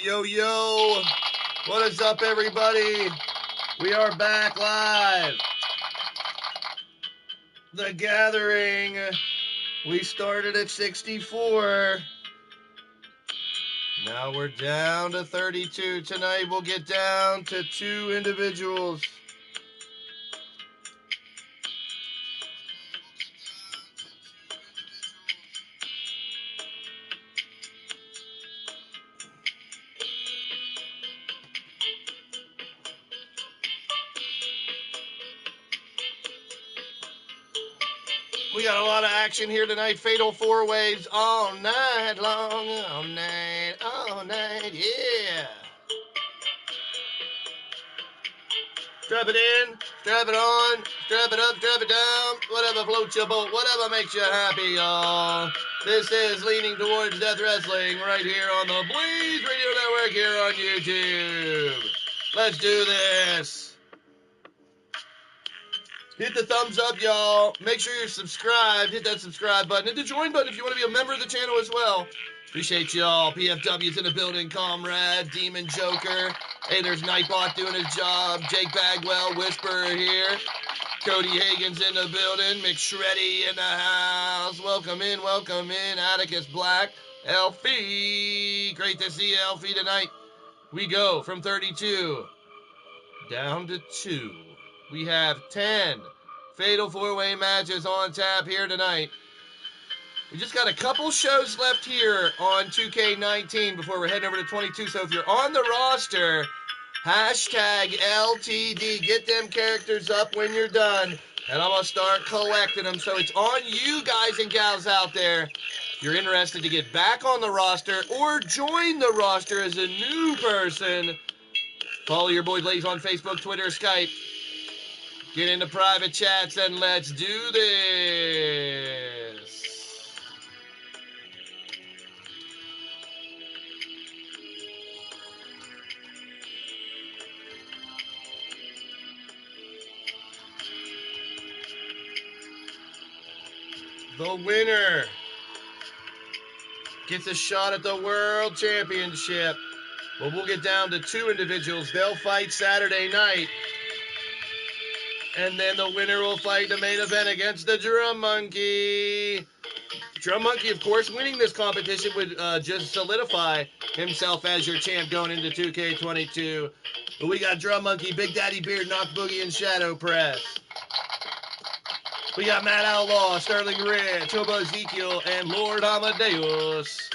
Yo, yo. What is up, everybody? We are back live. The Gathering. We started at 64. Now we're down to 32. Tonight we'll get down to 2 individuals. We got a lot of action here tonight. Fatal 4-ways all night long. All night, yeah. Strap it in, strap it on, strap it up, strap it down. Whatever floats your boat, whatever makes you happy, y'all. This is Leaning Towards Death Wrestling right here on the Blaised Radio Network here on YouTube. Let's do this. Hit the thumbs up, y'all. Make sure you're subscribed. Hit that subscribe button. Hit the join button if you want to be a member of the channel as well. Appreciate y'all. PFW's in the building. Comrade, Demon Joker. Hey, there's Nightbot doing his job. Jake Bagwell, Whisperer here. Cody Hagen's in the building. McShreddy in the house. Welcome in, welcome in. Atticus Black. Elfie. Great to see you, Elfie, tonight. We go from 32 down to 2. We have 10 Fatal 4-Way matches on tap here tonight. We just got a couple shows left here on 2K19 before we're heading over to 22. So if you're on the roster, hashtag LTD. Get them characters up when you're done. And I'm going to start collecting them. So it's on you guys and gals out there. If you're interested to get back on the roster or join the roster as a new person, follow your boy Blaise on Facebook, Twitter, Skype. Get into private chats and let's do this. The winner gets a shot at the World Championship. But we'll get down to 2 individuals. They'll fight Saturday night. And then the winner will fight the main event against the Drum Monkey. Drum Monkey, of course, winning this competition would just solidify himself as your champ going into 2K22. But we got Drum Monkey, Big Daddy Beard, Knock Boogie, and Shadow Press. We got Matt Outlaw, Sterling Rich, Hobo Ezekiel, and Lord Amadeus.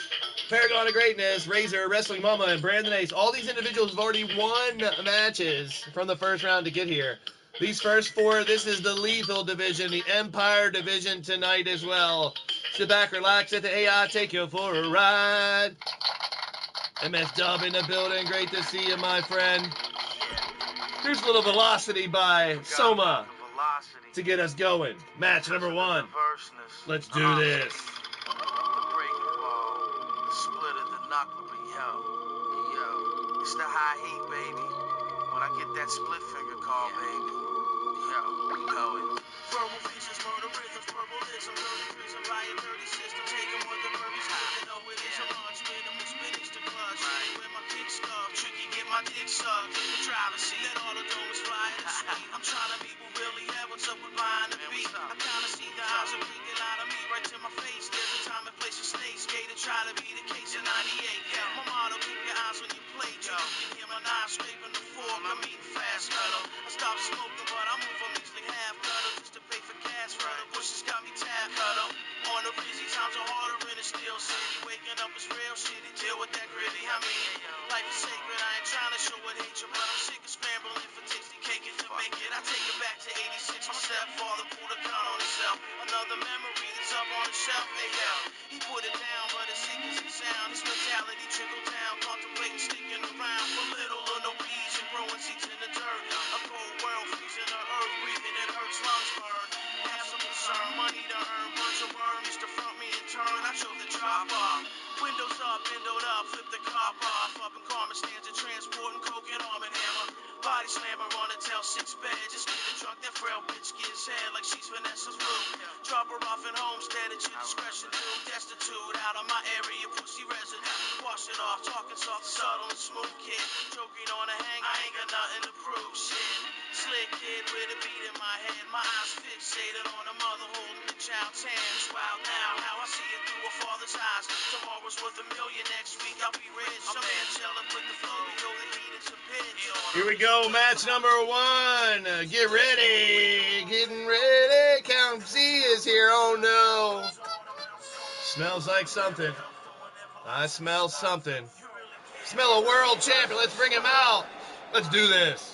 Paragon of Greatness, Razor, Wrestling Mama, and Brandon Ace. All these individuals have already won matches from the first round to get here. These first 4, this is the Lethal Division, the Empire Division tonight as well. Sit back, relax, let the AI take you for a ride. MS Dub in the building, great to see you, my friend. Here's a little Velocity by Soma to get us going. Match number 1. Let's do this. It's the high heat, baby. When I get that split finger call, baby. Yo, we going. Verbal features, murder rhythms, purple lips, I'm dirty prison, buy a dirty system, take them with the burpees, you know it is a launch, with them, spinach to clutch, with my kick stuff, tricky, get my dick sucked, in the driver's seat, let all the doors fly in the street, I'm trying to be who really have what's up with buying the beat, I kinda see the eyes are peeking out of me, right to my face, there's a time and place for snakes, skate and try to be the case in 98, yeah, my motto, keep your eyes on your plate, yo, you can hear my knife scraping the fork, I'm eating fast metal, I stopped smoking, but I move from easily half cuddle, just to pay for gas, for the bushes got me tab cuddle, on the rizzy, times are harder in the steel city, waking up is real shitty, deal with that gritty, I mean, life is sacred, I ain't trying to show what hatred, but I'm sick of scrambling for tasty cake and to make it, I take it back to 86, my stepfather pulled a gun on himself, another memory that's up on the shelf, hey yo, he put it down, but it's sick as it sound, his mentality trickled down, contemplating sticking around, for little or no reason, growing seeds in the dirt, a cold world freezing the earth, breathing it hurts, lungs burn, have some concern, money to earn, burn to burn, Mr. Front me in turn, I chose to drop off, windows up, windowed up, flip the cop off, up in Carmen stands a transporting coke and arm and hammer, body Body slammer on a tail 6 bed. Just get a drunk, that frail bitch gets head like she's Vanessa's food. Drop her off in Homestead at your discretion, dude. Destitute out of my area, pussy resident. Wash it off, talking soft, subtle and smooth kid. Joking on a hang, I ain't got nothing to prove. Shit, slick kid with a beat in my head. My eyes fixated on a mother holding the child's hands. Wow, now how I see it through a father's eyes. Tomorrow's worth $1 million. Next week I'll be rich. I'm Angela with the flow. We go the heat into pitch. Here we go, match number 1. Get ready. Getting ready. Count Z is here. Oh, no. Smells like something. I smell something. Smell a world champion. Let's bring him out. Let's do this.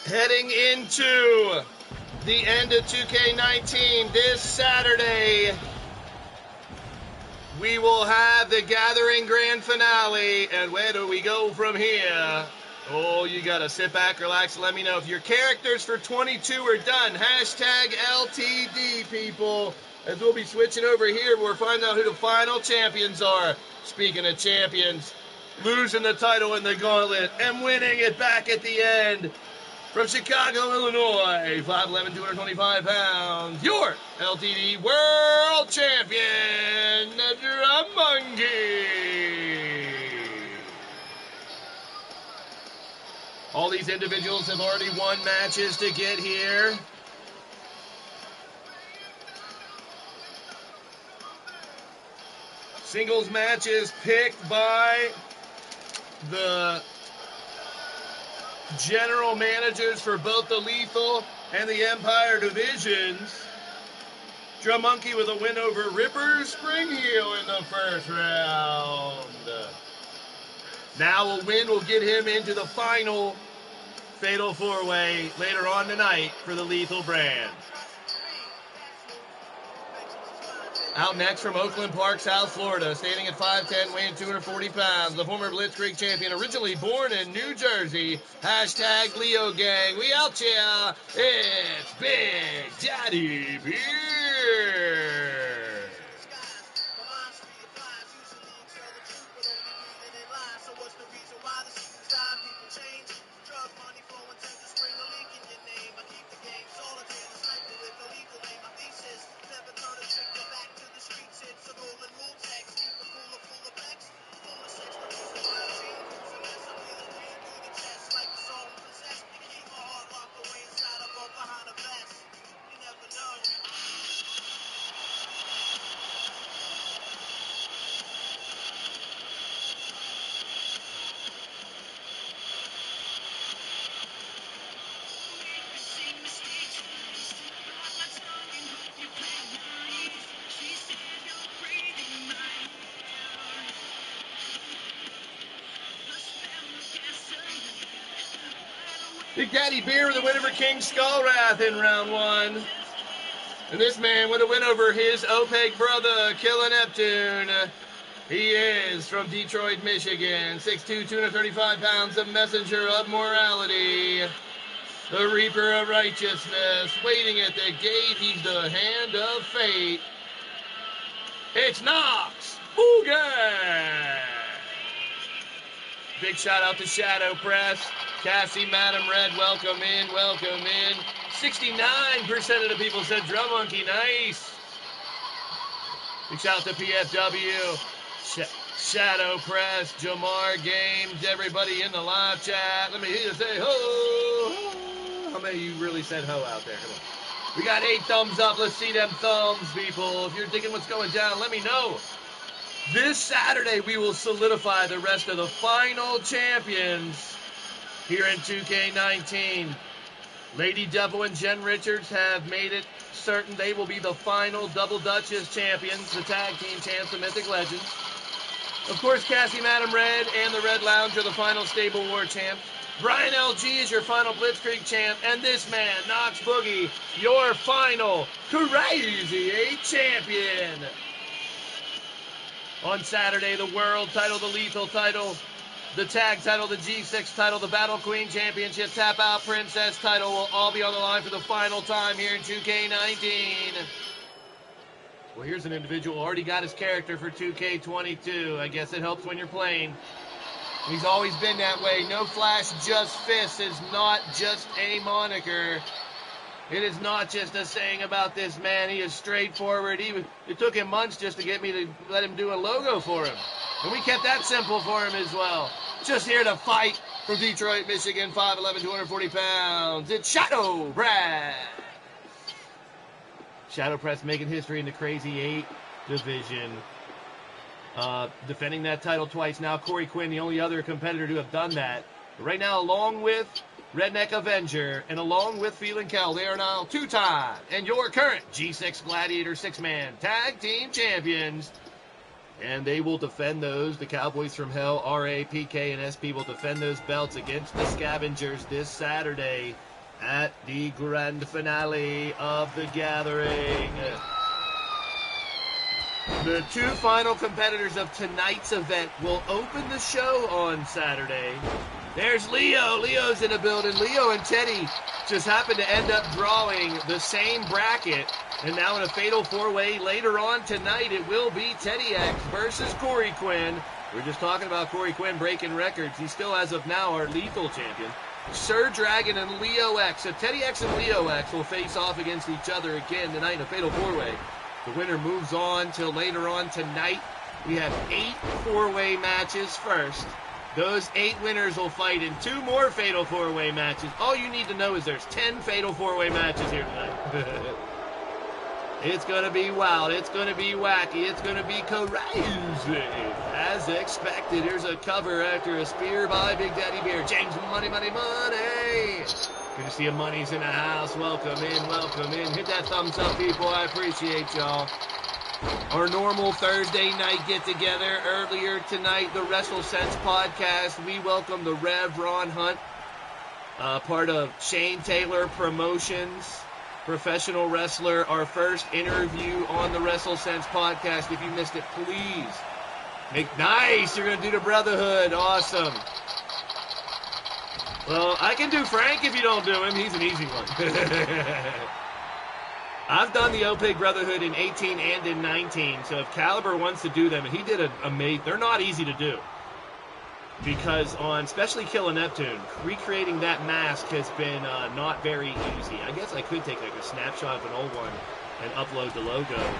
Heading into the end of 2K19 this Saturday, we will have the Gathering Grand Finale. And where do we go from here? Oh, you gotta sit back, relax, and let me know. If your characters for 22 are done, hashtag LTD, people, as we'll be switching over here. We're finding out who the final champions are. Speaking of champions, losing the title in the gauntlet and winning it back at the end. From Chicago, Illinois, 5'11", 225 pounds, your LTD World Champion, Drum Monkey. All these individuals have already won matches to get here. Singles matches picked by the general managers for both the Lethal and the Empire divisions. Drum Monkey with a win over Ripper Springheel in the first round. Now a win will get him into the final Fatal 4-Way later on tonight for the Lethal brand. Out next from Oakland Park, South Florida, standing at 5'10", weighing 240 pounds, the former Blitzkrieg champion, originally born in New Jersey, hashtag Leo Gang. We out here, it's Big Daddy Beer. Big Daddy Beer with a win over King Skullwrath in round 1. And this man with a win over his OPEC brother, Killer Neptune. He is from Detroit, Michigan. 6'2", 235 pounds, a messenger of morality. The Reaper of Righteousness, waiting at the gate. He's the hand of fate. It's Knox Boogan. Big shout out to Shadow Press. Cassie, Madam Red, welcome in, welcome in. 69% of the people said Drum Monkey, nice. Big shout out to PFW, Shadow Press, Jamar Games, everybody in the live chat. Let me hear you say ho. How many of you really said ho out there? Come on. We got 8 thumbs up. Let's see them thumbs, people. If you're digging what's going down, let me know. This Saturday, we will solidify the rest of the final champions here in 2K19. Lady Devil and Jen Richards have made it certain they will be the final Double Duchess champions, the tag team champs, the Mythic Legends. Of course, Cassie, Madam Red, and the Red Lounge are the final Stable War champs. Brian LG is your final Blitzkrieg champ, and this man, Knox Boogie, your final Crazy 8 champion. On Saturday, the world title, the lethal title, the tag title, the G6 title, the Battle Queen Championship, Tap Out Princess title will all be on the line for the final time here in 2K19. Well, here's an individual who already got his character for 2K22. I guess it helps when you're playing. He's always been that way. No Flash, Just Fist is not just a moniker. It is not just a saying about this man. He is straightforward. It took him months just to get me to let him do a logo for him. And we kept that simple for him as well. Just here to fight from Detroit, Michigan, 5'11", 240 pounds. It's Shadow Press. Shadow Press making history in the Crazy 8 division. Defending that title twice now. Corey Quinn, the only other competitor to have done that. But right now, along with Redneck Avenger and along with Phelan Kell, they are now two-time and your current G6 Gladiator six-man tag team champions. And they will defend those. The Cowboys from Hell, RA, PK, and SP will defend those belts against the Scavengers this Saturday at the grand finale of the Gathering. The two final competitors of tonight's event will open the show on Saturday. There's Leo. Leo's in the building. Leo and Teddy just happened to end up drawing the same bracket. And now in a fatal four-way later on tonight, it will be Teddy X versus Corey Quinn. We're just talking about Corey Quinn breaking records. He's still, as of now, our lethal champion. Sir Dragon and Leo X. So Teddy X and Leo X will face off against each other again tonight in a fatal four-way. The winner moves on till later on tonight. We have 8 four-way matches first. Those 8 winners will fight in 2 more fatal four-way matches. All you need to know is there's 10 fatal four-way matches here tonight. It's going to be wild. It's going to be wacky. It's going to be crazy. As expected, here's a cover after a spear by Big Daddy Bear. James Money. Good to see you Money's in the house. Welcome in. Hit that thumbs up, people. I appreciate y'all. Our normal Thursday night get-together earlier tonight, the WrestleSense podcast. We welcome the Rev Ron Hunt, part of Shane Taylor Promotions, professional wrestler. Our first interview on the WrestleSense podcast. If you missed it, please make nice. You're going to do the Brotherhood. Awesome. Well, I can do Frank if you don't do him. He's an easy one. I've done the OPIG Brotherhood in 18 and in 19, so if Caliber wants to do them, and he did they're not easy to do. Because on, especially Kill a Neptune, recreating that mask has been not very easy. I guess I could take like a snapshot of an old one and upload the logo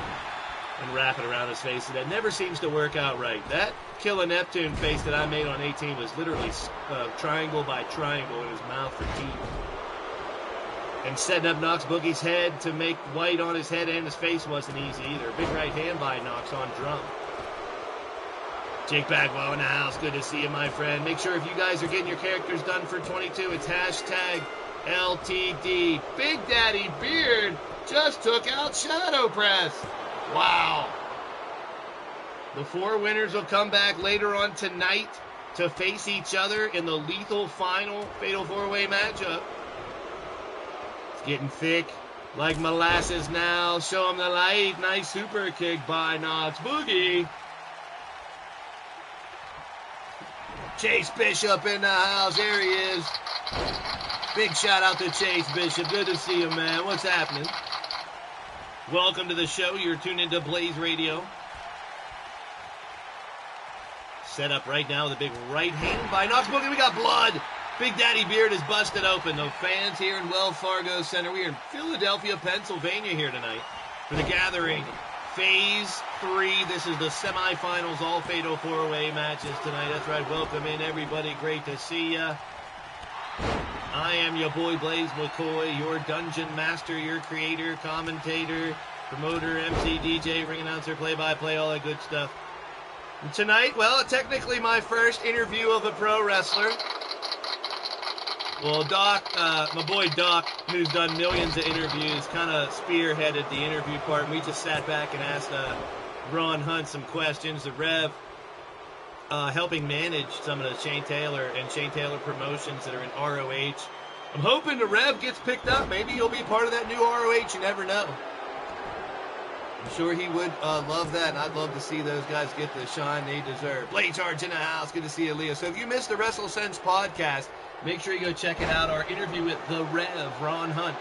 and wrap it around his face, and that never seems to work out right. That Kill a Neptune face that I made on 18 was literally triangle by triangle in his mouth for teeth. And setting up Knox Boogie's head to make white on his head and his face wasn't easy either. Big right hand by Knox on drum. Jake Bagwell in the house. Good to see you, my friend. Make sure if you guys are getting your characters done for 22, it's hashtag LTD. Big Daddy Beard just took out Shadow Press. Wow. The 4 winners will come back later on tonight to face each other in the lethal final fatal 4-way matchup. It's getting thick like molasses now. Show him the light. Nice super kick by Knox Boogie. Chase Bishop in the house. There he is. Big shout out to Chase Bishop. Good to see you, man. What's happening? Welcome to the show. You're tuned into Blaised Radio. Set up right now with a big right hand by Knox Boogie. We got blood. Big Daddy Beard is busted open. The fans here in Wells Fargo Center. We are in Philadelphia, Pennsylvania here tonight for the Gathering. Phase 3. This is the semifinals, all fatal 4-way matches tonight. That's right. Welcome in, everybody. Great to see ya. I am your boy Blaise McCoy, your dungeon master, your creator, commentator, promoter, MC, DJ, ring announcer, play-by-play, all that good stuff. And tonight, well, technically my first interview of a pro wrestler. Well, Doc, my boy Doc, who's done millions of interviews, kind of spearheaded the interview part. We just sat back and asked Ron Hunt some questions. The Rev helping manage some of the Shane Taylor and Shane Taylor promotions that are in ROH. I'm hoping the Rev gets picked up. Maybe he'll be part of that new ROH. You never know. I'm sure he would love that, and I'd love to see those guys get the shine they deserve. Blaised Cards in the house. Good to see you, Leo. So if you missed the WrestleSense podcast, make sure you go check it out. Our interview with the Rev, Ron Hunt.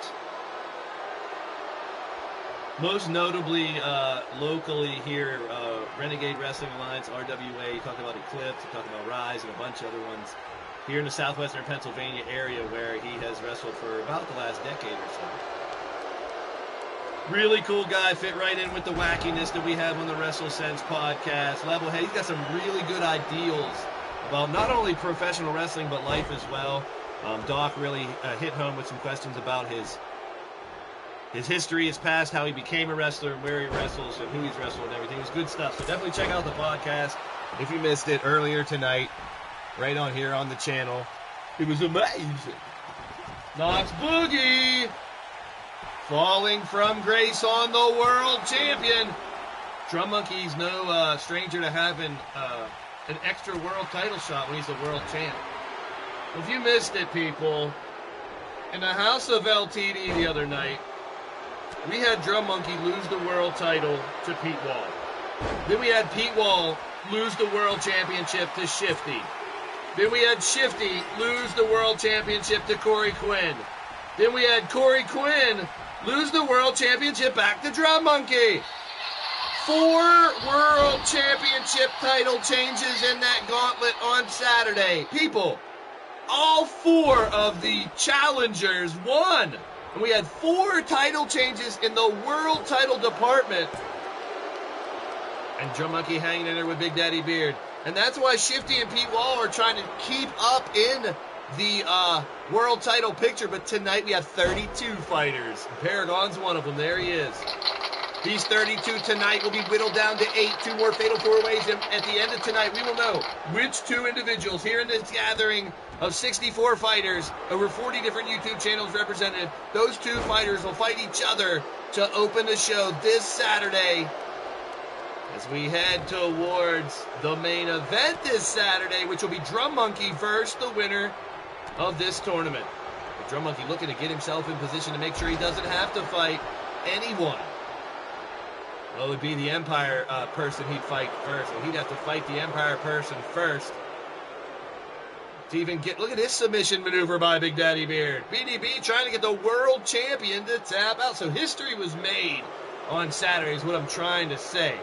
Most notably, locally here, Renegade Wrestling Alliance, RWA. You talk about Eclipse, you talk about Rise, and a bunch of other ones here in the southwestern Pennsylvania area where he has wrestled for about the last decade or so. Really cool guy, fit right in with the wackiness that we have on the WrestleSense podcast. Level-head, he's got some really good ideals about not only professional wrestling but life as well. Doc really hit home with some questions about his history, his past, how he became a wrestler, where he wrestles, and who he's wrestled and everything. It was good stuff. So definitely check out the podcast if you missed it earlier tonight, right on here on the channel. It was amazing. Knox Boogie falling from grace on the world champion. Drum Monkey's no stranger to having an extra world title shot when he's the world champ. Well, if you missed it, people, in the house of LTD the other night, we had Drum Monkey lose the world title to Pete Wall. Then we had Pete Wall lose the world championship to Shifty. Then we had Shifty lose the world championship to Corey Quinn. Then we had Corey Quinn lose the world championship back to Drum Monkey. 4 world championship title changes in that gauntlet on Saturday. People, all 4 of the challengers won. And we had 4 title changes in the world title department. And Drum Monkey hanging in there with Big Daddy Beard. And that's why Shifty and Pete Wall are trying to keep up in the world title picture. But tonight we have 32 fighters. Paragon's one of them. There he is. These 32 tonight will be whittled down to 8. 2 more fatal 4-ways. And at the end of tonight, we will know which 2 individuals here in this gathering of 64 fighters, over 40 different YouTube channels represented, those 2 fighters will fight each other to open the show this Saturday as we head towards the main event this Saturday, which will be Drum Monkey versus the winner of this tournament. The Drum Monkey looking to get himself in position to make sure he doesn't have to fight anyone. Well, it would be the Empire person he'd fight first. So he'd have to fight the Empire person first to even get... Look at this submission maneuver by Big Daddy Beard. BDB trying to get the world champion to tap out. So history was made on Saturday is what I'm trying to say.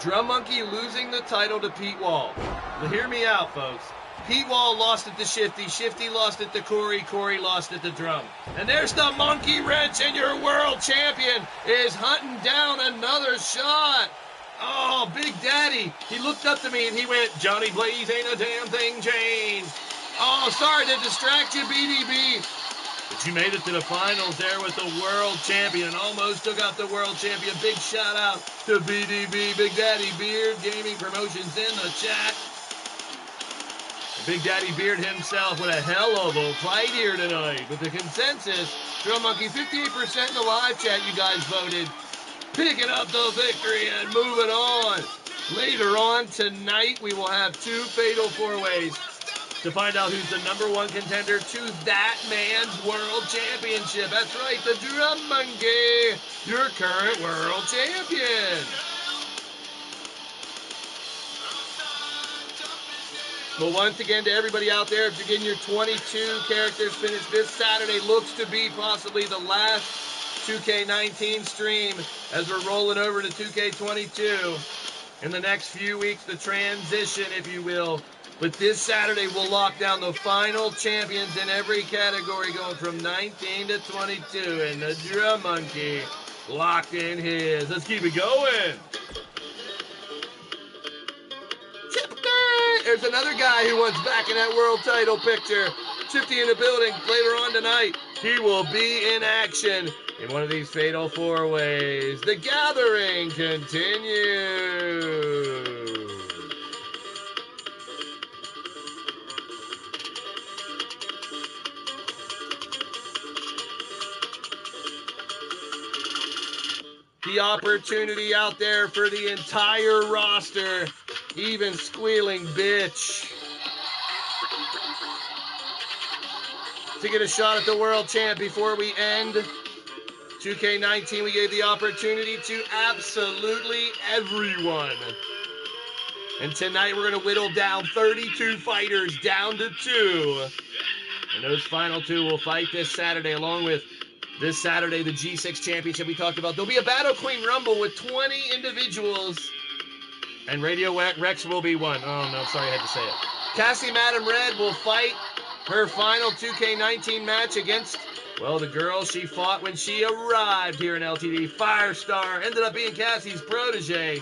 Drum Monkey losing the title to Pete Wall. Well, hear me out, folks. Pete Wall lost it to Shifty. Shifty lost it to Corey. Corey lost it to Drum. And there's the monkey wrench, and your world champion is hunting down another shot. Oh, Big Daddy. He looked up to me and he went, Johnny Blaze ain't a damn thing changed. Oh, sorry to distract you, BDB. But you made it to the finals there with the world champion and almost took out the world champion. Big shout out to BDB, Big Daddy Beard Gaming Promotions in the chat. Big Daddy Beard himself with a hell of a fight here tonight. With the consensus, Drum Monkey 58% in the live chat, you guys voted. Picking up the victory and moving on. Later on tonight, we will have 2 fatal 4-ways to find out who's the #1 contender to that man's world championship. That's right, the Drum Monkey, your current world champion. But once again, to everybody out there, if you're getting your 22 characters finished this Saturday, looks to be possibly the last 2K19 stream as we're rolling over to 2K22. In the next few weeks, the transition, if you will. But this Saturday, we'll lock down the final champions in every category, going from 19 to 22. And the Drum Monkey locked in his. Let's keep it going. There's another guy who wants back in that world title picture. Shifty in the building later on tonight. He will be in action in one of these fatal 4-ways. The gathering continues. The opportunity out there for the entire roster Even squealing bitch. To get a shot at the world champ before we end 2K19, we gave the opportunity to absolutely everyone. And tonight we're going to whittle down 32 fighters down to 2. And those final 2 will fight this Saturday, along with this Saturday, the G6 Championship we talked about. There'll be a Battle Queen Rumble with 20 individuals. And Radio Rex will be one. Oh, no, sorry, I had to say it. Cassie Madam Red will fight her final 2K19 match against, well, the girl she fought when she arrived here in LTD. Firestar ended up being Cassie's protege.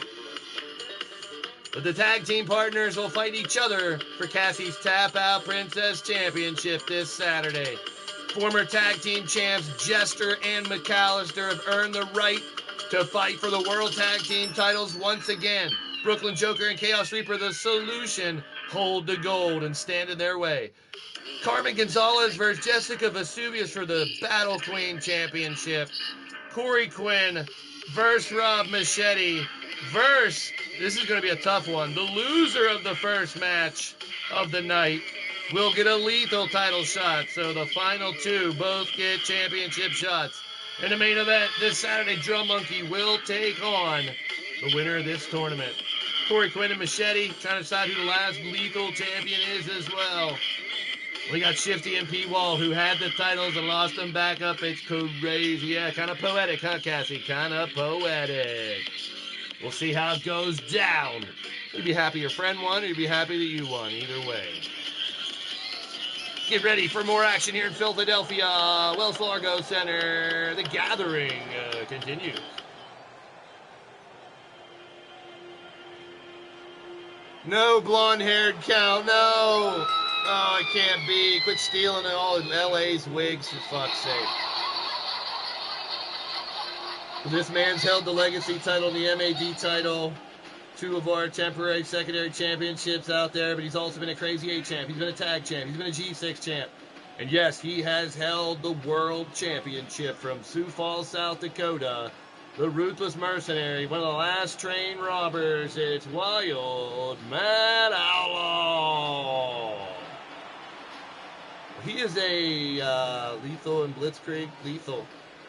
But the tag team partners will fight each other for Cassie's Tap Out Princess Championship this Saturday. Former tag team champs Jester and McAllister have earned the right to fight for the World Tag Team titles once again. Brooklyn Joker and Chaos Reaper, the Solution, hold the gold and stand in their way. Carmen Gonzalez versus Jessica Vesuvius for the Battle Queen Championship. Corey Quinn versus Rob Machete versus, this is going to be a tough one, the loser of the first match of the night will get a lethal title shot. So the final 2 both get championship shots. In the main event this Saturday, Drum Monkey will take on the winner of this tournament. Corey Quinn and Machete trying to decide who the last lethal champion is as well. We got Shifty and P-Wall, who had the titles and lost them back up. It's crazy. Yeah, kind of poetic, huh, Cassie? Kind of poetic. We'll see how it goes down. You'd be happy your friend won, or you'd be happy that you won. Either way. Get ready for more action here in Philadelphia. Wells Fargo Center. The gathering continues. No blonde-haired count. No. Oh, it can't be. Quit stealing all of LA's wigs, for fuck's sake. This man's held the Legacy title, the MAD title, 2 of our temporary secondary championships out there, but he's also been a Crazy 8 champ. He's been a tag champ. He's been a G6 champ. And yes, he has held the World Championship from Sioux Falls, South Dakota. The Ruthless Mercenary, one of the last train robbers. It's Wild Matt Outlaw. He is a lethal in Blitzkrieg. Lethal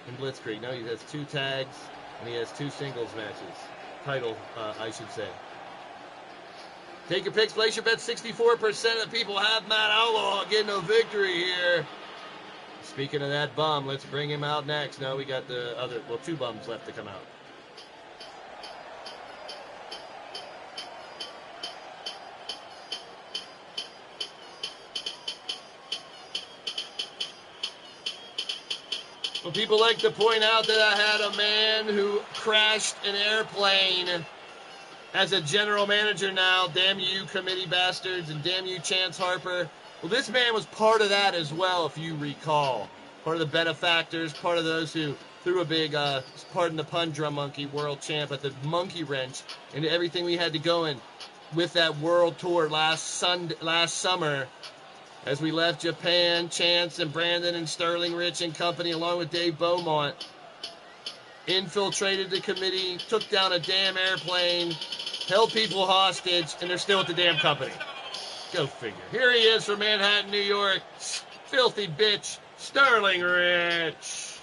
in Blitzkrieg. No, he has 2 tags, and he has 2 singles matches. Title, I should say. Take your picks, place your bets. 64% of the people have Matt Outlaw getting a victory here. Speaking of that bum, let's bring him out next. No, we got the other, well, 2 bums left to come out. Well, people like to point out that I had a man who crashed an airplane as a general manager now. Damn you, committee bastards, and damn you, Chance Harper. Well, this man was part of that as well, if you recall. Part of the benefactors, part of those who threw a big, pardon the pun, Drum Monkey world champ at the monkey wrench into everything we had to go in with that world tour last summer. As we left Japan, Chance and Brandon and Sterling Rich and company, along with Dave Beaumont, infiltrated the committee, took down a damn airplane, held people hostage, and they're still at the damn company. Go figure. Here he is from Manhattan, New York. Filthy bitch, Sterling Rich.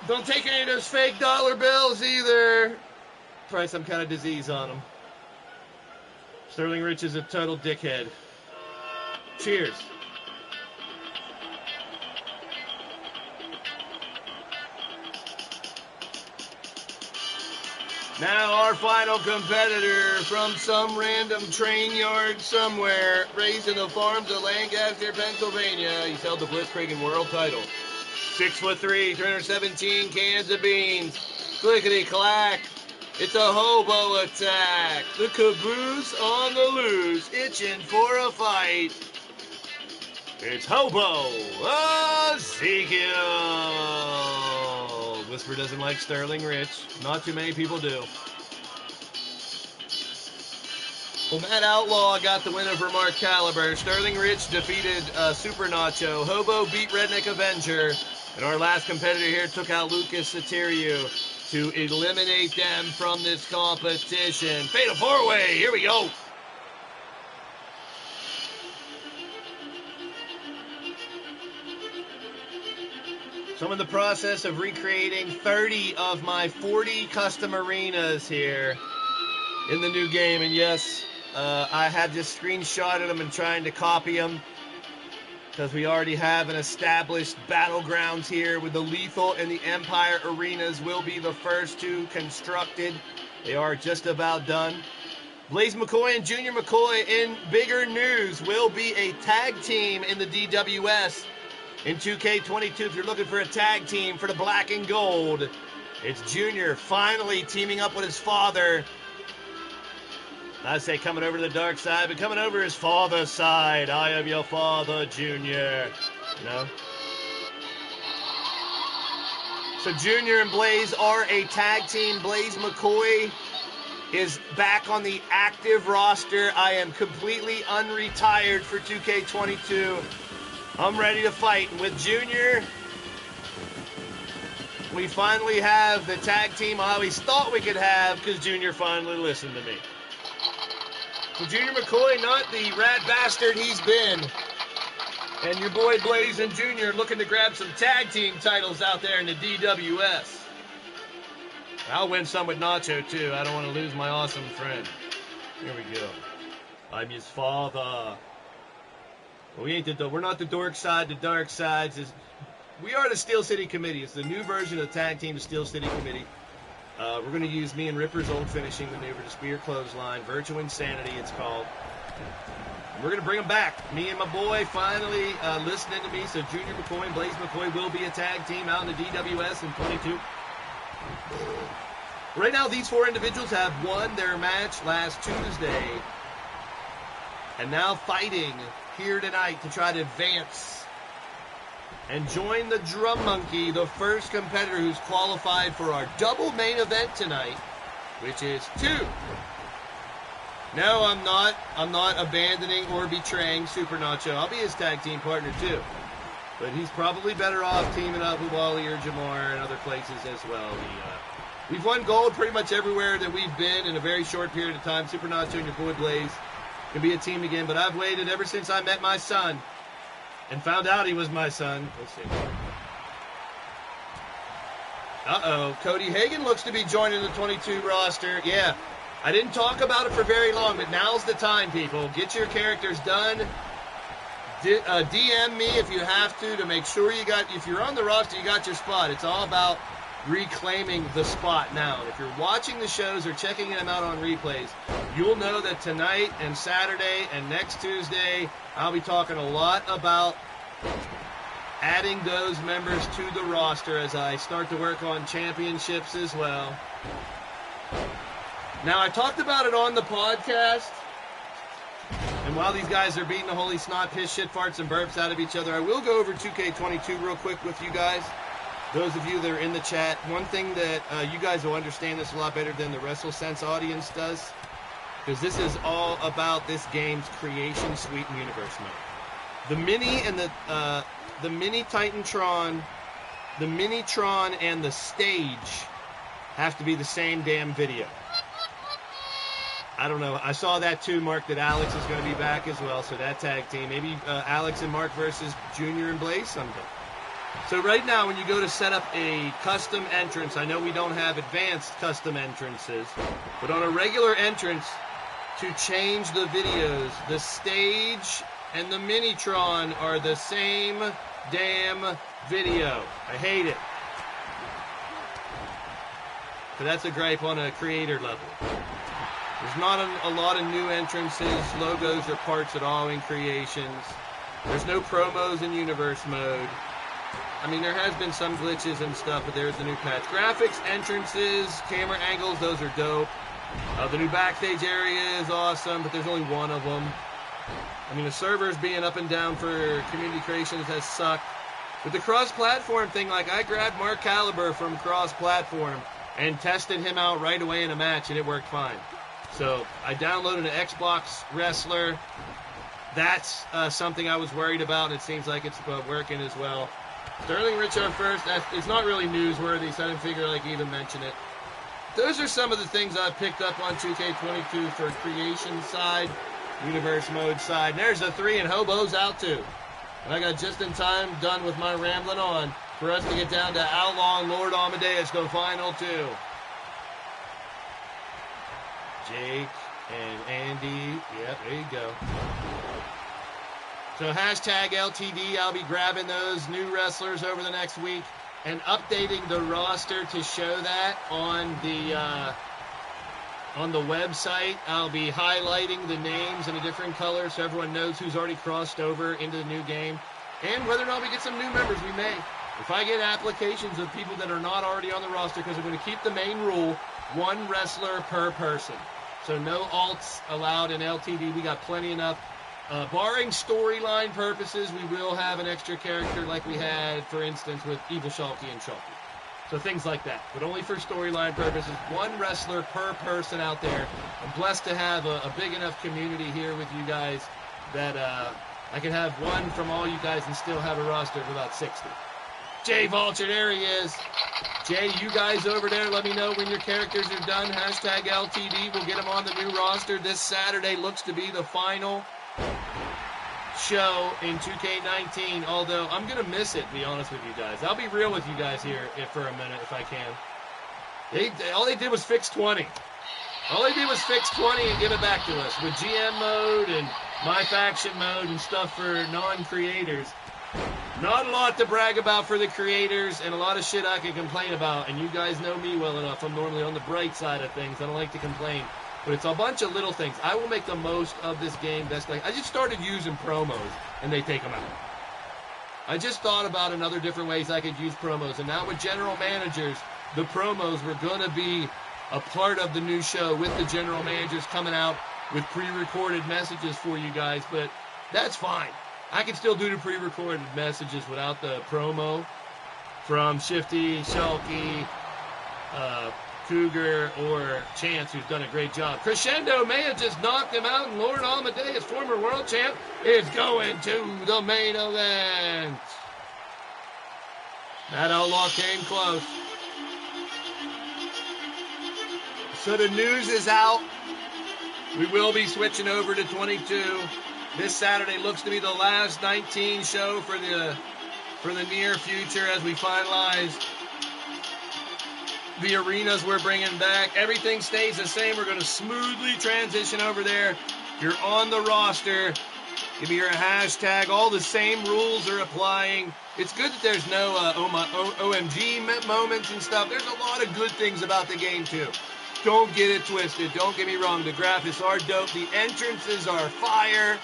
Don't take any of those fake dollar bills either. Probably some kind of disease on them. Sterling Rich is a total dickhead. Cheers. Now our final competitor from some random train yard somewhere, raised in the farms of Lancaster, Pennsylvania. He's held the Blitzkrieg World title. 6'3", 317 cans of beans. Clickety-clack. It's a hobo attack. The caboose on the loose, itching for a fight. It's Hobo Ezekiel Whisper doesn't like Sterling Rich. Not too many people do. Well, Matt Outlaw got the win over Mark Caliber. Sterling Rich defeated Super Nacho. Hobo beat Redneck Avenger. And our last competitor here took out Lucas Soterio to eliminate them from this competition. Fatal 4-way. Here we go. So I'm in the process of recreating 30 of my 40 custom arenas here in the new game. And yes, I have just screenshotted them and trying to copy them because we already have an established battlegrounds here with the Lethal and the Empire arenas will be the first two constructed. They are just about done. Blaise McCoy and Junior McCoy in bigger news will be a tag team in the DWS. In 2K22, if you're looking for a tag team for the black and gold, it's Junior finally teaming up with his father. I say coming over to the dark side, but coming over his father's side. I am your father, Junior. You know? So Junior and Blaise are a tag team. Blaise McCoy is back on the active roster. I am completely unretired for 2K22. I'm ready to fight. And with Junior, we finally have the tag team I always thought we could have because Junior finally listened to me. So Junior McCoy, not the rat bastard he's been. And your boy Blaise and Junior looking to grab some tag team titles out there in the DWS. I'll win some with Nacho too. I don't want to lose my awesome friend. Here we go. I'm his father. We're not the dork side, the dark sides. We are the Steel City Committee. It's the new version of the tag team, the Steel City Committee. We're going to use me and Ripper's old finishing maneuver, the Spear Clothesline, Virtual Insanity it's called. And we're going to bring them back. Me and my boy finally listening to me. So Junior McCoy and Blaise McCoy will be a tag team out in the DWS in 22. Right now, these four individuals have won their match last Tuesday. And now fighting here tonight to try to advance and join the Drum Monkey, the first competitor who's qualified for our double main event tonight, which is 2. No, I'm not abandoning or betraying Super Nacho. I'll be his tag team partner too. But he's probably better off teaming up with Wally or Jamar and other places as well. We've won gold pretty much everywhere that we've been in a very short period of time. Super Nacho and your boy Blaise can be a team again, but I've waited ever since I met my son and found out he was my son. Let's see. Uh-oh. Cody Hagan looks to be joining the 22 roster. Yeah, I didn't talk about it for very long, but now's the time, people. Get your characters done. DM me if you have to make sure if you're on the roster, you got your spot. It's all about reclaiming the spot now. If you're watching the shows or checking them out on replays, you'll know that tonight and Saturday and next Tuesday, I'll be talking a lot about adding those members to the roster as I start to work on championships as well. Now, I talked about it on the podcast, and while these guys are beating the holy snot, piss, shit, farts, and burps out of each other, I will go over 2K22 real quick with you guys. Those of you that are in the chat, one thing that you guys will understand this a lot better than the WrestleSense audience does, because this is all about this game's creation suite and universe mode. The Mini and the Mini Titantron, the Minitron and the stage have to be the same damn video. I don't know. I saw that too, Mark, that Alex is going to be back as well, so that tag team. Maybe Alex and Mark versus Junior and Blaise someday. So right now, when you go to set up a custom entrance, I know we don't have advanced custom entrances, but on a regular entrance, to change the videos, the stage and the Minitron are the same damn video. I hate it. But that's a gripe on a creator level. There's not a lot of new entrances, logos, or parts at all in creations. There's no promos in universe mode. I mean, there has been some glitches and stuff, but there's the new patch. Graphics, entrances, camera angles, those are dope. The new backstage area is awesome, but there's only one of them. I mean, the servers being up and down for community creations has sucked. With the cross-platform thing, like I grabbed Mark Caliber from cross-platform and tested him out right away in a match, and it worked fine. So I downloaded an Xbox Wrestler. That's something I was worried about, and it seems like it's working as well. Sterling Richard first. It's not really newsworthy, so I didn't figure like even mention it. Those are some of the things I've picked up on 2K22 for creation side, universe mode side. And there's the 3, and Hobo's out too. And I got just in time done with my rambling on for us to get down to Outlaw and Lord Amadeus go final 2. Jake and Andy. Yep, there you go. So hashtag LTD, I'll be grabbing those new wrestlers over the next week and updating the roster to show that on the website. I'll be highlighting the names in a different color so everyone knows who's already crossed over into the new game and whether or not we get some new members. We may. If I get applications of people that are not already on the roster, because I'm going to keep the main rule, 1 wrestler per person. So no alts allowed in LTD. We got plenty enough. Barring storyline purposes, we will have an extra character like we had, for instance, with Evil Shalky and Shalky. So things like that. But only for storyline purposes. 1 wrestler per person out there. I'm blessed to have a big enough community here with you guys that I can have 1 from all you guys and still have a roster of about 60. Jay Vulture, there he is. Jay, you guys over there, let me know when your characters are done. Hashtag LTD. We'll get them on the new roster. This Saturday looks to be the final show in 2K19, although I'm going to miss it, to be honest with you guys. I'll be real with you guys here for a minute if I can. All they did was fix 20. All they did was fix 20 and give it back to us with GM mode and My Faction mode and stuff for non-creators. Not a lot to brag about for the creators and a lot of shit I can complain about, and you guys know me well enough. I'm normally on the bright side of things. I don't like to complain. But it's a bunch of little things. I will make the most of this game best. I just started using promos, and they take them out. I just thought about another different ways I could use promos. And now with general managers, the promos were going to be a part of the new show with the general managers coming out with pre-recorded messages for you guys. But that's fine. I can still do the pre-recorded messages without the promo from Shifty, Shalky, Cougar, or Chance, who's done a great job. Crescendo may have just knocked him out, and Lord Amadeus, former world champ, is going to the main event. That Outlaw came close. So the news is out. We will be switching over to 22. This Saturday looks to be the last 19 show for the near future as we finalize the arenas we're bringing back. Everything stays the same. We're going to smoothly transition over there. You're on the roster. Give me your hashtag. All the same rules are applying. It's good that there's no OMG moments and stuff. There's a lot of good things about the game, too. Don't get it twisted. Don't get me wrong. The graphics are dope. The entrances are fire.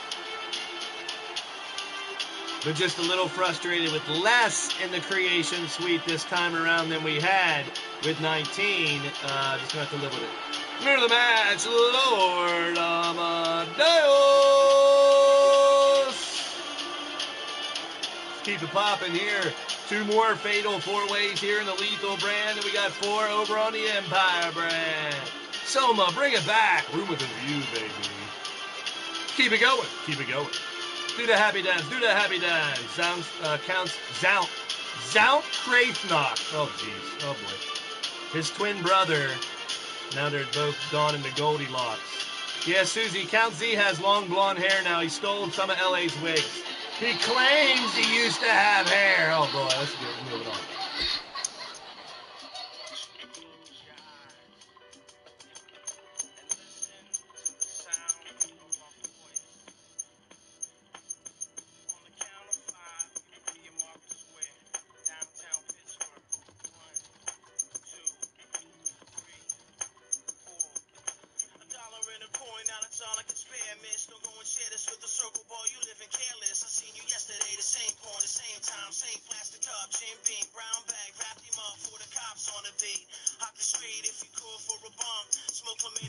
But just a little frustrated with less in the creation suite this time around than we had with 19. Just going to have to live with it. Near the match, Lord Amadeus. Keep it popping here. 2 more fatal 4-ways here in the Lethal brand, and we got 4 over on the Empire brand. Soma, bring it back. Room with a view, baby. Keep it going. Keep it going. Do the happy dance. Do the happy dance. Counts Zount Kraithnock. Oh, jeez. Oh, boy. His twin brother. Now they're both gone into Goldilocks. Yeah, Susie, Count Z has long blonde hair now. He stole some of LA's wigs. He claims he used to have hair. Oh, boy. Let's move it on.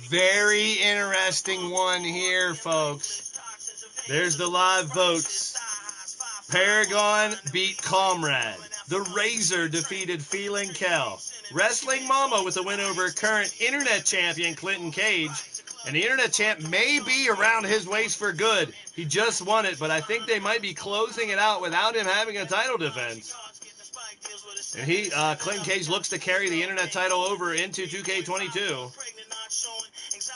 Very interesting one here, folks. There's the live votes. Paragon beat Comrade. The Razor defeated Feeling Kel. Wrestling Mama with a win over current internet champion Clinton Cage. And the internet champ may be around his waist for good. He just won it, but I think they might be closing it out without him having a title defense. And Clinton Cage looks to carry the internet title over into 2K22.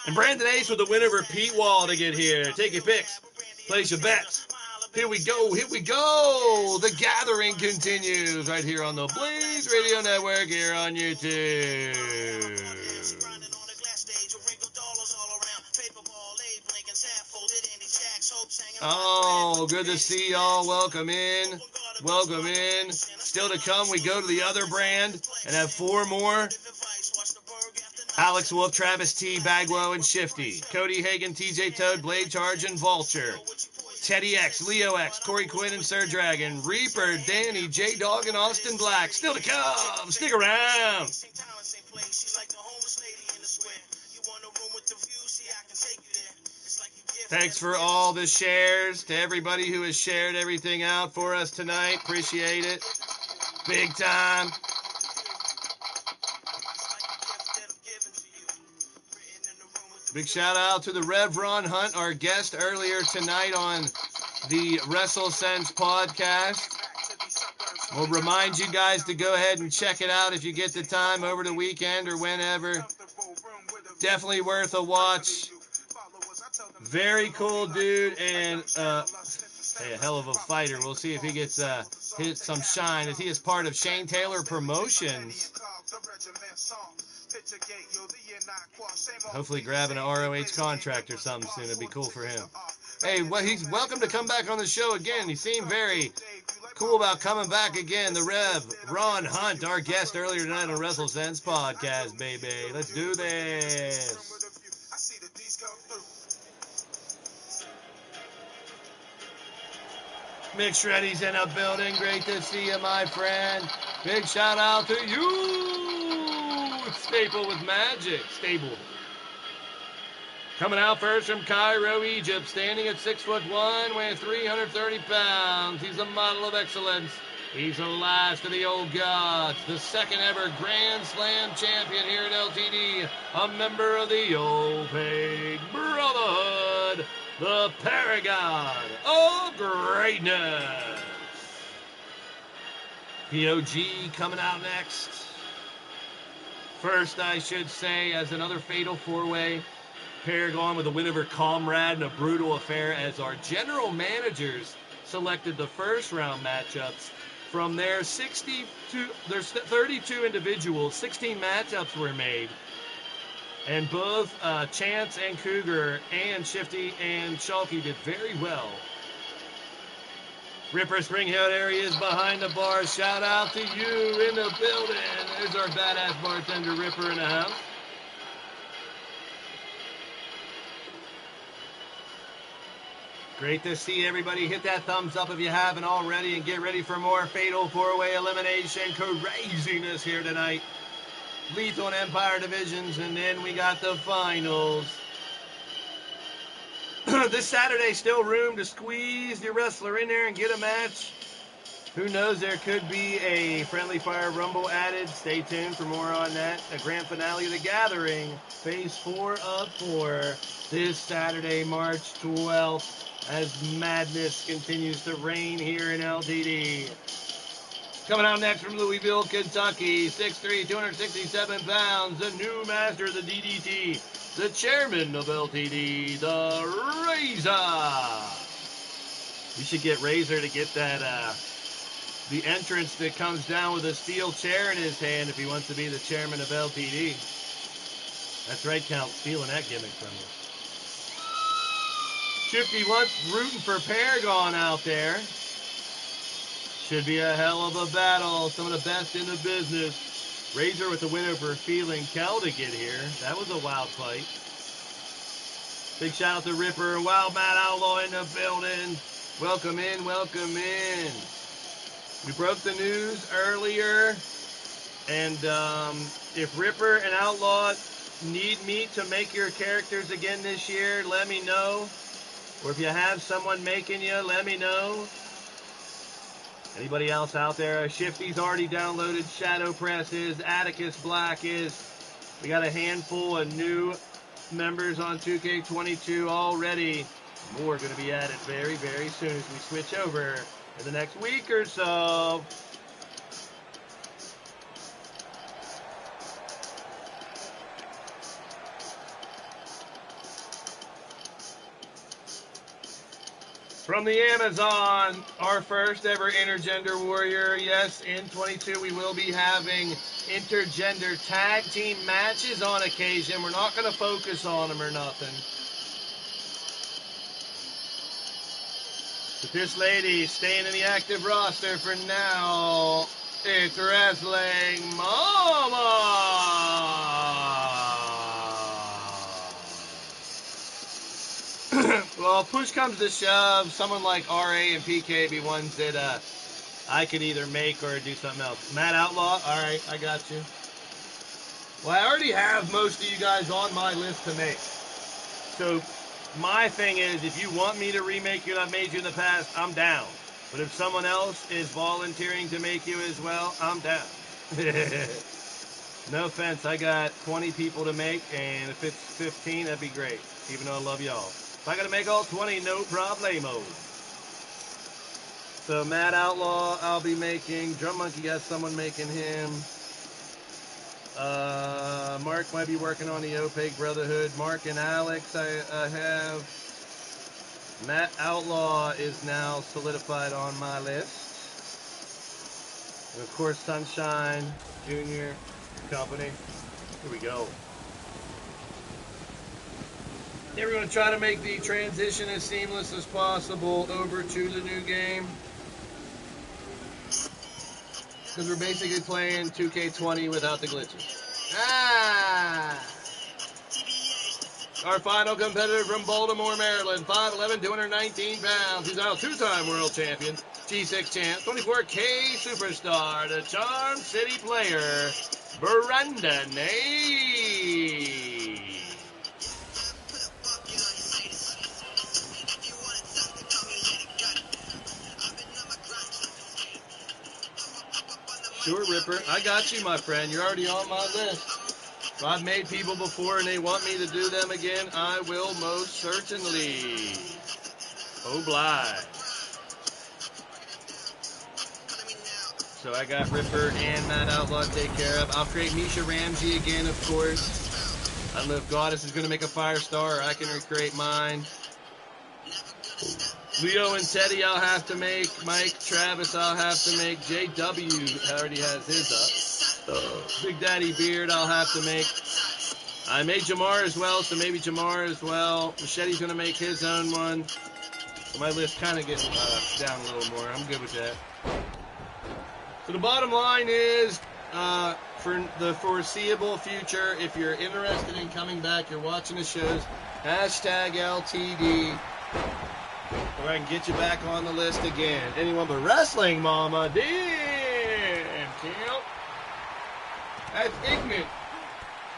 And Brandon Ace with the win over Pete Wall to get here. Take your picks. Place your bets. Here we go. Here we go. The gathering continues right here on the Blaised Radio Network here on YouTube. Oh, good to see y'all. Welcome in. Welcome in. Still to come, we go to the other brand and have 4 more. Alex Wolf, Travis T, Bagwell, and Shifty. Cody Hagan, TJ Toad, Blade Charge, and Vulture. Teddy X, Leo X, Corey Quinn, and Sir Dragon. Reaper, Danny, J-Dog, and Austin Black. Still to come. Stick around. Thanks for all the shares. To everybody who has shared everything out for us tonight. Appreciate it. Big time. Big shout out to the Rev Ron Hunt, our guest earlier tonight on the WrestleSense podcast. We'll remind you guys to go ahead and check it out if you get the time over the weekend or whenever. Definitely worth a watch. Very cool dude and a hell of a fighter. We'll see if he gets hit some shine as he is part of Shane Taylor Promotions. Hopefully grabbing an ROH contract or something soon. It'd be cool for him. Hey, well, he's welcome to come back on the show again. He seemed very cool about coming back again. The Rev, Ron Hunt, our guest earlier tonight on WrestleSense podcast, baby. Let's do this. Mick Shreddy's in a building. Great to see you, my friend. Big shout out to you. Staple with Magic. Stable. Coming out first from Cairo, Egypt. Standing at 6'1", weighing 330 pounds. He's a model of excellence. He's the last of the old gods. The second ever Grand Slam champion here at LTD. A member of the Old Pig Brotherhood. The Paragon of Greatness. POG coming out next. First, I should say, as another fatal 4-way, Paragon with a win over Comrade in a brutal affair as our general managers selected the first round matchups. From their 32 individuals, 16 matchups were made. And both Chance and Cougar and Shifty and Shalky did very well. Ripper Spring Hill area is behind the bar. Shout out to you in the building. There's our badass bartender Ripper in the house. Great to see everybody. Hit that thumbs up if you haven't already and get ready for more Fatal 4-Way Elimination craziness here tonight. Lethal and Empire divisions, and then we got the finals. This Saturday, still room to squeeze your wrestler in there and get a match. Who knows, there could be a Friendly Fire Rumble added. Stay tuned for more on that. A grand finale of The Gathering, phase 4 of 4, this Saturday, March 12th, as madness continues to reign here in LTD. Coming out next from Louisville, Kentucky, 6'3", 267 pounds, the new master of the DDT, the chairman of LTD, the Razor. We should get Razor to get that, the entrance that comes down with a steel chair in his hand if he wants to be the chairman of LTD. That's right, Count, stealing that gimmick from you. Shifty once rooting for Paragon out there. Should be a hell of a battle. Some of the best in the business. Razor with the win over Feeling Kel to get here. That was a wild fight. Big shout out to Ripper and Wild Mad Outlaw in the building. Welcome in, welcome in. We broke the news earlier. And if Ripper and Outlaw need me to make your characters again this year, let me know. Or if you have someone making you, let me know. Anybody else out there? Shifty's already downloaded. Shadow Press is. Atticus Black is. We got a handful of new members on 2K22 already. More going to be added very, very soon as we switch over in the next week or so. From the Amazon, our first ever intergender warrior. Yes, in 22 we will be having intergender tag team matches on occasion. We're not going to focus on them or nothing. But this lady staying in the active roster for now. It's Wrestling Mama. Well, push comes to shove, someone like RA and PK be ones that I could either make or do something else. Matt Outlaw, all right, I got you. Well, I already have most of you guys on my list to make. So my thing is, if you want me to remake you and I've made you in the past, I'm down. But if someone else is volunteering to make you as well, I'm down. No offense, I got 20 people to make, and if it's 15, that'd be great, even though I love y'all. If I gotta make all 20, no problemo. So Matt Outlaw, I'll be making. Drum Monkey got someone making him. Mark might be working on the Opaque Brotherhood. Mark and Alex I have. Matt Outlaw is now solidified on my list. And of course, Sunshine Jr. Company. Here we go. We're going to try to make the transition as seamless as possible over to the new game. Because we're basically playing 2K20 without the glitches. Our final competitor from Baltimore, Maryland, 5'11", 219 pounds. He's now two-time world champion, G6 champ, 24K superstar, the Charm City player, Brandon A. Sure, Ripper. I got you, my friend. You're already on my list. If I've made people before and they want me to do them again, I will most certainly. Oblige. So I got Ripper and Matt Outlaw to take care of. I'll create Misha Ramsey again, of course. I don't know if Goddess is going to make a Firestar or I can recreate mine. Leo and Teddy I'll have to make. Mike, Travis I'll have to make. JW already has his up. Big Daddy Beard I'll have to make. I made Jamar as well, so maybe Jamar as well. Machete's going to make his own one. So my list kind of getting down a little more. I'm good with that. So the bottom line is, for the foreseeable future, if you're interested in coming back, you're watching the shows, hashtag LTD. Or I can get you back on the list again. Anyone but Wrestling Mama. Damn, champ. That's ignorant.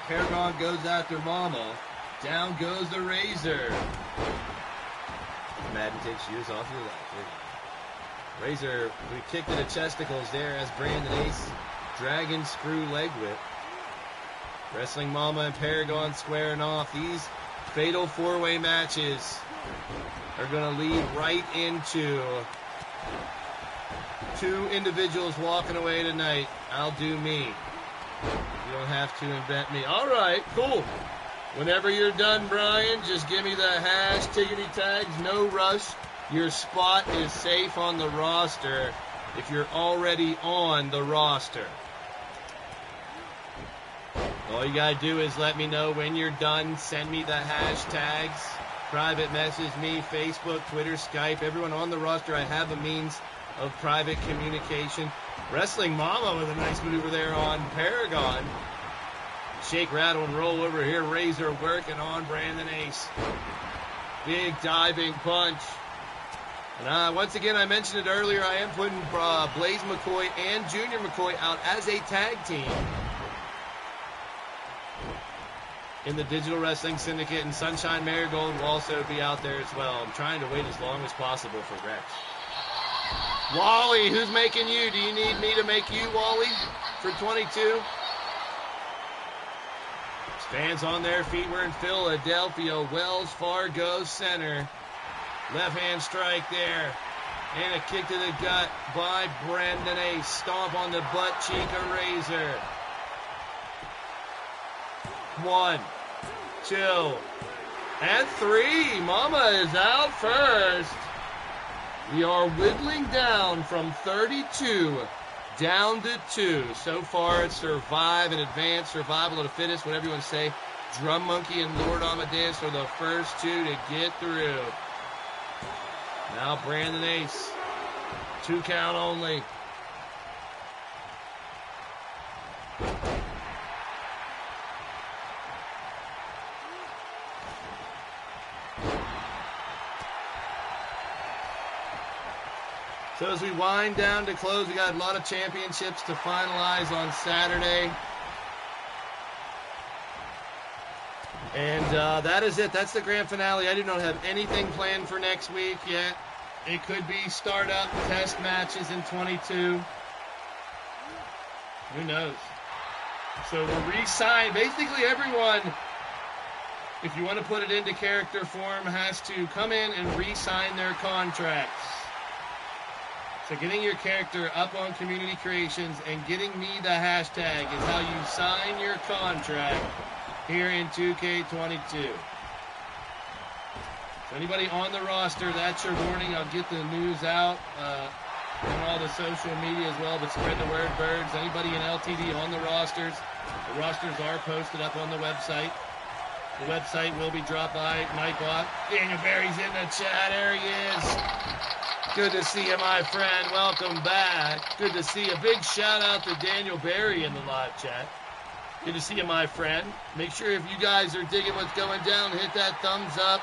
Paragon goes after Mama. Down goes the Razor. Madden takes years off your life. Razor, we kicked to the chesticles there as Brandon Ace. Dragon Screw Leg Whip. Wrestling Mama and Paragon squaring off. These fatal four-way matches are going to lead right into two individuals walking away tonight. I'll do me. You don't have to invent me. All right, cool. Whenever you're done, Brian, just give me the hash, tickety tags, no rush. Your spot is safe on the roster if you're already on the roster. All you got to do is let me know when you're done. Send me the hashtags. Private message me, Facebook, Twitter, Skype. Everyone on the roster, I have a means of private communication. Wrestling Mama with a nice maneuver there on Paragon. Shake, rattle, and roll over here. Razor working on Brandon Ace. Big diving punch. And once again, I mentioned it earlier, I am putting Blaise McCoy and Junior McCoy out as a tag team in the Digital Wrestling Syndicate, and Sunshine Marigold will also be out there as well. I'm trying to wait as long as possible for Rex. Wally, who's making you? Do you need me to make you, Wally, for 22? Fans on their feet. We're in Philadelphia, Wells Fargo Center. Left hand strike there. And a kick to the gut by Brandon Ace. Stomp on the butt cheek of Razor. 1, 2, and 3. Mama is out first. We are whittling down from 32 down to 2. So far, it's survive and advance, survival of the fittest, whatever you want to say. Drum Monkey and Lord Amadeus are the first 2 to get through. Now Brandon Ace. 2 count only. So as we wind down to close, we got a lot of championships to finalize on Saturday. And that is it. That's the grand finale. I do not have anything planned for next week yet. It could be startup test matches in 22. Who knows? So we'll re-sign. Basically everyone, if you want to put it into character form, has to come in and re-sign their contracts. So getting your character up on Community Creations and getting me the hashtag is how you sign your contract here in 2K22. So anybody on the roster, that's your warning. I'll get the news out on all the social media as well, but spread the word, birds. Anybody in LTD on the rosters are posted up on the website. The website will be dropped by Nightbot. Daniel Barry's in the chat. There he is. Good to see you, my friend. Welcome back. Good to see you. Big shout out to Daniel Barry in the live chat. Good to see you, my friend. Make sure if you guys are digging what's going down, hit that thumbs up.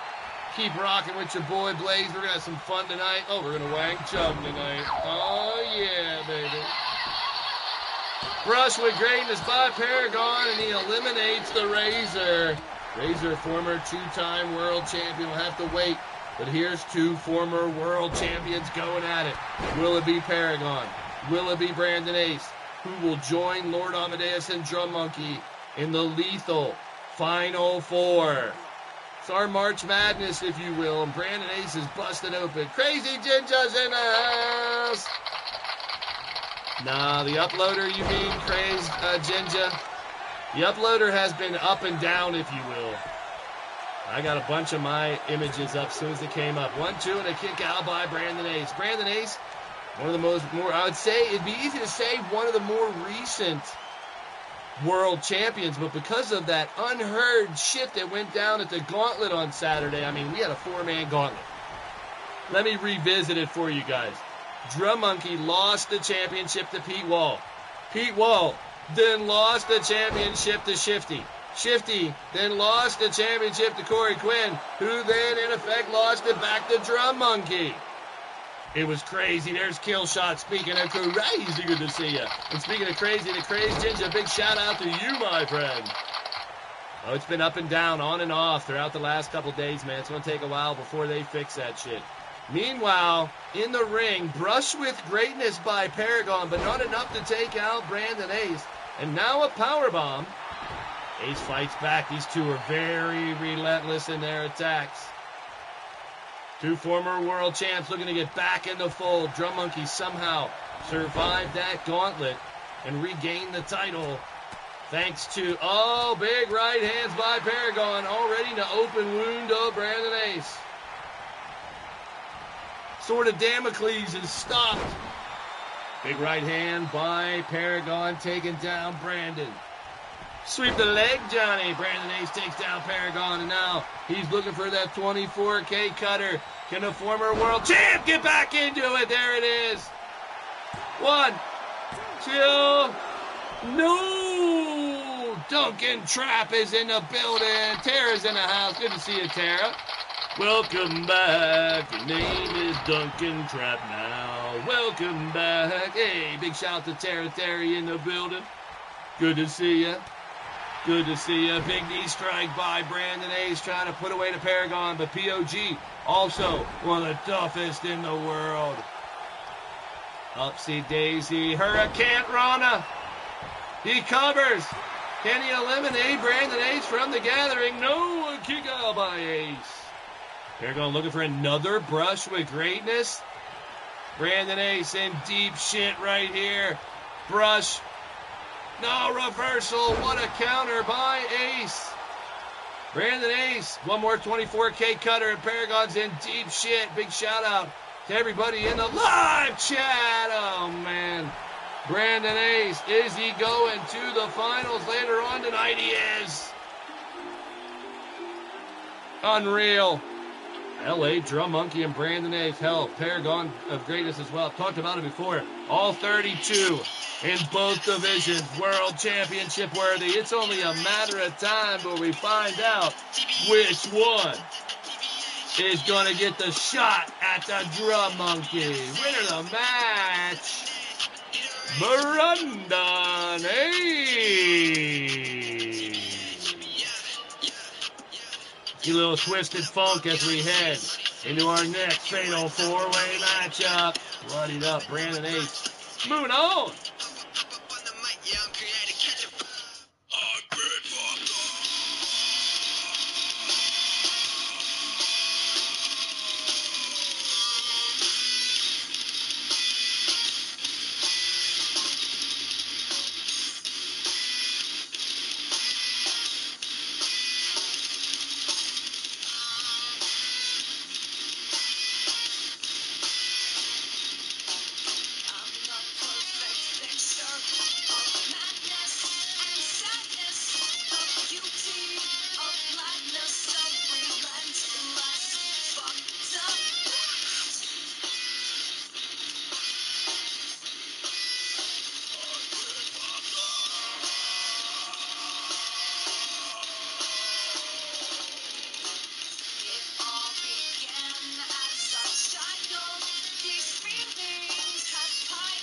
Keep rocking with your boy Blaise. We're going to have some fun tonight. Oh, we're going to wank chum tonight. Oh, yeah, baby. Brush with greatness by Paragon, and he eliminates the Razor. Razor, former 2-time world champion, will have to wait. But here's 2 former world champions going at it. Will it be Paragon? Will it be Brandon Ace? Who will join Lord Amadeus and Drum Monkey in the lethal Final 4? It's our March Madness, if you will, and Brandon Ace is busted open. Crazy Ginger's in the house. Nah, the uploader, you mean, Crazed Ginger? The uploader has been up and down, if you will. I got a bunch of my images up as soon as they came up. 1-2 and a kick out by Brandon Ace. Brandon Ace, one of the more, I would say, it'd be easy to say one of the more recent world champions, but because of that unheard shit that went down at the gauntlet on Saturday, I mean, we had a 4-man gauntlet. Let me revisit it for you guys. Drum Monkey lost the championship to Pete Wall. Pete Wall then lost the championship to Shifty. Shifty then lost the championship to Corey Quinn, who then, in effect, lost it back to Drum Monkey. It was crazy. There's Killshot. Speaking of crazy, good to see you. And speaking of crazy, the Crazed Ginger, big shout out to you, my friend. Oh, it's been up and down, on and off throughout the last couple days, man. It's going to take a while before they fix that shit. Meanwhile, in the ring, brush with greatness by Paragon, but not enough to take out Brandon Ace. And now a powerbomb. Ace fights back. These 2 are very relentless in their attacks. 2 former world champs looking to get back in the fold. Drum Monkey somehow survived that gauntlet and regained the title thanks to, big right hands by Paragon, already to open wound of Brandon Ace. Sword of Damocles is stopped. Big right hand by Paragon, taking down Brandon. Sweep the leg, Johnny. Brandon Ace takes down Paragon, and now he's looking for that 24K cutter. Can the former world champ get back into it? There it is. 1, 2. No! Duncan Trap is in the building. Tara's in the house. Good to see you, Tara. Welcome back. Your name is Duncan Trap now. Welcome back. Hey, big shout out to Tara Terry in the building. Good to see you. Good to see you. Big knee strike by Brandon Ace trying to put away the Paragon, but POG also one of the toughest in the world. Upsy Daisy, Hurricane Rana. He covers. Can he eliminate Brandon Ace from the gathering? No, a kick out by Ace. Paragon looking for another brush with greatness. Brandon Ace in deep shit right here. Brush. No, reversal. What a counter by Ace. Brandon Ace. One more 24K cutter, and Paragon's in deep shit. Big shout out to everybody in the live chat. Oh, man. Brandon Ace, is he going to the finals later on tonight? He is. Unreal. LA Drum Monkey and Brandon Ace. Hell, Paragon of Greatness as well. I've talked about it before. All 32 in both divisions. World Championship worthy. It's only a matter of time before we find out which one is going to get the shot at the Drum Monkey. Winner of the match, Brandon Ace. A little twisted funk as we head into our next fatal four-way matchup. Bloodied up, Brandon Ace. Moving on.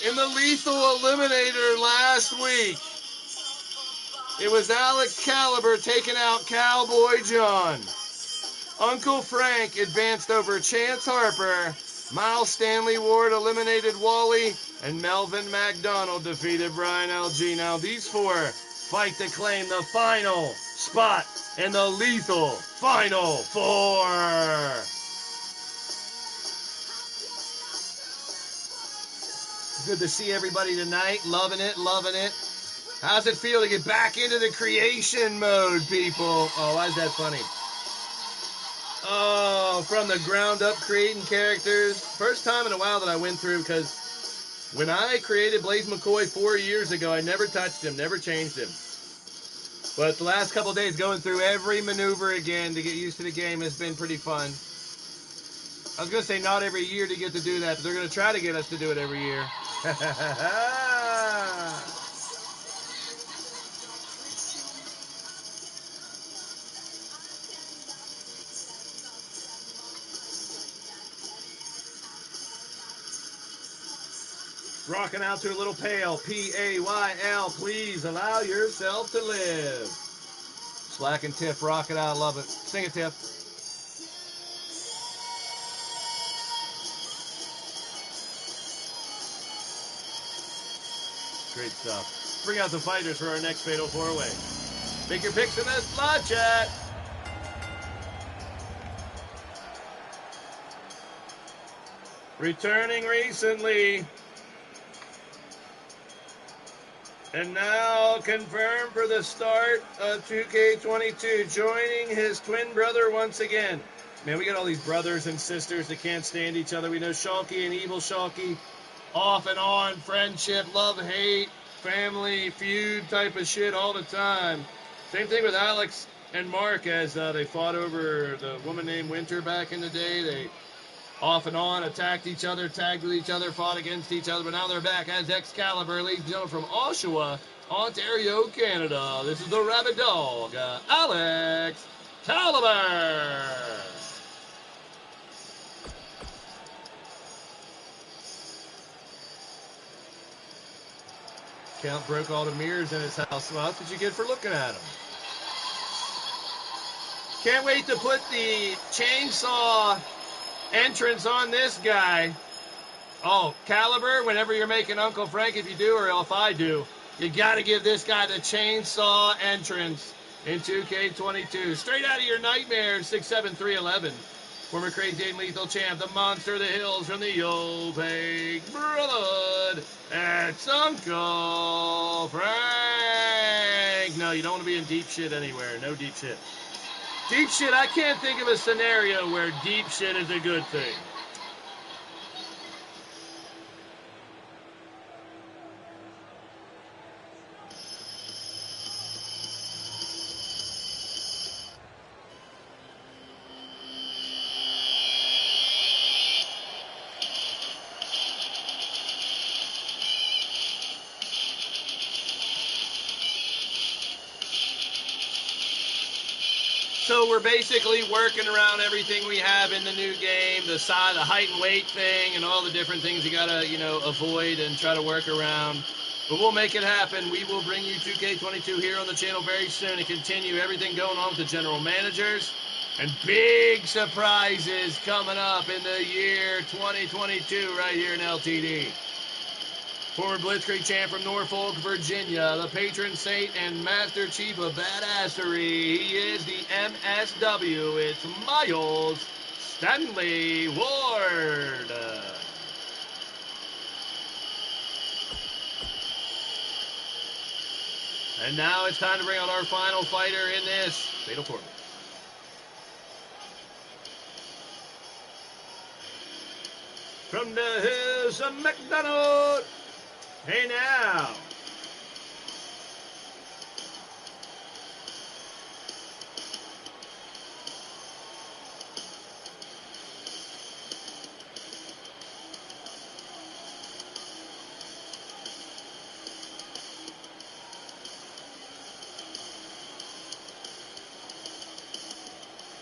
In the Lethal Eliminator last week, it was Alex Caliber taking out Cowboy John. Uncle Frank advanced over Chance Harper. Miles Stanley Ward eliminated Wally. And Melvin McDonald defeated Brian LG. Now these four fight to claim the final spot in the Lethal Final Four. Good to see everybody tonight. Loving it, loving it. How's it feel to get back into the creation mode, people? Oh, why is that funny? Oh, from the ground up creating characters. First time in a while that I went through, because when I created Blaise McCoy 4 years ago, I never touched him, never changed him. But the last couple of days going through every maneuver again to get used to the game has been pretty fun. I was going to say not every year to get to do that, but they're going to try to get us to do it every year. Rocking out to a little pale, P-A-Y-L, please allow yourself to live. Slack and Tiff, rock it out, love it. Sing it, Tiff. Great stuff. Bring out the fighters for our next Fatal 4-Way. Make your picks in this live chat. Returning recently. And now confirmed for the start of 2K22. Joining his twin brother once again. Man, we got all these brothers and sisters that can't stand each other. We know Shulky and Evil Shulky. Off and on, friendship, love, hate, family, feud type of shit all the time. Same thing with Alex and Mark as they fought over the woman named Winter back in the day. They off and on attacked each other, tagged with each other, fought against each other, but now they're back as Excalibur, ladies and gentlemen, from Oshawa, Ontario, Canada. This is the Rabbit Dog, Alex Caliber. Count broke all the mirrors in his house. Well, that's what you get for looking at him. Can't wait to put the chainsaw entrance on this guy. Oh, Caliber, whenever you're making Uncle Frank, if you do or if I do, you got to give this guy the chainsaw entrance in 2K22. Straight out of your nightmares, 6'7", 311. Former Crazy 8 Lethal Champ, the Monster of the Hills from the Opaque Brotherhood. It's Uncle Frank. No, you don't want to be in deep shit anywhere. No deep shit. Deep shit, I can't think of a scenario where deep shit is a good thing. So we're basically working around everything we have in the new game, the size, the height and weight thing, and all the different things you gotta, avoid and try to work around. But we'll make it happen. We will bring you 2K22 here on the channel very soon and continue everything going on with the general managers. And big surprises coming up in the year 2022 right here in LTD. Former Blitzkrieg champ from Norfolk, Virginia, the patron saint and master chief of badassery. He is the MSW. It's Miles Stanley Ward. And now it's time to bring out our final fighter in this Fatal 4. From the hills of McDonald. Hey now.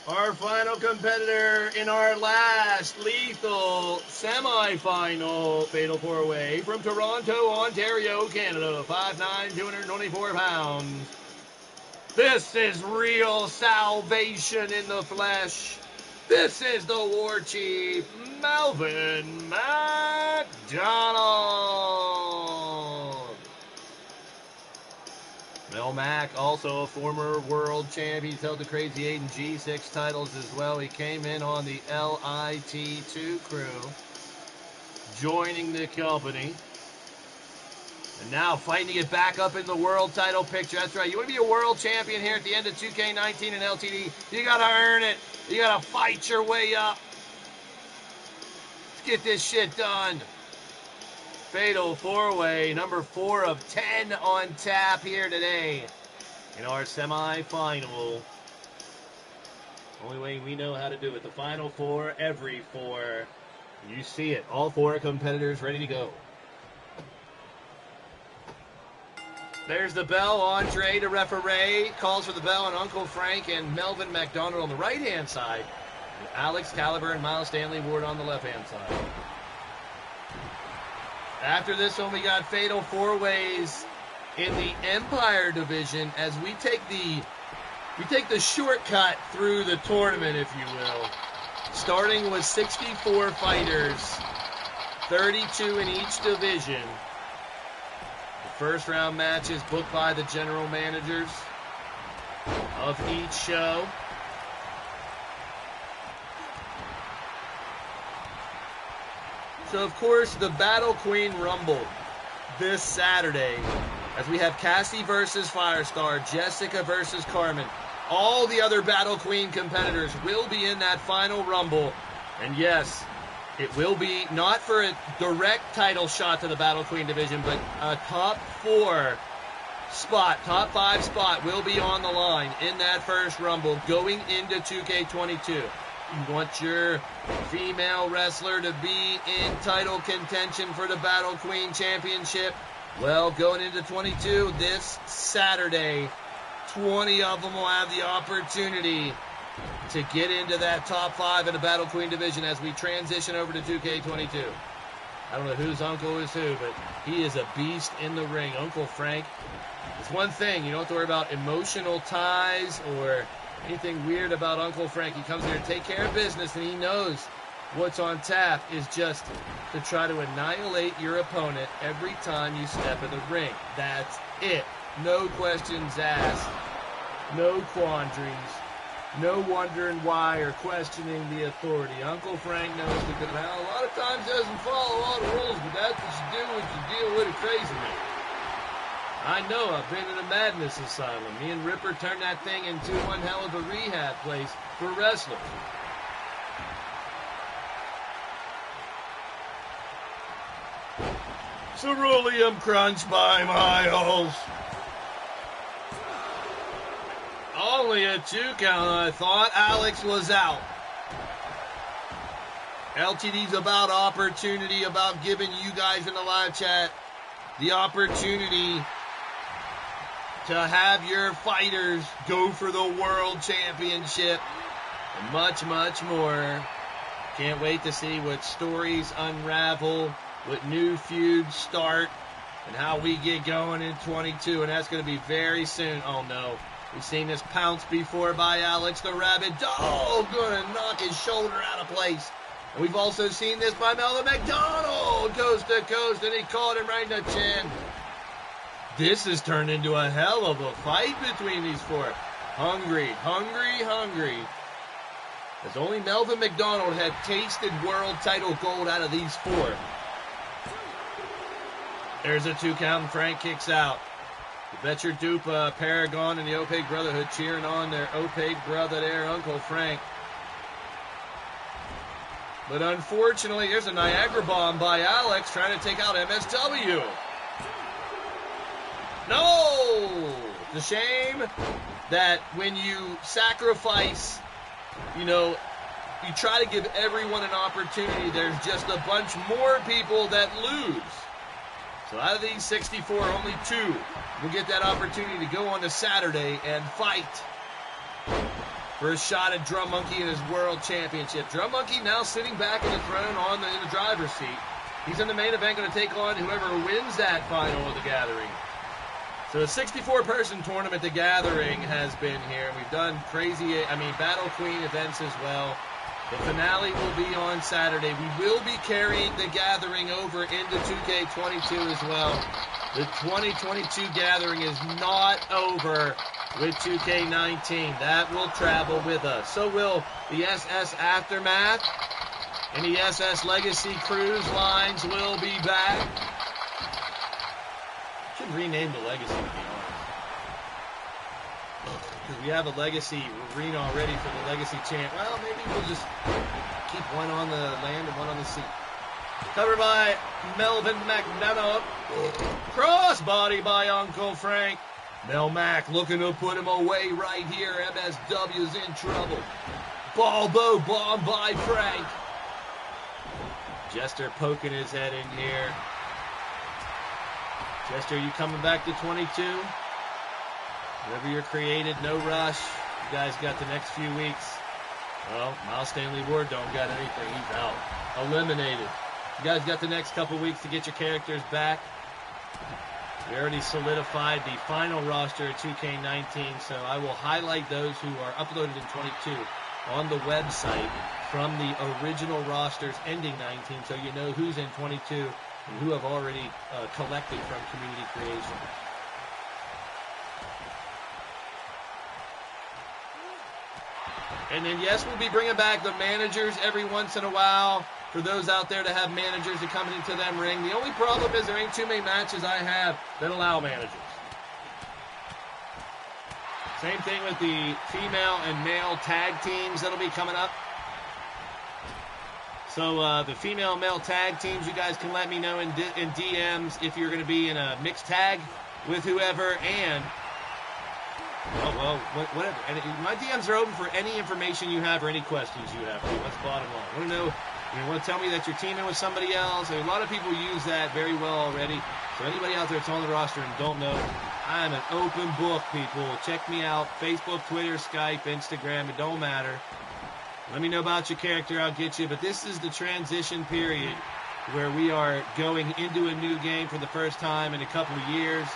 Our final competitor in our last lethal semi-final Fatal 4-Way from Toronto, Ontario, Canada, 5'9", 224 pounds. This is real salvation in the flesh. This is the War Chief, Melvin McDonald. Mel Mack, also a former world champion. He's held the Crazy 8 and G6 titles as well. He came in on the LIT2 crew, joining the company. And now fighting to get back up in the world title picture. That's right. You want to be a world champion here at the end of 2K19 and LTD. You got to earn it. You got to fight your way up. Let's get this shit done. Fatal 4-Way, number 4 of 10 on tap here today in our semi-final. Only way we know how to do it. The final 4, every 4. You see it. All 4 competitors ready to go. There's the bell. Andre to referee. Calls for the bell on Uncle Frank and Melvin McDonald on the right-hand side. And Alex Caliber and Miles Stanley Ward on the left-hand side. After this one, we got Fatal 4-Ways in the Empire division as we take the shortcut through the tournament, if you will. Starting with 64 fighters, 32 in each division. The first round matches booked by the general managers of each show. So, of course, the Battle Queen Rumble this Saturday, as we have Cassie versus Firestar, Jessica versus Carmen. All the other Battle Queen competitors will be in that final Rumble. And yes, it will be not for a direct title shot to the Battle Queen division, but a top 5 spot will be on the line in that first Rumble going into 2K22. You want your female wrestler to be in title contention for the Battle Queen Championship? Well, going into 22 this Saturday, 20 of them will have the opportunity to get into that top 5 in the Battle Queen division as we transition over to 2K22. I don't know whose uncle is who, but he is a beast in the ring. Uncle Frank. It's one thing, you don't have to worry about emotional ties or anything weird about Uncle Frank. He comes here to take care of business, and he knows What's on tap is just to try to annihilate your opponent every time you step in the ring. That's it. No questions asked. No quandaries. No wondering why or questioning the authority. Uncle Frank knows the good. Now, a lot of times doesn't follow all the rules, but that's what you do when you deal with a crazy man. I know, I've been in a madness asylum. Me and Ripper turned that thing into one hell of a rehab place for wrestlers. Cerulean crunch by Miles. Only a 2 count, I thought. Alex was out. LTD's about opportunity, about giving you guys in the live chat the opportunity to have your fighters go for the world championship and much, much more. Can't wait to see what stories unravel, what new feuds start, and how we get going in 22. And that's going to be very soon. Oh, no. We've seen this pounce before by Alex the Rabbit. Oh, going to knock his shoulder out of place. And we've also seen this by Melvin McDonald, coast to coast, and he caught him right in the chin. This has turned into a hell of a fight between these four. Hungry, hungry, hungry. As only Melvin McDonald had tasted world title gold out of these four. There's a 2 count, and Frank kicks out. You bet your dupe, Paragon and the Opaque Brotherhood cheering on their Opaque brother there, Uncle Frank. But unfortunately, there's a Niagara bomb by Alex trying to take out MSW. No! It's a shame that when you sacrifice, you try to give everyone an opportunity, there's just a bunch more people that lose. So out of these 64, only 2 will get that opportunity to go on to Saturday and fight for a shot at Drum Monkey in his World Championship. Drum Monkey now sitting back in the throne in the driver's seat. He's in the main event, going to take on whoever wins that final of the Gathering. So a 64-person tournament, the Gathering, has been here. We've done Battle Queen events as well. The finale will be on Saturday. We will be carrying the Gathering over into 2K22 as well. The 2022 Gathering is not over with 2K19. That will travel with us. So will the SS Aftermath and the SS Legacy Cruise Lines will be back. Should rename the Legacy, to be honest. Because we have a Legacy arena already for the Legacy champ. Well, maybe we'll just keep one on the land and one on the sea. Covered by Melvin McDonald. Crossbody by Uncle Frank. Mel Mac looking to put him away right here. MSW's in trouble. Balbo bomb by Frank. Jester poking his head in here. Jester, you coming back to 22? Whatever you're created, no rush. You guys got the next few weeks. Well, Miles Stanley Ward don't got anything. He's out. Eliminated. You guys got the next couple weeks to get your characters back. We already solidified the final roster at 2K19, so I will highlight those who are uploaded in 22 on the website from the original rosters ending 19, so you know who's in 22 and who have already collected from community creation. And then, yes, we'll be bringing back the managers every once in a while for those out there to have managers that come into them ring. The only problem is there ain't too many matches I have that allow managers. Same thing with the female and male tag teams that'll be coming up. So the female and male tag teams, you guys can let me know in DMs if you're going to be in a mixed tag with whoever, and whatever. And my DMs are open for any information you have or any questions you have. What's the bottom line? Want to know? You want to tell me that you're teaming with somebody else? A lot of people use that very well already. So anybody out there that's on the roster and don't know, I'm an open book, people. Check me out. Facebook, Twitter, Skype, Instagram. It don't matter. Let me know about your character. I'll get you. But this is the transition period where we are going into a new game for the first time in a couple of years.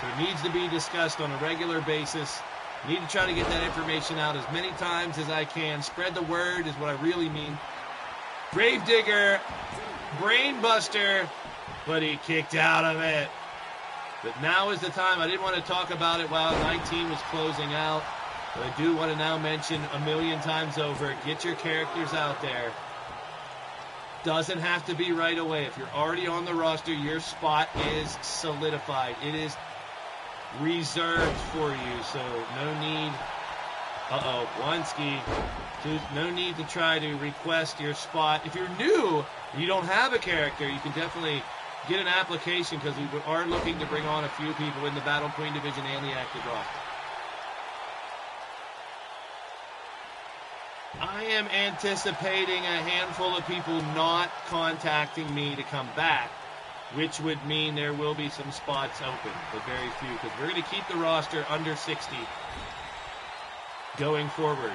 So it needs to be discussed on a regular basis. I need to try to get that information out as many times as I can. Spread the word is what I really mean. Gravedigger, brainbuster, but he kicked out of it. But now is the time. I didn't want to talk about it while 19 was closing out, but I do want to now mention a million times over, get your characters out there. Doesn't have to be right away. If you're already on the roster, your spot is solidified. It is reserved for you, so no need, no need to try to request your spot. If you're new and you don't have a character, you can definitely get an application because we are looking to bring on a few people in the Battle Queen division and the active roster. I am anticipating a handful of people not contacting me to come back, which would mean there will be some spots open, but very few, because we're going to keep the roster under 60 going forward.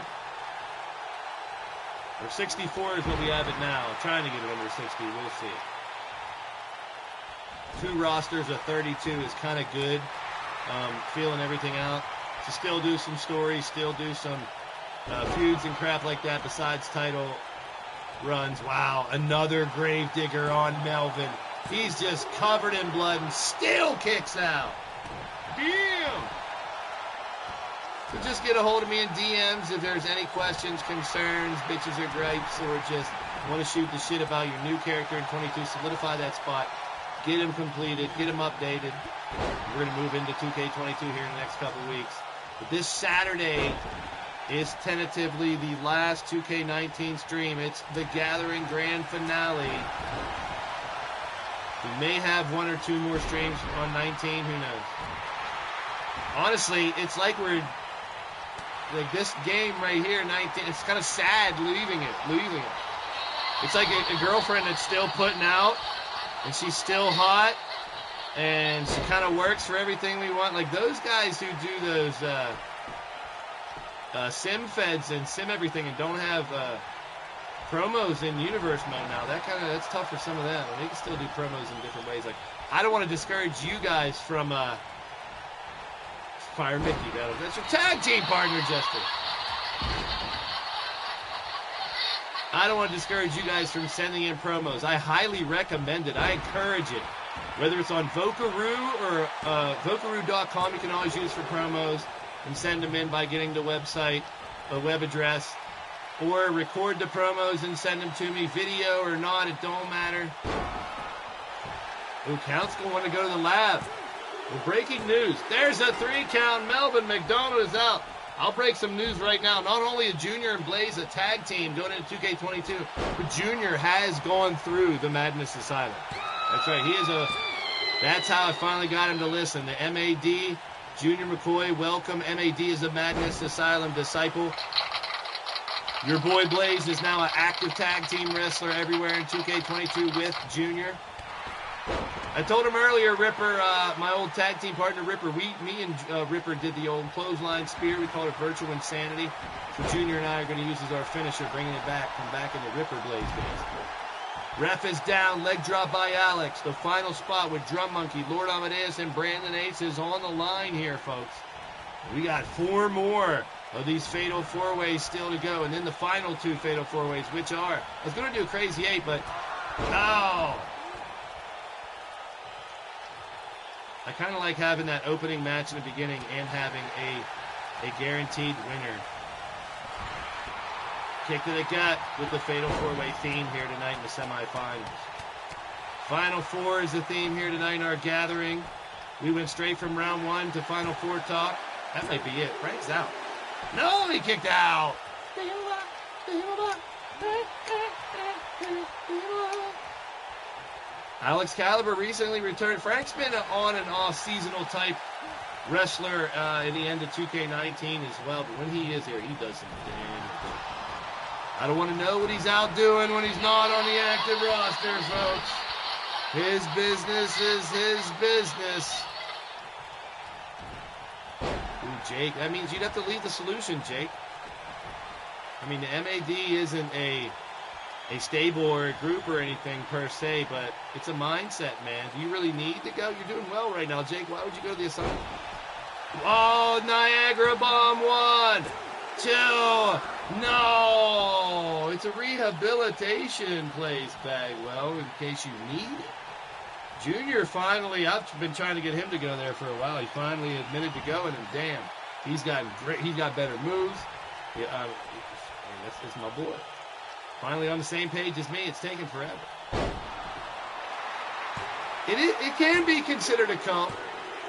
Or 64 is what we have it now. I'm trying to get it under 60. We'll see. 2 rosters of 32 is kind of good. Feeling everything out. To still do some stories, still do some feuds and crap like that besides title runs. Wow, another Gravedigger on Melvin. He's just covered in blood and still kicks out. Damn! So just get a hold of me in DMs if there's any questions, concerns, bitches or gripes, or just want to shoot the shit about your new character in 22. Solidify that spot. Get him completed. Get him updated. We're going to move into 2K22 here in the next couple weeks. But this Saturday is tentatively the last 2K19 stream. It's the Gathering Grand Finale. We may have 1 or 2 more streams on 19. Who knows? Honestly, it's like we're like this game right here, 19. It's kind of sad leaving it. It's like a girlfriend that's still putting out, and she's still hot, and she kind of works for everything we want. Like those guys who do those sim feds and sim everything and don't have promos in universe mode now. That's tough for some of them. They can still do promos in different ways. Like I don't want to discourage you guys from Fire Mickey. That's your tag team partner, Jester. I don't want to discourage you guys from sending in promos. I highly recommend it. I encourage it. Whether it's on Vocaroo or Vocaroo.com, you can always use for promos and send them in by getting the website, a web address, or record the promos and send them to me, video or not, it don't matter. Ooh, Count's going to want to go to the lab. Well, breaking news. There's a 3 count. Melvin McDonald is out. I'll break some news right now. Not only is Junior and Blaise a tag team going into 2K22, but Junior has gone through the Madness Asylum. That's right. That's how I finally got him to listen. The MAD, Junior McCoy, welcome. MAD is a Madness Asylum disciple. Your boy Blaise is now an active tag team wrestler everywhere in 2K22 with Junior. I told him earlier, Ripper, my old tag team partner, Ripper, me and Ripper did the old clothesline spear. We called it Virtual Insanity. So Junior and I are going to use as our finisher, bringing it back from back in the Ripper Blaze days. Ref is down, leg drop by Alex. The final spot with Drum Monkey, Lord Amadeus, and Brandon Ace is on the line here, folks. We got 4 more of these Fatal 4-Ways still to go. And then the final 2 Fatal 4-Ways, which are, I was going to do a Crazy 8, but, oh. I kind of like having that opening match in the beginning and having a guaranteed winner. Kick to the gut with the Fatal 4-Way theme here tonight in the semifinals. Final 4 is the theme here tonight in our gathering. We went straight from round 1 to Final 4 talk. That might be it. Frank's out. No, he kicked out. Alex Caliber recently returned. Frank's been an on and off seasonal type wrestler in the end of 2K19 as well. But when he is here, he does some damn good. I don't want to know what he's out doing when he's not on the active roster, folks. His business is his business. Ooh, Jake, that means you'd have to leave the solution, Jake. I mean, the MAD isn't a stable or a group or anything per se, but it's a mindset, man. Do you really need to go? You're doing well right now, Jake. Why would you go to the assignment? Oh, Niagara Bomb 1, 2. No! It's a rehabilitation place, Bagwell, in case you need it. Junior finally, I've been trying to get him to go there for a while. He finally admitted to going, and damn, he's got better moves. Yeah, that's my boy. Finally on the same page as me. It's taken forever. It can be considered a cult.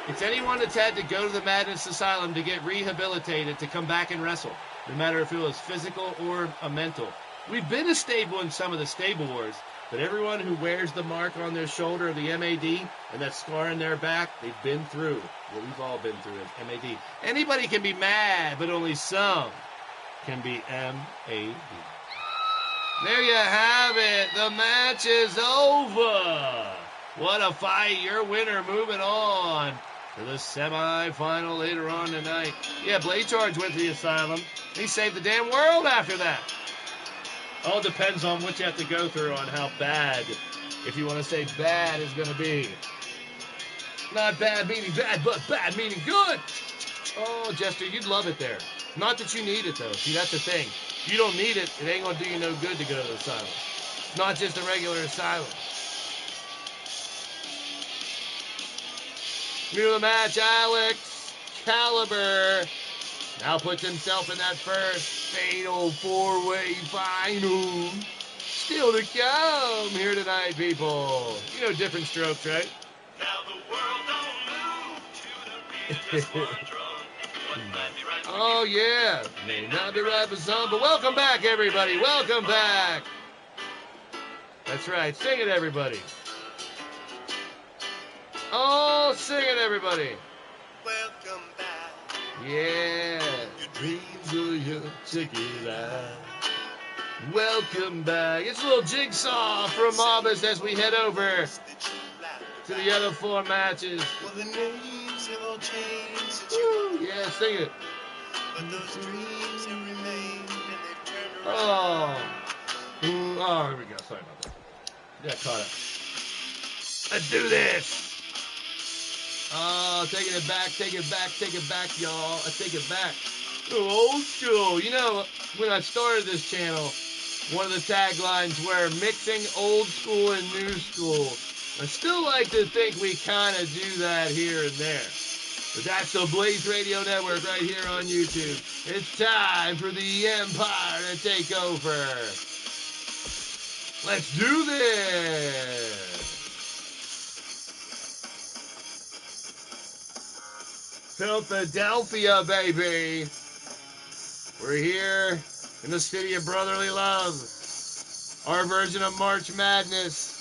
It's anyone that's had to go to the Madness Asylum to get rehabilitated to come back and wrestle, no matter if it was physical or a mental. We've been a stable in some of the stable wars, but everyone who wears the mark on their shoulder of the MAD and that scar in their back, they've been through what we've all been through as MAD. Anybody can be mad, but only some can be MAD. There you have it. The match is over. What a fight. Your winner moving on to the semifinal later on tonight. Yeah, Blade Charge went to the asylum. He saved the damn world after that. All depends on what you have to go through on how bad, if you want to say bad, is going to be. Not bad meaning bad, but bad meaning good. Oh, Jester, you'd love it there. Not that you need it, though. See, that's the thing. You don't need it. It ain't going to do you no good to go to the asylum. It's not just a regular asylum. New to the match, Alex Caliber now puts himself in that first fatal four-way final. Still to come here tonight, people. You know different strokes, right? Now the world don't move to the beat of just one drum. What might be right for Oh, yeah. May not be right for some, but welcome back, everybody. Welcome back. That's right. Sing it, everybody. Oh, sing it, everybody. Welcome back. Yeah. Your dreams are your ticket out. Welcome back. It's a little jigsaw from Mobbus as we head over to the other four matches. Well, the names have all changed since Woo, yeah, sing it. but those dreams have remained and they've turned around. Oh. Oh, here we go. Sorry about that. Got caught up. Let's do this. Oh, taking it back, y'all. I take it back. Oh, old school. You know, when I started this channel, one of the taglines were mixing old school and new school. I still like to think we kind of do that here and there. But that's the Blaised Radio Network right here on YouTube. It's time for the Empire to take over. Let's do this. Philadelphia, baby. We're here in the city of brotherly love. Our version of March Madness.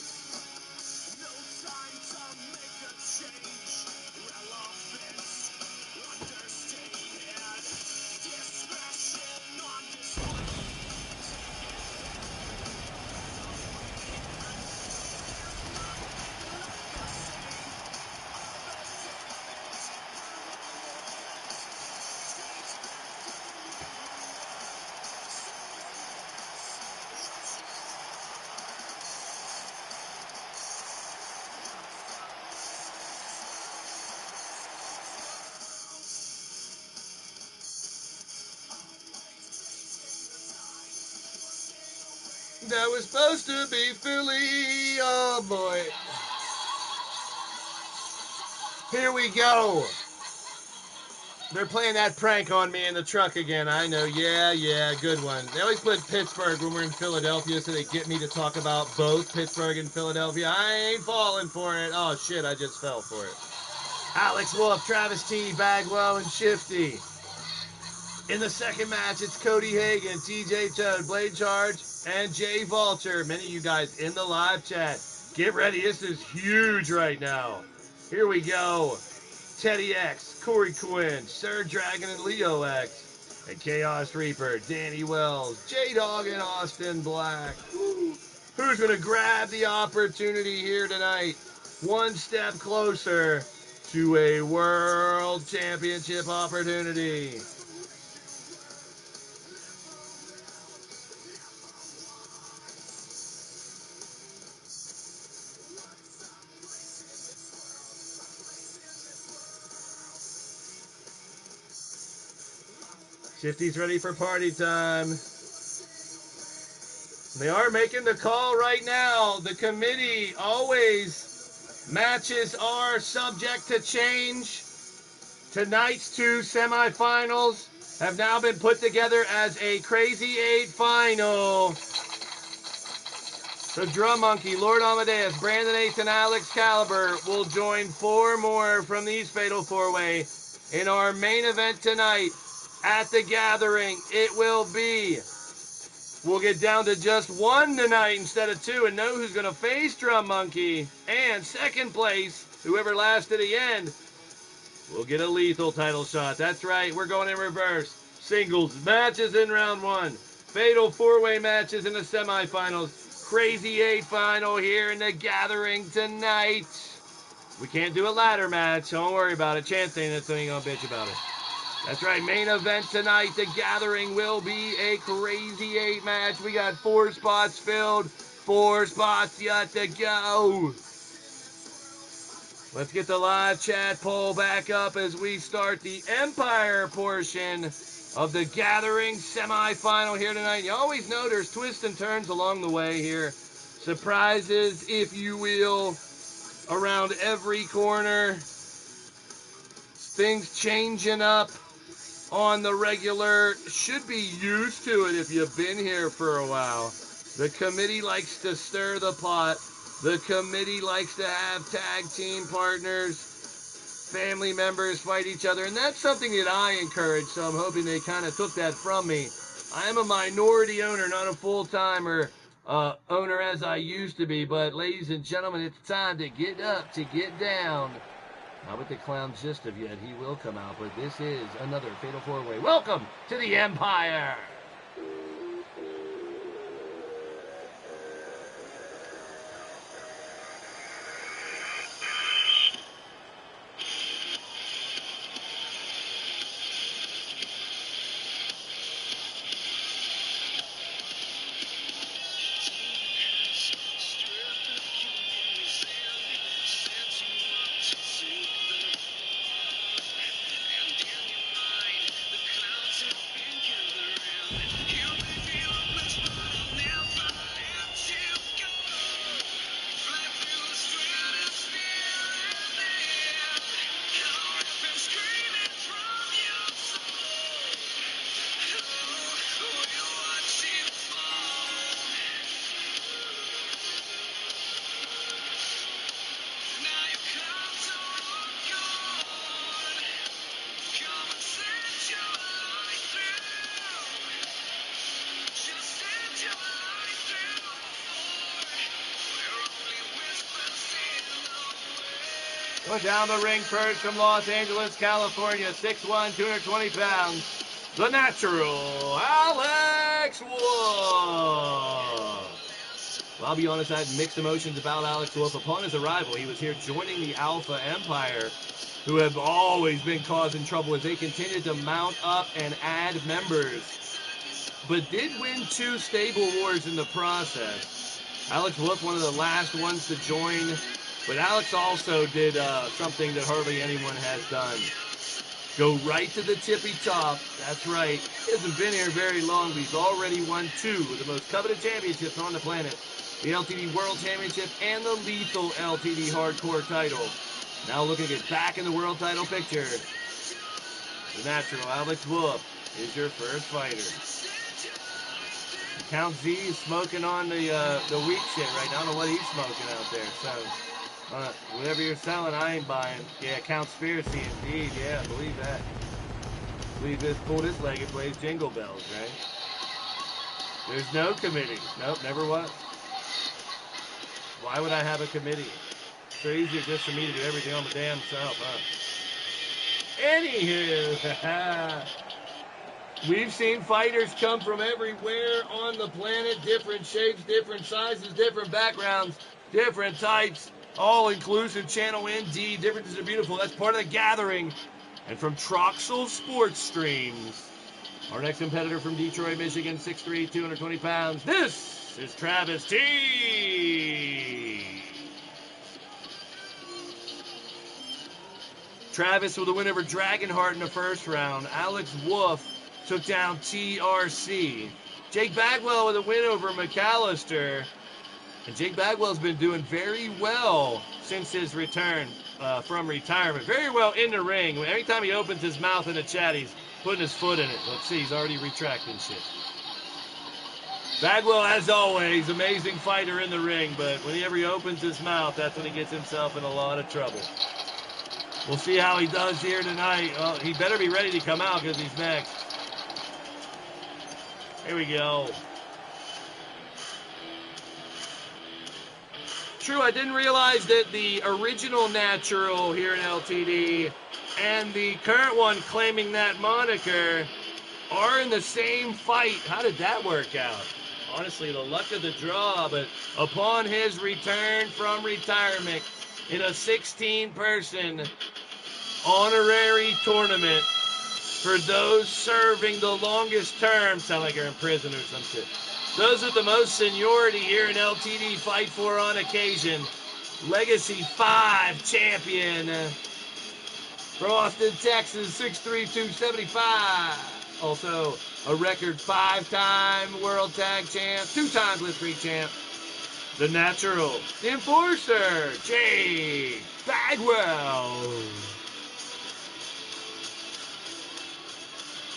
That was supposed to be Philly. Oh, boy. Here we go. They're playing that prank on me in the truck again. I know. Yeah, good one. They always put Pittsburgh when we're in Philadelphia, so they get me to talk about both Pittsburgh and Philadelphia. I ain't falling for it. Oh, shit, I just fell for it. Alex Wolf, Travis T, Bagwell, and Shifty. In the second match, it's Cody Hagan, TJ Toad, Blade Charge, and Jay Vulture. Many of you guys in the live chat. Get ready. This is huge right now. Here we go. Teddy X, Corey Quinn, Sir Dragon and Leo X, and Chaos Reaper, Danny Wells, J-Dog and Austin Black. Woo. Who's going to grab the opportunity here tonight? One step closer to a World Championship opportunity. Shifty's ready for party time. They are making the call right now. The committee always, matches are subject to change. Tonight's 2 semifinals have now been put together as a Crazy 8 final. The Drum Monkey, Lord Amadeus, Brandon Ace, and Alex Caliber will join 4 more from these Fatal 4-Way in our main event tonight at the Gathering. It will be, we'll get down to just 1 tonight instead of 2 and know who's going to face Drum Monkey. And second place, whoever lasts to the end, will get a lethal title shot. That's right, we're going in reverse. Singles matches in round 1. Fatal 4-Way matches in the semifinals. Crazy 8 final here in the Gathering tonight. We can't do a ladder match. Don't worry about it. Chance ain't it, so ain't gonna bitch about it. That's right, main event tonight. The Gathering will be a Crazy 8 match. We got 4 spots filled. 4 spots yet to go. Let's get the live chat poll back up as we start the Empire portion of the Gathering semifinal here tonight. You always know there's twists and turns along the way here. Surprises, if you will, around every corner. Things changing up on the regular. Should be used to it if you've been here for a while. The committee likes to stir the pot. The committee likes to have tag team partners. Family members fight each other, and that's something that I encourage, so I'm hoping they kind of took that from me. I am a minority owner, not a full-timer owner as I used to be, but ladies and gentlemen, it's time to get up, to get down. Not with the clown just of yet, he will come out, but this is another Fatal 4-Way. Welcome to the Empire! Down the ring first from Los Angeles, California, 6'1", 220 pounds, the natural, Alex Wolf. Well, I'll be honest, I had mixed emotions about Alex Wolf. Upon his arrival, he was here joining the Alpha Empire, who have always been causing trouble as they continued to mount up and add members, but did win 2 stable wars in the process. Alex Wolf, one of the last ones to join. But Alex also did something that hardly anyone has done. Go right to the tippy top. That's right. He hasn't been here very long, but he's already won 2 of the most coveted championships on the planet. The LTD World Championship and the lethal LTD Hardcore title. Now looking to get back in the world title picture. The natural Alex Wolf is your first fighter. Count Z is smoking on the weak shit right now. I don't know what he's smoking out there, so... whatever you're selling, I ain't buying. Yeah, conspiracy indeed. Yeah, believe that. Believe this. Pull this leg and plays Jingle Bells, right? There's no committee. Nope, never was. Why would I have a committee? It's so easier just for me to do everything on the damn self, huh? Anywho, we've seen fighters come from everywhere on the planet. Different shapes, different sizes, different backgrounds, different types. All-inclusive channel indeed. Differences are beautiful. That's part of the Gathering. And from Troxel Sports Streams, our next competitor from Detroit, Michigan, 6'3", 220 pounds. This is Travis T. Travis with a win over Dragonheart in the first round. Alex Wolf took down TRC. Jake Bagwell with a win over McAllister. And Jake Bagwell's been doing very well since his return from retirement. Very well in the ring. Every time he opens his mouth in the chat, he's putting his foot in it. Let's see, he's already retracting shit. Bagwell, as always, amazing fighter in the ring, but whenever he opens his mouth, that's when he gets himself in a lot of trouble. We'll see how he does here tonight. Well, he better be ready to come out because he's next. Here we go. True, I didn't realize that the original Natural here in LTD and the current one claiming that moniker are in the same fight. How did that work out? Honestly, the luck of the draw, but upon his return from retirement in a 16-person honorary tournament for those serving the longest term, sound like you're in prison or some shit. Those with the most seniority here in LTD fight for on occasion. Legacy 5 champion from Austin, Texas, 6'3", 275. Also a record 5-time World Tag Champ, 2-time Blitzkrieg Champ. The Natural, the Enforcer, Jake Bagwell.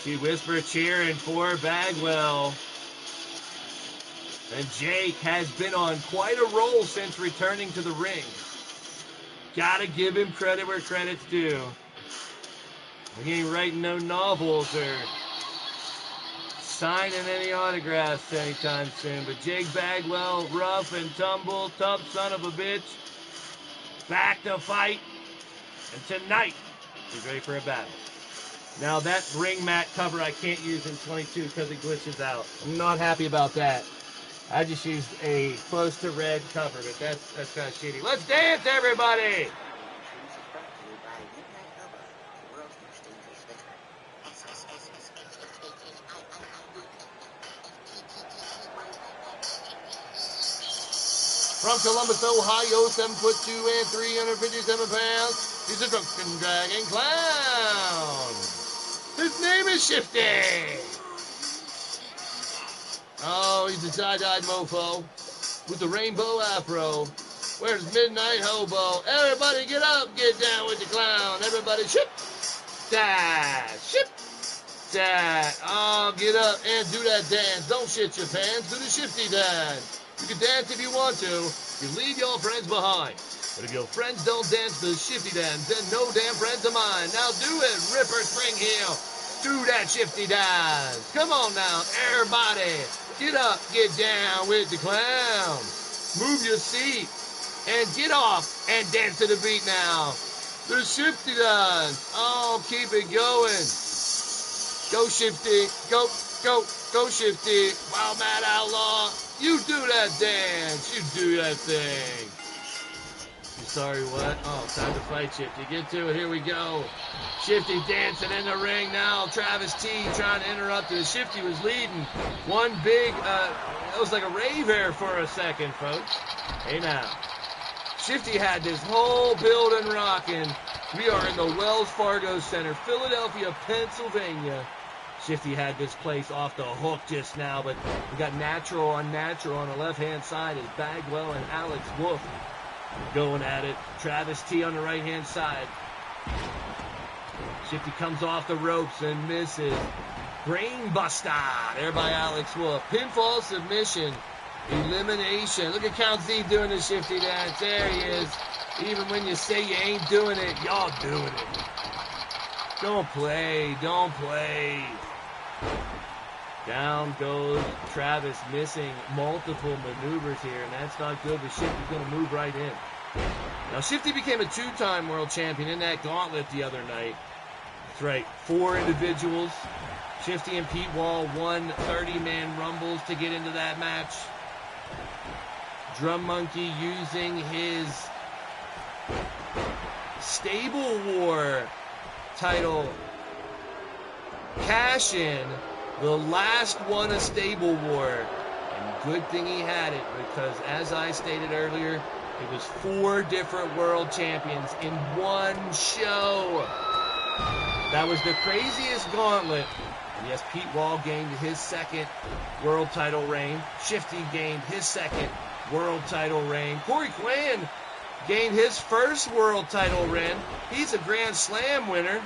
See Whisper cheering for Bagwell. And Jake has been on quite a roll since returning to the ring. Gotta give him credit where credit's due. He ain't writing no novels or signing any autographs anytime soon. But Jake Bagwell, rough and tumble, tough son of a bitch. Back to fight. And tonight, he's ready for a battle. Now that ring mat cover I can't use in 22 because it glitches out. I'm not happy about that. I just used a close to red cover, but that's kind of shitty. Let's dance, everybody! From Columbus, Ohio, 7'2" and 357 pounds, he's a drunken dragon clown. His name is Shifty. Oh, he's a tie-dyed mofo with the rainbow afro. Where's Midnight Hobo? Everybody get up, get down with the clown. Everybody ship, dash, ship, dash. Oh, get up and do that dance. Don't shit your pants. Do the shifty dance. You can dance if you want to. You leave your friends behind. But if your friends don't dance the shifty dance, then no damn friends of mine. Now do it, Ripper Spring Heel. Do that shifty dance. Come on now, everybody. Get up, get down with the clown. Move your seat and get off and dance to the beat now. The shifty dance. Oh, keep it going. Go shifty. Go, go, go shifty. Wild Mad Outlaw. You do that dance. You do that thing. You sorry, what? Oh, time to fight, Shifty. Get to it. Here we go. Shifty dancing in the ring now. Travis T trying to interrupt it. Shifty was leading. One big, it was like a rave air for a second, folks. Hey now. Shifty had this whole building rocking. We are in the Wells Fargo Center, Philadelphia, Pennsylvania. Shifty had this place off the hook just now, but we got Natural on the left-hand side is Bagwell and Alex Wolf going at it. Travis T on the right-hand side. Shifty comes off the ropes and misses. Brainbuster there by Alex Wolf. Pinfall submission. Elimination. Look at Count Z doing the Shifty dance. There he is. Even when you say you ain't doing it, y'all doing it. Don't play. Don't play. Down goes Travis, missing multiple maneuvers here, and that's not good, but Shifty's going to move right in. Now, Shifty became a 2-time world champion in that gauntlet the other night. That's right, 4 individuals. Shifty and Pete Wall won 30-man rumbles to get into that match. Drum Monkey using his Stable War title cash-in, the last one of Stable War. And good thing he had it, because as I stated earlier, it was 4 different world champions in one show. That was the craziest gauntlet And yes, Pete Wall gained his second world title reign. Shifty gained his second world title reign. Corey Quinn gained his first world title reign. He's a Grand Slam winner.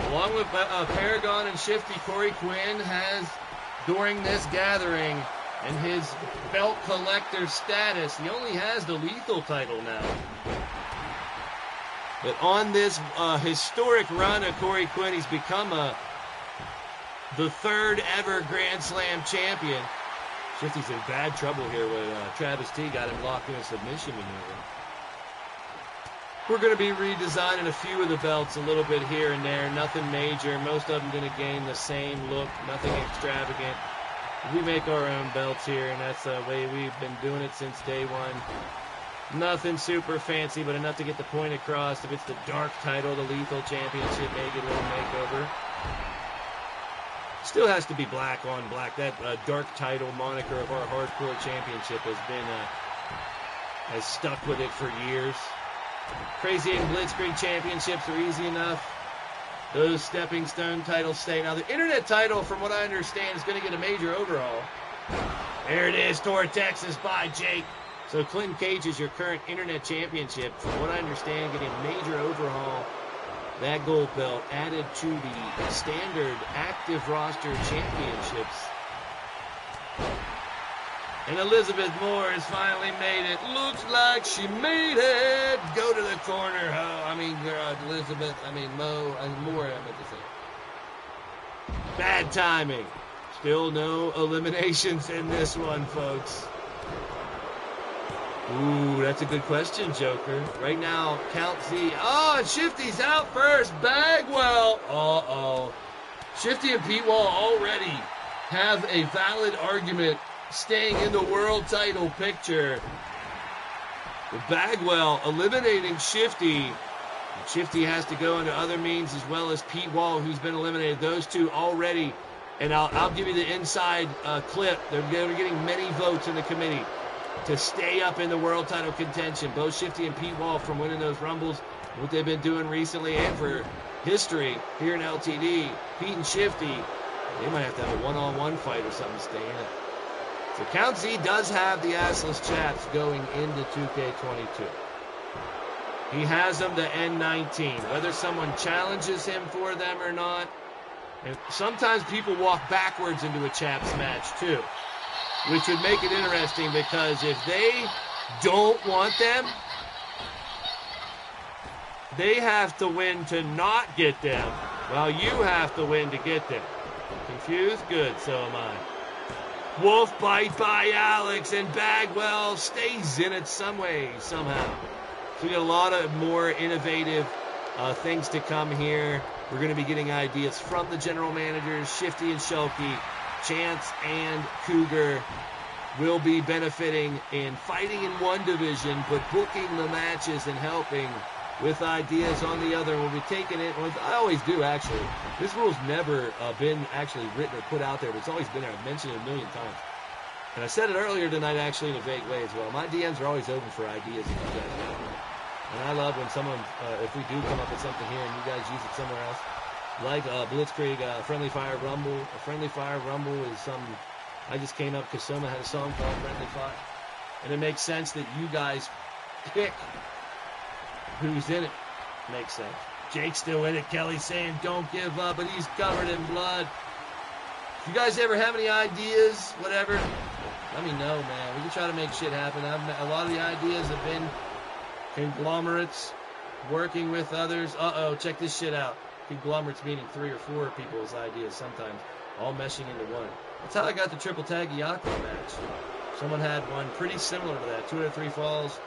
Along with Paragon and Shifty, Corey Quinn has, during this gathering, and his belt collector status, he only has the Lethal title now. But on this historic run of Corey Quinn, he's become the third ever Grand Slam champion. Shifty's in bad trouble here when Travis T got him locked in a submission maneuver. We're going to be redesigning a few of the belts a little bit here and there. Nothing major. Most of them going to gain the same look. Nothing extravagant. We make our own belts here, and that's the way we've been doing it since day one. Nothing super fancy, but enough to get the point across. If it's the dark title, the Lethal Championship, may get a little makeover. Still has to be black on black. That dark title moniker of our hardcore championship has stuck with it for years. Crazy 8 Blitzkrieg championships are easy enough. Those stepping stone titles stay. Now the internet title, from what I understand, is going to get a major overhaul. There it is, Toward Texas by Jake. So Clinton Cage is your current internet championship. From what I understand, getting a major overhaul. That gold belt added to the standard active roster championships. And Elizabeth Moore has finally made it. Looks like she made it. Go to the corner, Moore, I meant to say. Bad timing. Still no eliminations in this one, folks. Ooh, that's a good question, Joker. Right now, Count Z. Oh, and Shifty's out first. Bagwell. Uh-oh. Shifty and Pete Wall already have a valid argument staying in the world title picture. With Bagwell eliminating Shifty. Shifty has to go into other means as well as Pete Wall, who's been eliminated. Those two already. And I'll give you the inside clip. They're getting many votes in the committee to stay up in the world title contention. Both Shifty and Pete Wall from winning those Rumbles, what they've been doing recently and for history here in LTD. Pete and Shifty, they might have to have a one-on-one fight or something to stay in it. So Count Z does have the assless chaps going into 2K22. He has them to N19. Whether someone challenges him for them or not. And sometimes people walk backwards into a chaps match too, which would make it interesting because if they don't want them, they have to win to not get them, while you have to win to get them. Confused? Good, so am I. Wolf bite by Alex, and Bagwell stays in it some way, somehow. So we got a lot of more innovative things to come here. We're going to be getting ideas from the general managers, Shifty and Shulky. Chance and Cougar will be benefiting in fighting in one division, but booking the matches and helping with ideas on the other. We'll be taking it, well, I always do actually. This rule's never been actually written or put out there, but it's always been there. I've mentioned it a million times. And I said it earlier tonight actually in a vague way as well. My DMs are always open for ideas if you guys know. And I love when someone, if we do come up with something here and you guys use it somewhere else, like Blitzkrieg Friendly Fire Rumble. A Friendly Fire Rumble is something I just came up because Soma had a song called Friendly Fire. And it makes sense that you guys pick who's in it. Makes sense. Jake's still in it. Kelly's saying don't give up, but he's covered in blood. If you guys ever have any ideas, whatever, let me know, man. We can try to make shit happen. A lot of the ideas have been conglomerates working with others. Check this shit out. Conglomerates meaning 3 or 4 people's ideas sometimes, all meshing into one. That's how I got the triple tag Yako match. Someone had one pretty similar to that, 2 out of 3 falls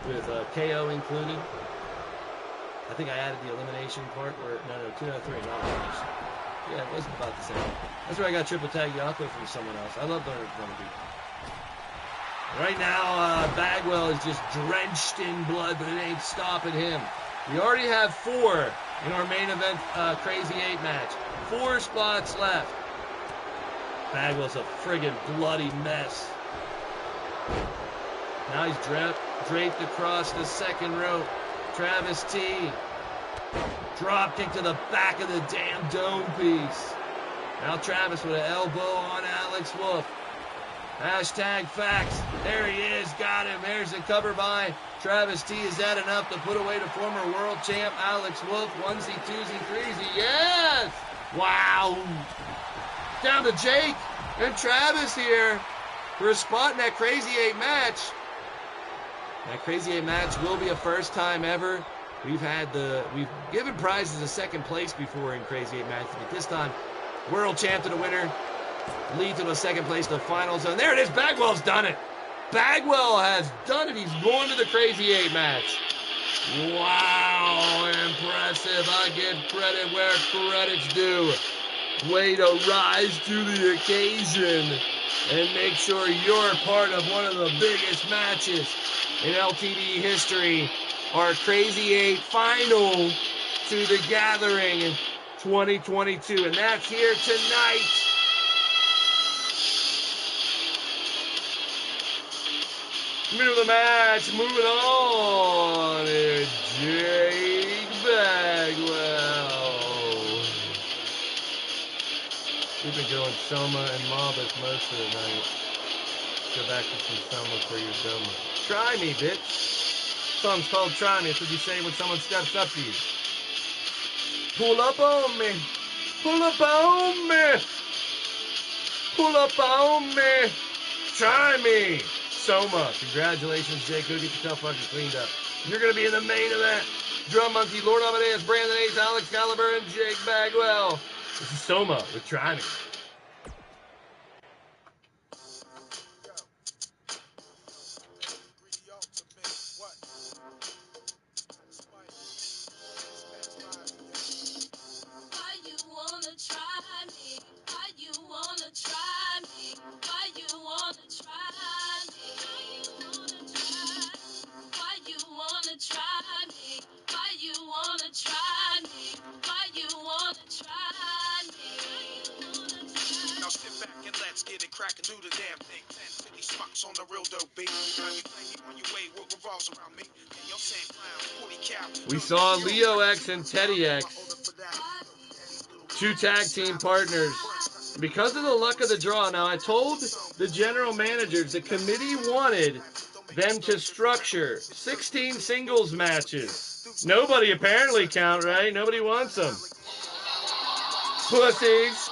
with KO included. I think I added the elimination part where, no, 2 out of 3, not elimination. Yeah, it was about the same. That's where I got triple tag Yako from someone else. I love learning from people. Right now, Bagwell is just drenched in blood, but it ain't stopping him. We already have 4 in our main event Crazy 8 match. 4 spots left. Bagwell's a friggin' bloody mess. Now he's draped across the second rope. Travis T Drop kick to the back of the damn dome piece. Now Travis with an elbow on Alex Wolf. Hashtag facts. There he is. Got him. There's the cover by Travis T. Is that enough to put away the former world champ Alex Wolf? Onesie, twosie, threesie. Yes! Wow. Down to Jake and Travis here for a spot in that Crazy 8 match. That Crazy 8 match will be a first time ever. We've given prizes a second place before in Crazy 8 matches, but this time, world champ to the winner, lead to the second place to the final zone. There it is. Bagwell's done it. Bagwell has done it. He's going to the Crazy 8 match. Wow, impressive. I give credit where credit's due. Way to rise to the occasion and make sure you're part of one of the biggest matches in LTD history. Our Crazy 8 final to the Gathering 2022, and that's here tonight. Middle of the match, moving on. Jake Bagwell. We've been going Soma and Mabas most of the night. Go back to some Soma for your Soma. Try me, bitch. Song's called Try Me. It's what you say when someone steps up to you. Pull up on me. Pull up on me. Pull up on me. Try me. Soma. Congratulations, Jake. Go get yourself fucking cleaned up. You're going to be in the main event. Drum Monkey, Lord Amadeus, Brandon Ace, Alex Caliber, and Jake Bagwell. This is Soma with Try Me. We saw Leo X and Teddy X, two tag team partners. Because of the luck of the draw, now I told the general managers the committee wanted them to structure 16 singles matches. Nobody apparently count, right? Nobody wants them. Pussies.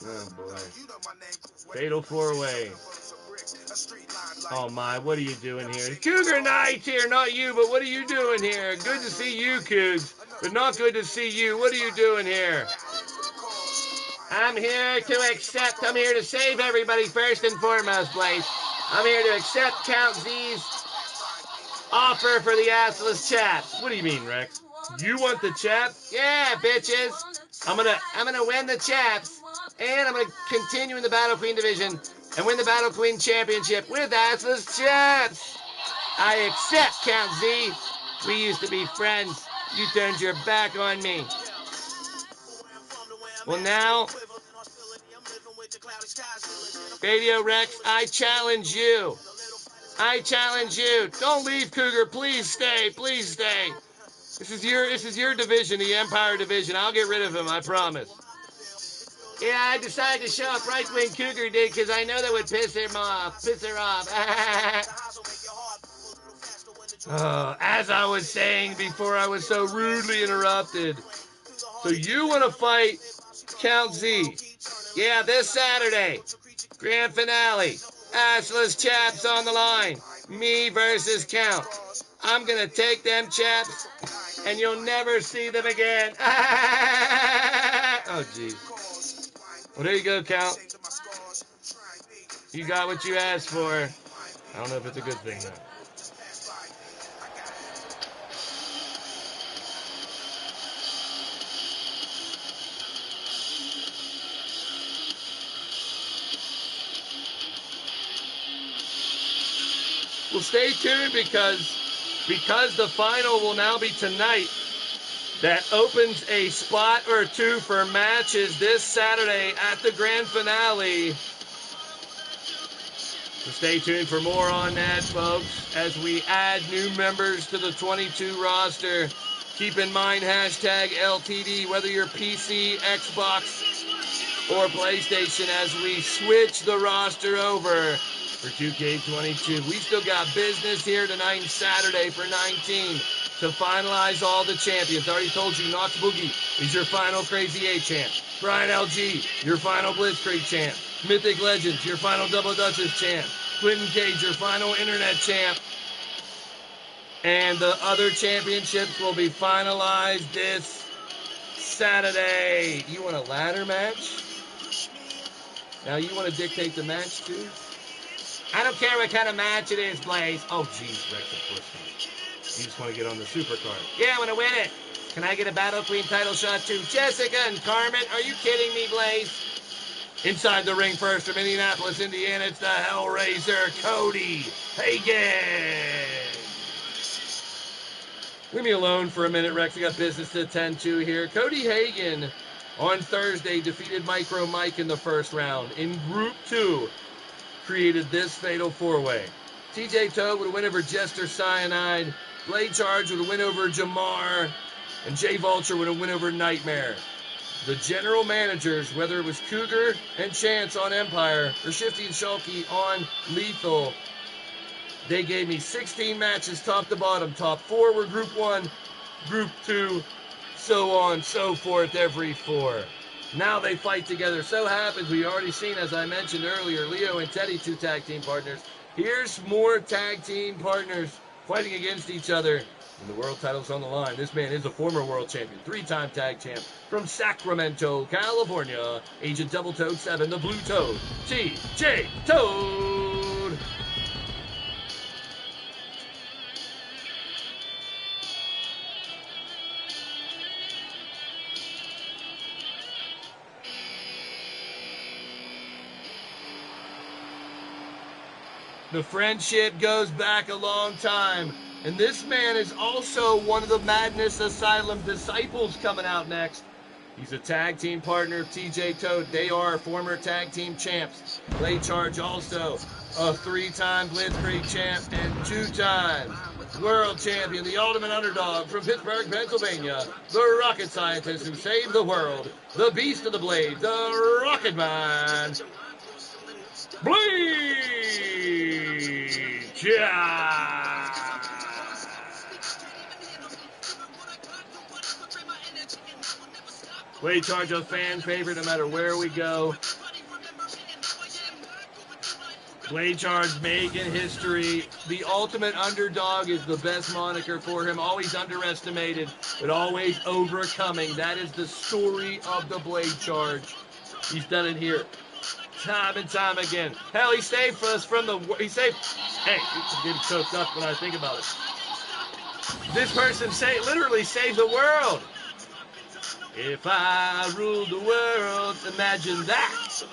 Oh boy. Fatal 4-way. Oh my, what are you doing here? Cougar Knight's here, not you, but what are you doing here? Good to see you, Cougs, but not good to see you. What are you doing here? I'm here to save everybody first and foremost, Blaise. I'm here to accept Count Z's offer for the assless chaps. What do you mean, Rex? You want the chaps? Yeah, bitches. I'm gonna win the chaps, and I'm gonna continue in the Battle Queen division and win the Battle Queen Championship with assless chaps. I accept, Count Z. We used to be friends. You turned your back on me. Well, now, Radio Rex, I challenge you. I challenge you. Don't leave, Cougar. Please stay. Please stay. This is your division, the Empire division. I'll get rid of him, I promise. Yeah, I decided to show up right when Cougar did because I know that would piss her off. As I was saying before I was so rudely interrupted. So you want to fight Count Z? Yeah, this Saturday. Grand finale. Assless chaps on the line. Me versus Count. I'm going to take them chaps and you'll never see them again. Oh, jeez. Well, there you go, Count. You got what you asked for. I don't know if it's a good thing, though. Well, stay tuned because the final will now be tonight. That opens a spot or two for matches this Saturday at the grand finale. So stay tuned for more on that, folks, as we add new members to the 22 roster. Keep in mind, hashtag LTD, whether you're PC, Xbox, or PlayStation, as we switch the roster over for 2K22. We still got business here tonight and Saturday for 19 to finalize all the champions. I already told you, Knox Boogie is your final Crazy 8 champ. Brian LG, your final Blitzkrieg champ. Mythic Legends, your final Double Dutchess champ. Clinton Cage, your final Internet champ. And the other championships will be finalized this Saturday. You want a ladder match? Now you want to dictate the match too? I don't care what kind of match it is, Blaise. Oh, jeez, Rex, of course not. You just want to get on the supercard. Yeah, I want to win it. Can I get a Battle Queen title shot too? Jessica and Carmen, are you kidding me, Blaise? Inside the ring first from Indianapolis, Indiana, it's the Hellraiser, Cody Hagen. Leave me alone for a minute, Rex. I got business to attend to here. Cody Hagen on Thursday defeated Micro Mike in the first round. In Group 2, created this fatal four-way. TJ Toad would win over Jester Cyanide. Blade Charge would win over Jamar. And Jay Vulture would win over Nightmare. The general managers, whether it was Cougar and Chance on Empire or Shifty and Shulky on Lethal, they gave me 16 matches top to bottom. Top 4 were Group 1, Group 2, so on, so forth, every 4. Now they fight together. So happens, we already seen, as I mentioned earlier, Leo and Teddy, 2 tag team partners. Here's more tag team partners fighting against each other. And the world title's on the line. This man is a former world champion, 3-time tag champ from Sacramento, California. Agent Double Toad 7, the Blue Toad, TJ Toad. The friendship goes back a long time. And this man is also one of the Madness Asylum disciples coming out next. He's a tag team partner of TJ Toad. They are former tag team champs. Blade Charge also a 3-time Blitzkrieg champ and 2-time world champion. The ultimate underdog from Pittsburgh, Pennsylvania. The rocket scientist who saved the world. The beast of the blade. The Rocket Man. Blade Charge. Blade Charge, a fan favorite no matter where we go. Blade Charge making history. The ultimate underdog is the best moniker for him. Always underestimated, but always overcoming. That is the story of the Blade Charge. He's done it here time and time again. Hell, he saved us from the... Hey, it's getting choked up when I think about it. This person literally saved the world. If I ruled the world, imagine that.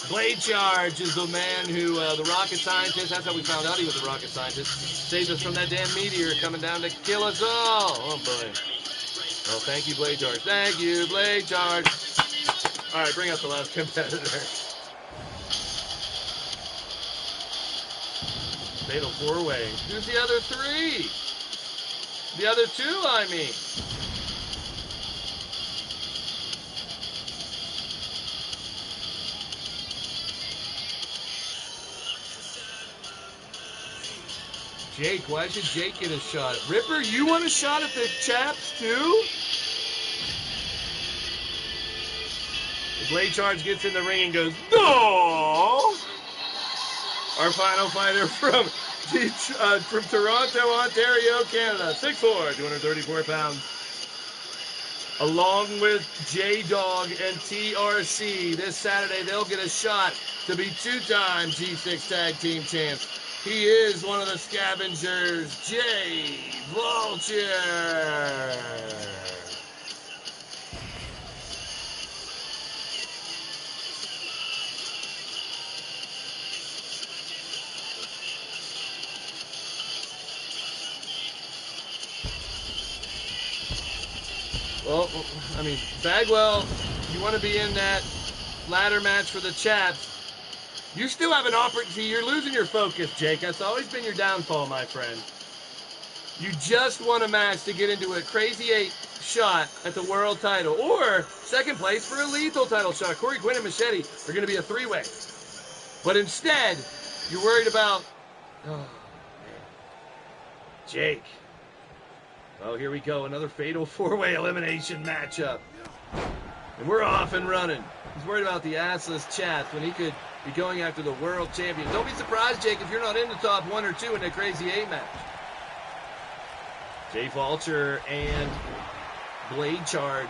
Blade Charge is the man who, the rocket scientist, that's how we found out he was a rocket scientist, saved us from that damn meteor coming down to kill us all. Oh, boy. Well, thank you, Blade Charge. Thank you, Blade Charge. All right, bring up the last competitor. Fatal 4-way. Who's the other 3? The other 2, I mean. Jake, why should Jake get a shot? Ripper, you want a shot at the chaps too? The Blade Charge gets in the ring and goes, no! Our final fighter from Toronto, Ontario, Canada, 6'4", 234 pounds. Along with J-Dog and TRC, this Saturday they'll get a shot to be 2-time G6 Tag Team Champs. He is one of the scavengers, Jay Vulture. Well, I mean, Bagwell, you want to be in that ladder match for the chaps. You still have an opportunity. You're losing your focus, Jake. That's always been your downfall, my friend. You just won a match to get into a Crazy 8 shot at the world title, or second place for a lethal title shot. Corey Quinn and Machete are going to be a three-way. But instead, you're worried about... Oh, man. Jake. Oh, here we go. Another fatal four-way elimination matchup. And we're off and running. He's worried about the assless chaps when he could be going after the world champion. Don't be surprised, Jake, if you're not in the top 1 or 2 in that Crazy 8 match. Jay Vulture and Blade Charge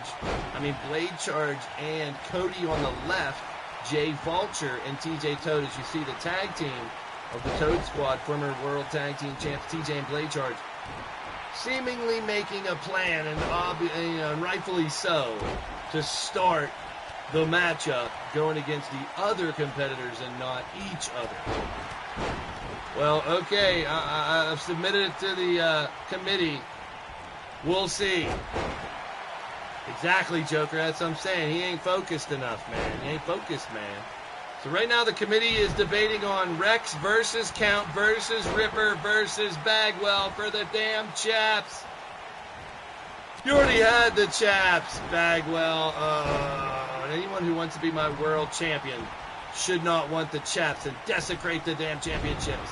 and Cody on the left. Jay Vulture and TJ Toad, as you see the tag team of the Toad Squad, former World Tag Team Champs TJ and Blade Charge, seemingly making a plan, and rightfully so, to start the matchup going against the other competitors and not each other. Well, okay, I've submitted it to the committee. We'll see. Exactly, Joker. That's what I'm saying. He ain't focused enough, man. He ain't focused, man. So right now the committee is debating on Rex versus Count versus Ripper versus Bagwell for the damn chaps. You already had the chaps, Bagwell. Anyone who wants to be my world champion should not want the chaps and desecrate the damn championships.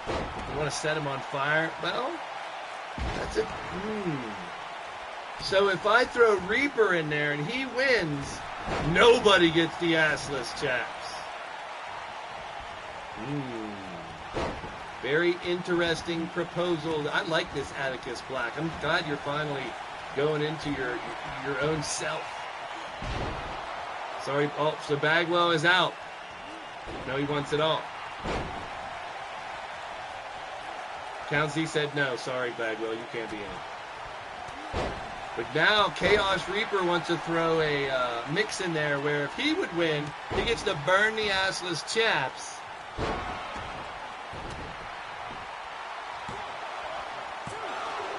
You want to set him on fire? Well, that's it. So if I throw Reaper in there and he wins, nobody gets the assless chaps. Very interesting proposal. I like this Atticus Black. I'm glad you're finally going into your own self. Sorry. Oh, so Bagwell is out. No, he wants it all. Count Z said no. Sorry, Bagwell, you can't be in. But now Chaos Reaper wants to throw a mix in there where if he would win, he gets to burn the assless chaps.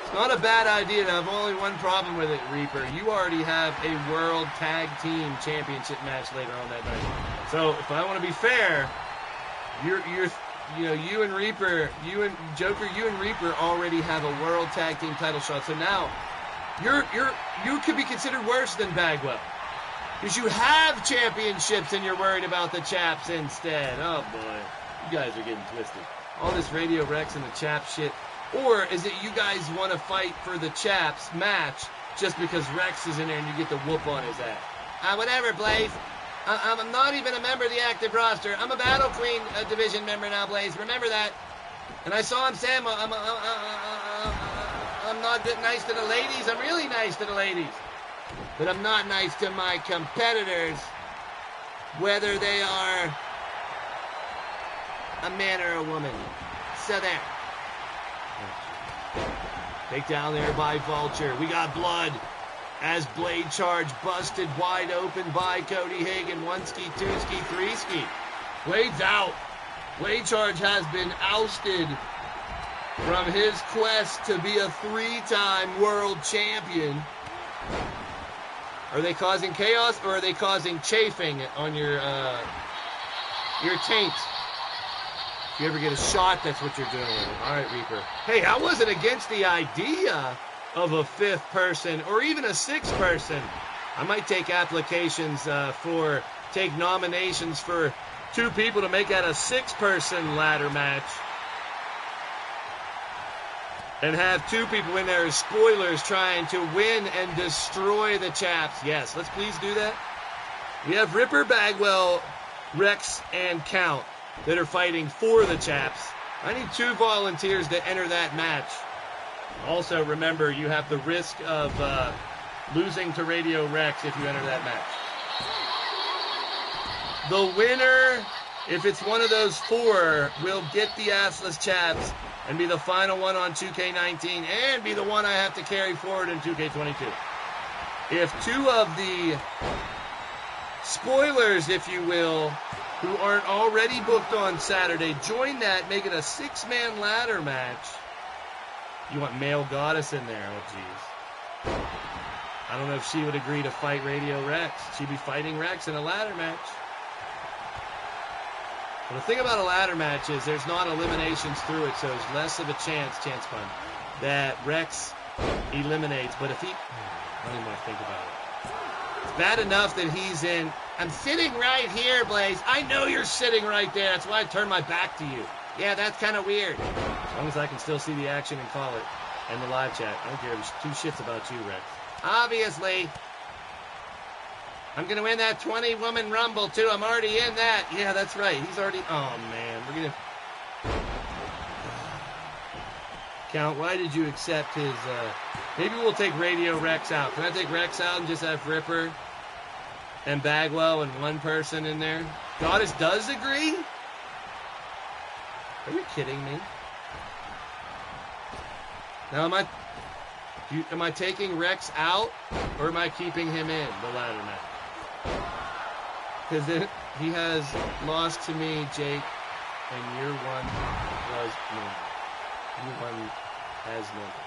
It's not a bad idea. I have only one problem with it, Reaper. You already have a World Tag Team Championship match later on that night. So if I want to be fair, you and Reaper, you and Joker, you and Reaper already have a World Tag Team title shot. So now you could be considered worse than Bagwell because you have championships and you're worried about the chaps instead. Oh boy, you guys are getting twisted. All this Radio Rex and the chap shit. Or is it you guys want to fight for the chaps match just because Rex is in there and you get the whoop on his ass? Whatever, Blaise. I'm not even a member of the active roster. I'm a Battle Queen division member now, Blaise. Remember that. And I saw him say I'm not nice to the ladies. I'm really nice to the ladies. But I'm not nice to my competitors, whether they are a man or a woman. So there. Take down there by Vulture. We got blood as Blade Charge busted wide open by Cody Hagan. 1-ski, 2-ski, 3-ski. Blade's out. Blade Charge has been ousted from his quest to be a 3-time world champion. Are they causing chaos or are they causing chafing on your taint? If you ever get a shot, that's what you're doing. All right, Reaper. Hey, I wasn't against the idea of a 5th person or even a 6th person. I might take applications take nominations for 2 people to make that a 6-person ladder match. And have 2 people in there as spoilers trying to win and destroy the chaps. Yes, let's please do that. We have Ripper, Bagwell, Rex, and Count that are fighting for the chaps. I need 2 volunteers to enter that match. Also, remember, you have the risk of losing to Radio Rex if you enter that match. The winner, if it's one of those 4, will get the assless chaps and be the final one on 2K19 and be the one I have to carry forward in 2K22. If 2 of the spoilers, if you will, who aren't already booked on Saturday, join that, make it a 6-man ladder match. You want Male Goddess in there, oh jeez. I don't know if she would agree to fight Radio Rex. She'd be fighting Rex in a ladder match. Well, the thing about a ladder match is there's not eliminations through it, so there's less of a chance pun, that Rex eliminates. But if he, I don't even want to think about it. It's bad enough that he's in. I'm sitting right here, Blaise. I know you're sitting right there. That's why I turned my back to you. Yeah, that's kind of weird. As long as I can still see the action and call it, and the live chat. I don't care two shits about you, Rex. Obviously. I'm going to win that 20-woman Rumble, too. I'm already in that. Yeah, that's right. He's already... Oh, man. We're going to... Count, why did you accept his... Maybe we'll take Radio Rex out. Can I take Rex out and just have Ripper and Bagwell and one person in there? Goddess does agree? Are you kidding me? Now, am I taking Rex out, or am I keeping him in the ladder match? Because he has lost to me, Jake, and your one was normal. Your one has normal.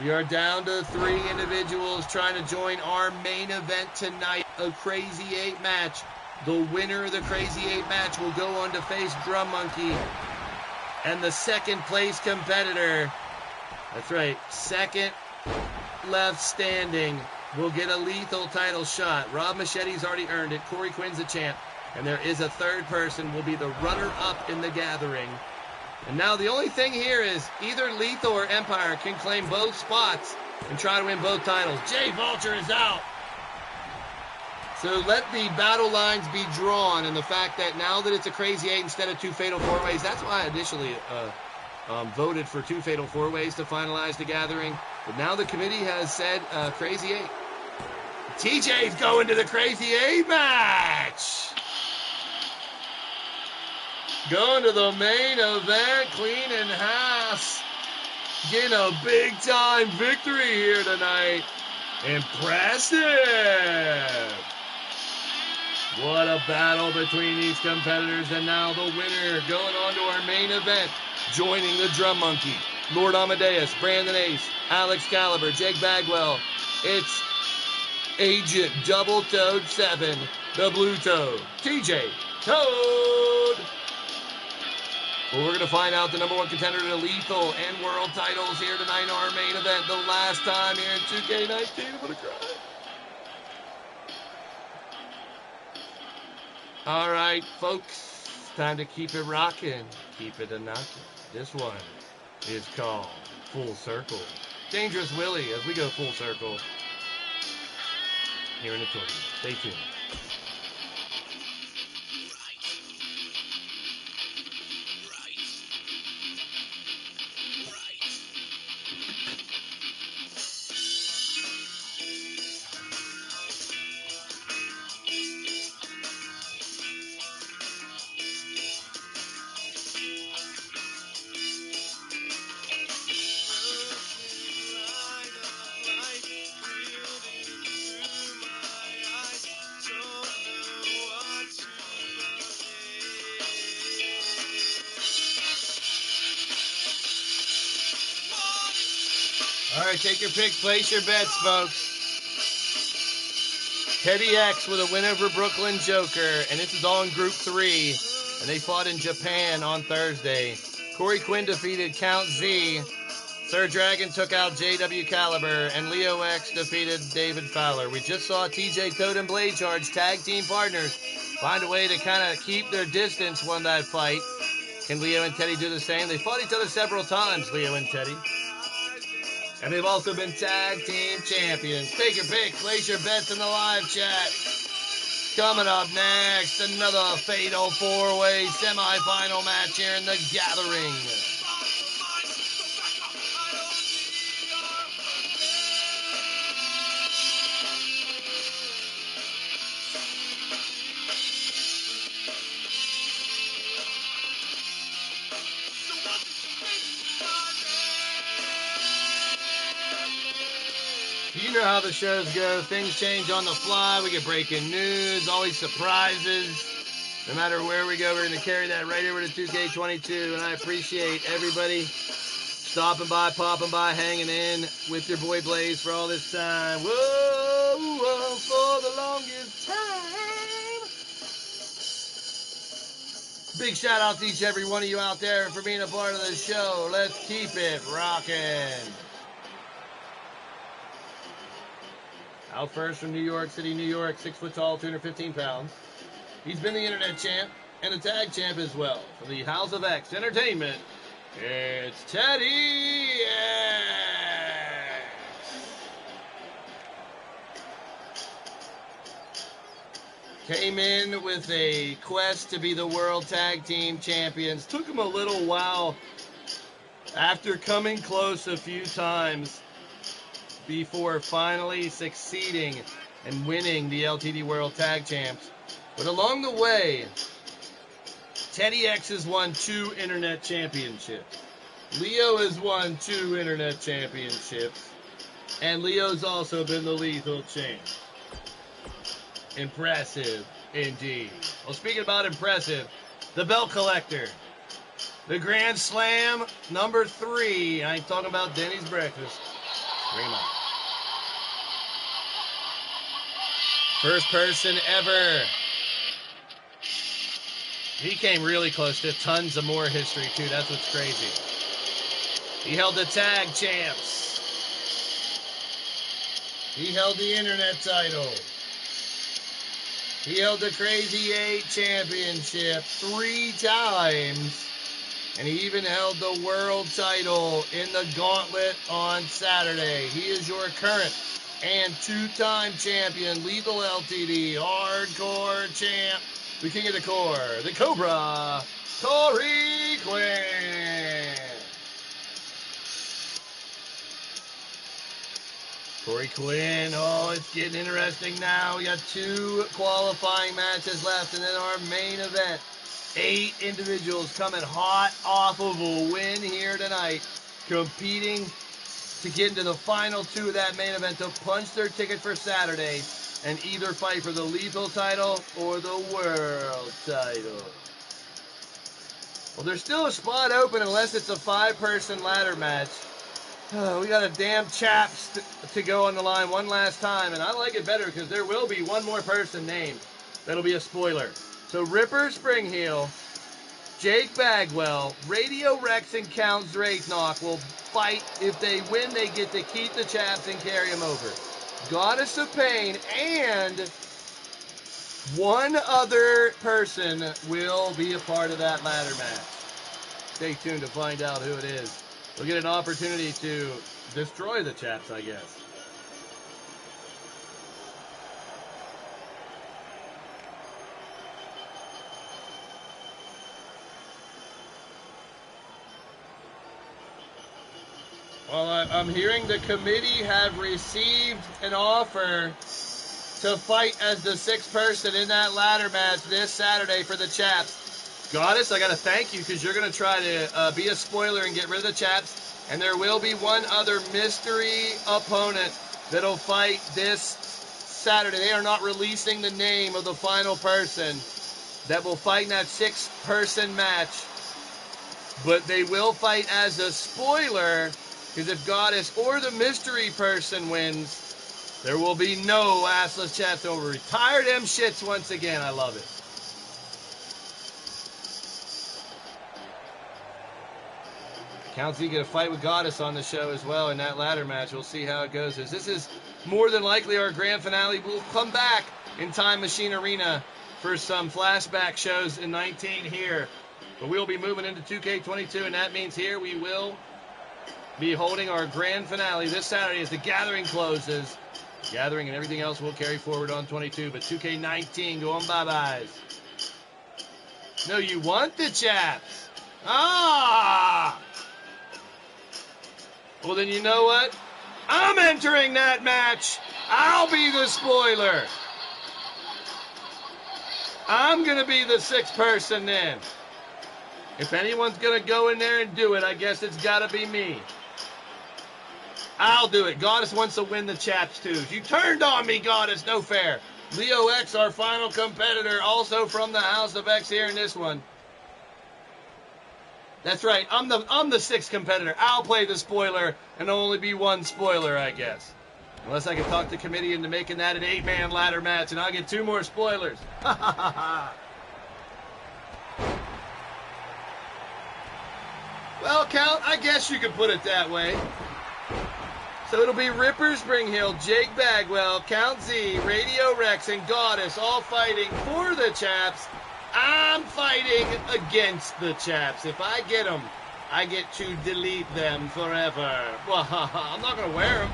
We are down to 3 individuals trying to join our main event tonight, a Crazy 8 match. The winner of the Crazy 8 match will go on to face Drum Monkey. And the second place competitor, that's right, second left standing, will get a lethal title shot. Rob Machete's already earned it. Corey Quinn's the champ. And there is a third person, will be the runner-up in the gathering. And now the only thing here is either Lethal or Empire can claim both spots and try to win both titles. Jay Vulture is out. So let the battle lines be drawn, and the fact that now that it's a Crazy 8 instead of 2 Fatal 4-Ways, that's why I initially voted for 2 Fatal 4-Ways to finalize the gathering. But now the committee has said Crazy 8. TJ's going to the Crazy 8 match. Going to the main event, cleaning house. Getting a big-time victory here tonight. Impressive. What a battle between these competitors. And now the winner going on to our main event. Joining the Drum Monkey. Lord Amadeus, Brandon Ace, Alex Caliber, Jake Bagwell. It's Agent Double Toad 7, the Blue Toad, TJ Toad. Well, we're going to find out the number 1 contender to Lethal and World titles here tonight in our main event. The last time here in 2K19. I'm going to cry. All right, folks. Time to keep it rocking. Keep it a-knocking. This one is called Full Circle. Dangerous Willie as we go full circle here in the tournament. Stay tuned. All right, take your pick, place your bets, folks. Teddy X with a win over Brooklyn Joker, and this is all in Group 3, and they fought in Japan on Thursday. Corey Quinn defeated Count Z. Sir Dragon took out JW Caliber, and Leo X defeated David Fowler. We just saw TJ Toad and Blade Charge, tag team partners, find a way to kind of keep their distance won that fight. Can Leo and Teddy do the same? They fought each other several times, Leo and Teddy. And they've also been tag team champions. Take your pick, place your bets in the live chat. Coming up next, another fatal 4-way semifinal match here in the gathering. You know how the shows go. Things change on the fly. We get breaking news, always surprises. No matter where we go, we're going to carry that right over to 2K22. And I appreciate everybody stopping by, popping by, hanging in with your boy Blaise for all this time. Whoa, whoa, for the longest time. Big shout out to each and every one of you out there for being a part of the show. Let's keep it rocking. Out first from New York City, New York, 6 foot tall, 215 pounds. He's been the internet champ and a tag champ as well. For the House of X Entertainment, it's Teddy X. Came in with a quest to be the World Tag Team Champions. Took him a little while after coming close a few times before finally succeeding and winning the LTD World Tag Champs. But along the way, Teddy X has won 2 Internet Championships. Leo has won 2 Internet Championships. And Leo's also been the Lethal Champ. Impressive, indeed. Well, speaking about impressive, the belt collector. The Grand Slam, number 3. I ain't talking about Denny's breakfast. Bring him up. First person ever. He came really close to tons of more history, too. That's what's crazy. He held the tag champs. He held the internet title. He held the Crazy 8 championship 3 times. And he even held the world title in the gauntlet on Saturday. He is your current and 2-time champion, Lethal LTD, hardcore champ, the king of the core, the Cobra, Corey Quinn. Corey Quinn, oh, it's getting interesting now. We got 2 qualifying matches left, and then our main event. 8 individuals coming hot off of a win here tonight, competing to get into the final 2 of that main event to punch their ticket for Saturday and either fight for the Lethal title or the World title. Well, there's still a spot open unless it's a 5-person ladder match. We got a damn chaps to go on the line one last time, and I like it better because there will be one more person named. That'll be a spoiler. So Ripper Springheel, Jake Bagwell, Radio Rex, and Count Drakenok will fight. If they win, they get to keep the chaps and carry them over. Goddess of Pain and one other person will be a part of that ladder match. Stay tuned to find out who it is. We'll get an opportunity to destroy the chaps, I guess. Well, I'm hearing the committee have received an offer to fight as the 6th person in that ladder match this Saturday for the chaps. Goddess, I got to thank you because you're going to try to be a spoiler and get rid of the chaps. And there will be one other mystery opponent that'll fight this Saturday. They are not releasing the name of the final person that will fight in that 6-person match. But they will fight as a spoiler because if Goddess or the mystery person wins, there will be no assless chaps. They'll retire them shits once again. I love it. Count Z get a fight with Goddess on the show as well in that ladder match. We'll see how it goes. As this is more than likely our grand finale. We'll come back in Time Machine Arena for some flashback shows in 19 here. But we'll be moving into 2K22, and that means here we will be holding our grand finale this Saturday as the Gathering closes. Gathering and everything else will carry forward on 22, but 2K19 going bye-byes. No, you want the chaps. Ah! Well, then you know what? I'm entering that match. I'll be the spoiler. I'm going to be the 6th person then. If anyone's going to go in there and do it, I guess it's got to be me. I'll do it. Goddess wants to win the chaps, too. You turned on me, Goddess. No fair. Leo X, our final competitor, also from the House of X here in this one. That's right. I'm the 6th competitor. I'll play the spoiler, and there'll only be one spoiler, I guess. Unless I can talk the committee into making that an 8-man ladder match, and I'll get 2 more spoilers. Well, Count, I guess you could put it that way. So it'll be Ripper Springhill, Jake Bagwell, Count Z, Radio Rex, and Goddess all fighting for the chaps. I'm fighting against the chaps. If I get them, I get to delete them forever. Well, I'm not going to wear them.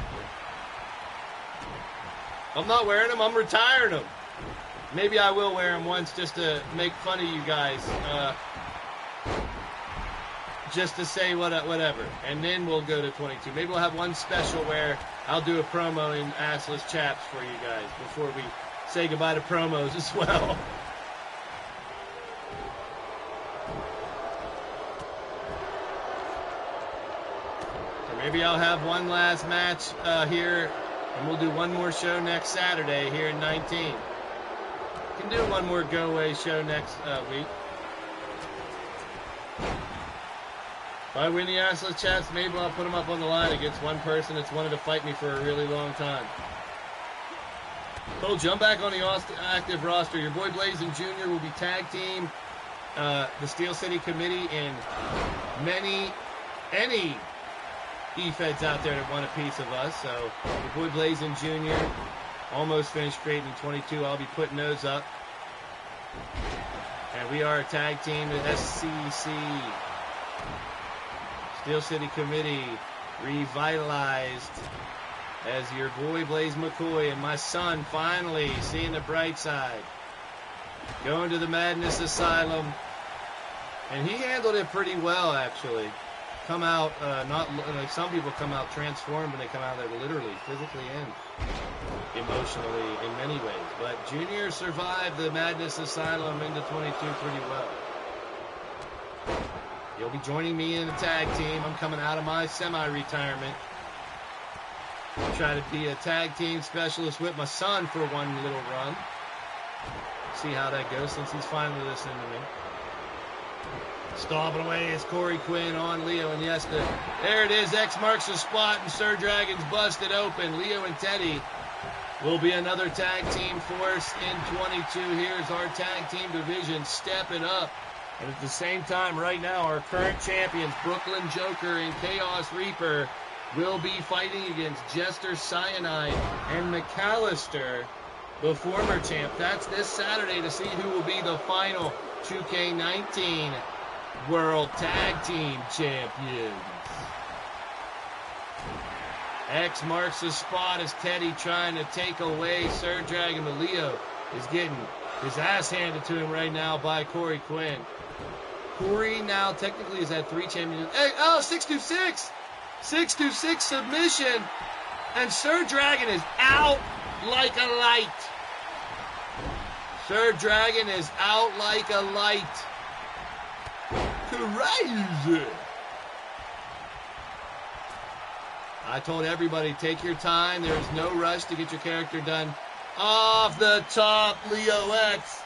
I'm not wearing them. I'm retiring them. Maybe I will wear them once just to make fun of you guys. Just to say whatever. And then we'll go to 22. Maybe we'll have one special where I'll do a promo in Assless Chaps for you guys before we say goodbye to promos as well. So maybe I'll have one last match here, and we'll do one more show next Saturday here in 19. Can do one more go-away show next week. If I win the Assless Chats, maybe I'll put them up on the line against one person that's wanted to fight me for a really long time. So jump back on the active roster. Your boy Blaise and Jr. will be tag team. The Steel City Committee and any E-Feds out there that want a piece of us. So your boy Blaise and Jr. almost finished creating 22. I'll be putting those up. And we are a tag team, the SCC. Steel City Committee revitalized as your boy Blaise McCoy and my son finally seeing the bright side. Going to the Madness Asylum. And he handled it pretty well, actually. Come out, not like some people come out transformed when they come out there literally, physically and emotionally in many ways. But Junior survived the Madness Asylum into 22 pretty well. He'll be joining me in the tag team. I'm coming out of my semi-retirement. Try to be a tag team specialist with my son for one little run. See how that goes since he's finally listening to me. Stomping away is Corey Quinn on Leo and yes, there it is. X marks the spot and Sir Dragon's busted open. Leo and Teddy will be another tag team force in 22. Here's our tag team division stepping up. And at the same time, right now, our current champions, Brooklyn Joker and Chaos Reaper, will be fighting against Jester Cyanide and McAllister, the former champ. That's this Saturday to see who will be the final 2K19 World Tag Team Champions. X marks the spot as Teddy trying to take away Sir Dragon, but Leo is getting his ass handed to him right now by Corey Quinn. Corey now technically has had 3 champions. Hey, 626! 626 submission. And Sir Dragon is out like a light. Sir Dragon is out like a light. Crazy. I told everybody, take your time. There is no rush to get your character done. Off the top, Leo X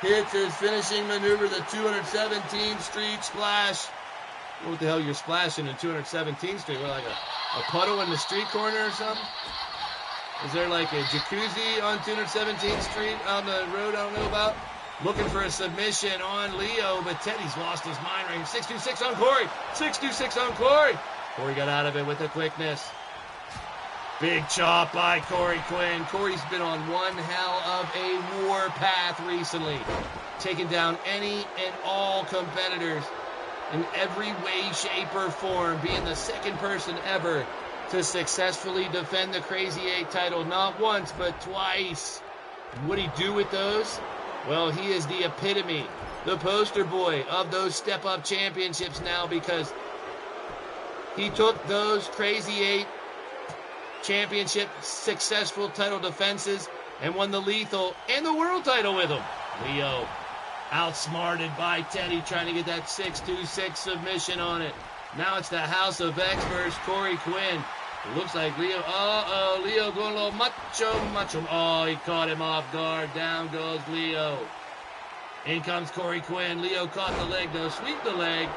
hits his finishing maneuver, the 217th Street Splash. What the hell you're splashing in 217th Street? What, like a puddle in the street corner or something? Is there like a jacuzzi on 217th Street on the road I don't know about? Looking for a submission on Leo, but Teddy's lost his mind right here. 626 on Corey. 626 on Corey. Corey got out of it with the quickness. Big chop by Corey Quinn. Corey's been on one hell of a war path recently, taking down any and all competitors in every way, shape, or form, being the second person ever to successfully defend the Crazy 8 title, not once, but twice. And what'd he do with those? Well, he is the epitome, the poster boy of those step-up championships now, because he took those Crazy 8 championship successful title defenses and won the lethal and the world title with him. Leo outsmarted by Teddy trying to get that 626 submission on it. Now it's the House of X versus Corey Quinn. It looks like Leo, Leo going a little macho. Oh, he caught him off guard. Down goes Leo. In comes Corey Quinn. Leo caught the leg though, sweep the leg.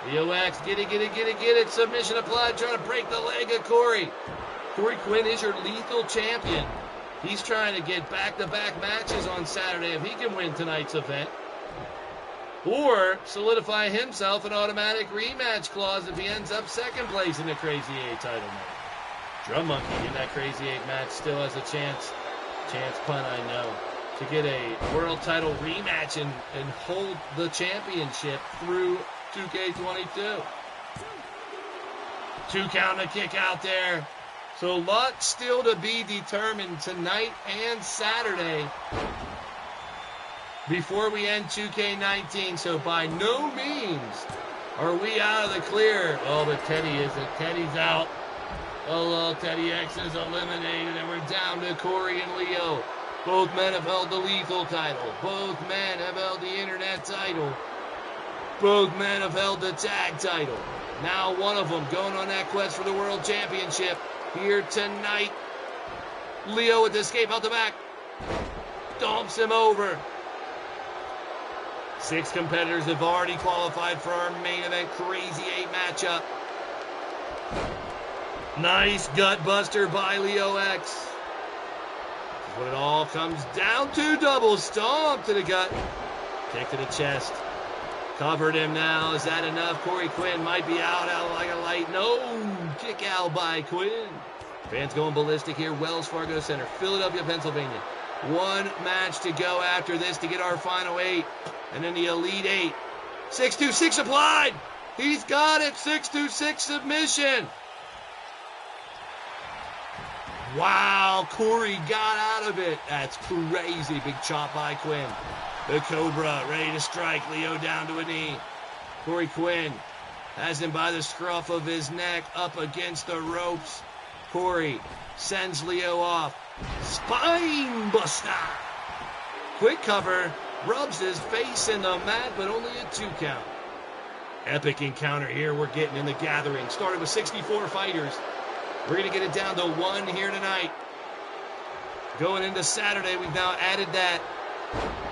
Leo X, get it. Submission applied, trying to break the leg of Corey. Corey Quinn is your lethal champion. He's trying to get back-to-back matches on Saturday if he can win tonight's event. or solidify himself an automatic rematch clause if he ends up second place in the Crazy 8 title match. Drum Monkey in that Crazy 8 match still has a chance pun I know, to get a world title rematch and hold the championship through 2K22. 2 count to kick out there. So a lot still to be determined tonight and Saturday before we end 2K19. So by no means are we out of the clear. Oh, but Teddy isn't. Teddy's out. Oh, Teddy X is eliminated, and we're down to Corey and Leo. Both men have held the lethal title. Both men have held the internet title. Both men have held the tag title. Now one of them going on that quest for the world championship here tonight. Leo with the escape out the back. Dumps him over. 6 competitors have already qualified for our main event Crazy 8 matchup. Nice gut buster by Leo X. This is what it all comes down to. Double stomp to the gut. Kick to the chest. Covered him now. Is that enough? Corey Quinn might be out like a light. No. Kick out by Quinn. Fans going ballistic here. Wells Fargo Center, Philadelphia, Pennsylvania. 1 match to go after this to get our final 8. And then the Elite 8. 626 applied. He's got it. 626 submission. Wow, Corey got out of it. That's crazy. Big chop by Quinn. The Cobra ready to strike. Leo down to a knee. Corey Quinn has him by the scruff of his neck up against the ropes. Corey sends Leo off. Spine buster. Quick cover. Rubs his face in the mat, but only a 2 count. Epic encounter here we're getting in the gathering. Started with 64 fighters. We're going to get it down to 1 here tonight. Going into Saturday, we've now added that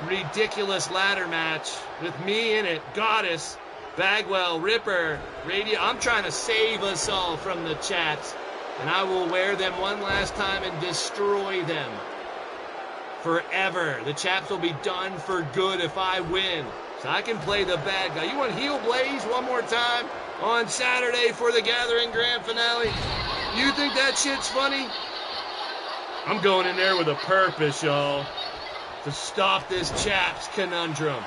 ridiculous ladder match with me in it. Goddess, Bagwell, Ripper, Radio. I'm trying to save us all from the chats. And I will wear them one last time and destroy them forever. The chaps will be done for good if I win. So I can play the bad guy. You want heel Blaise one more time on Saturday for the Gathering Grand Finale? You think that shit's funny? I'm going in there with a purpose, y'all, to stop this chap's conundrum.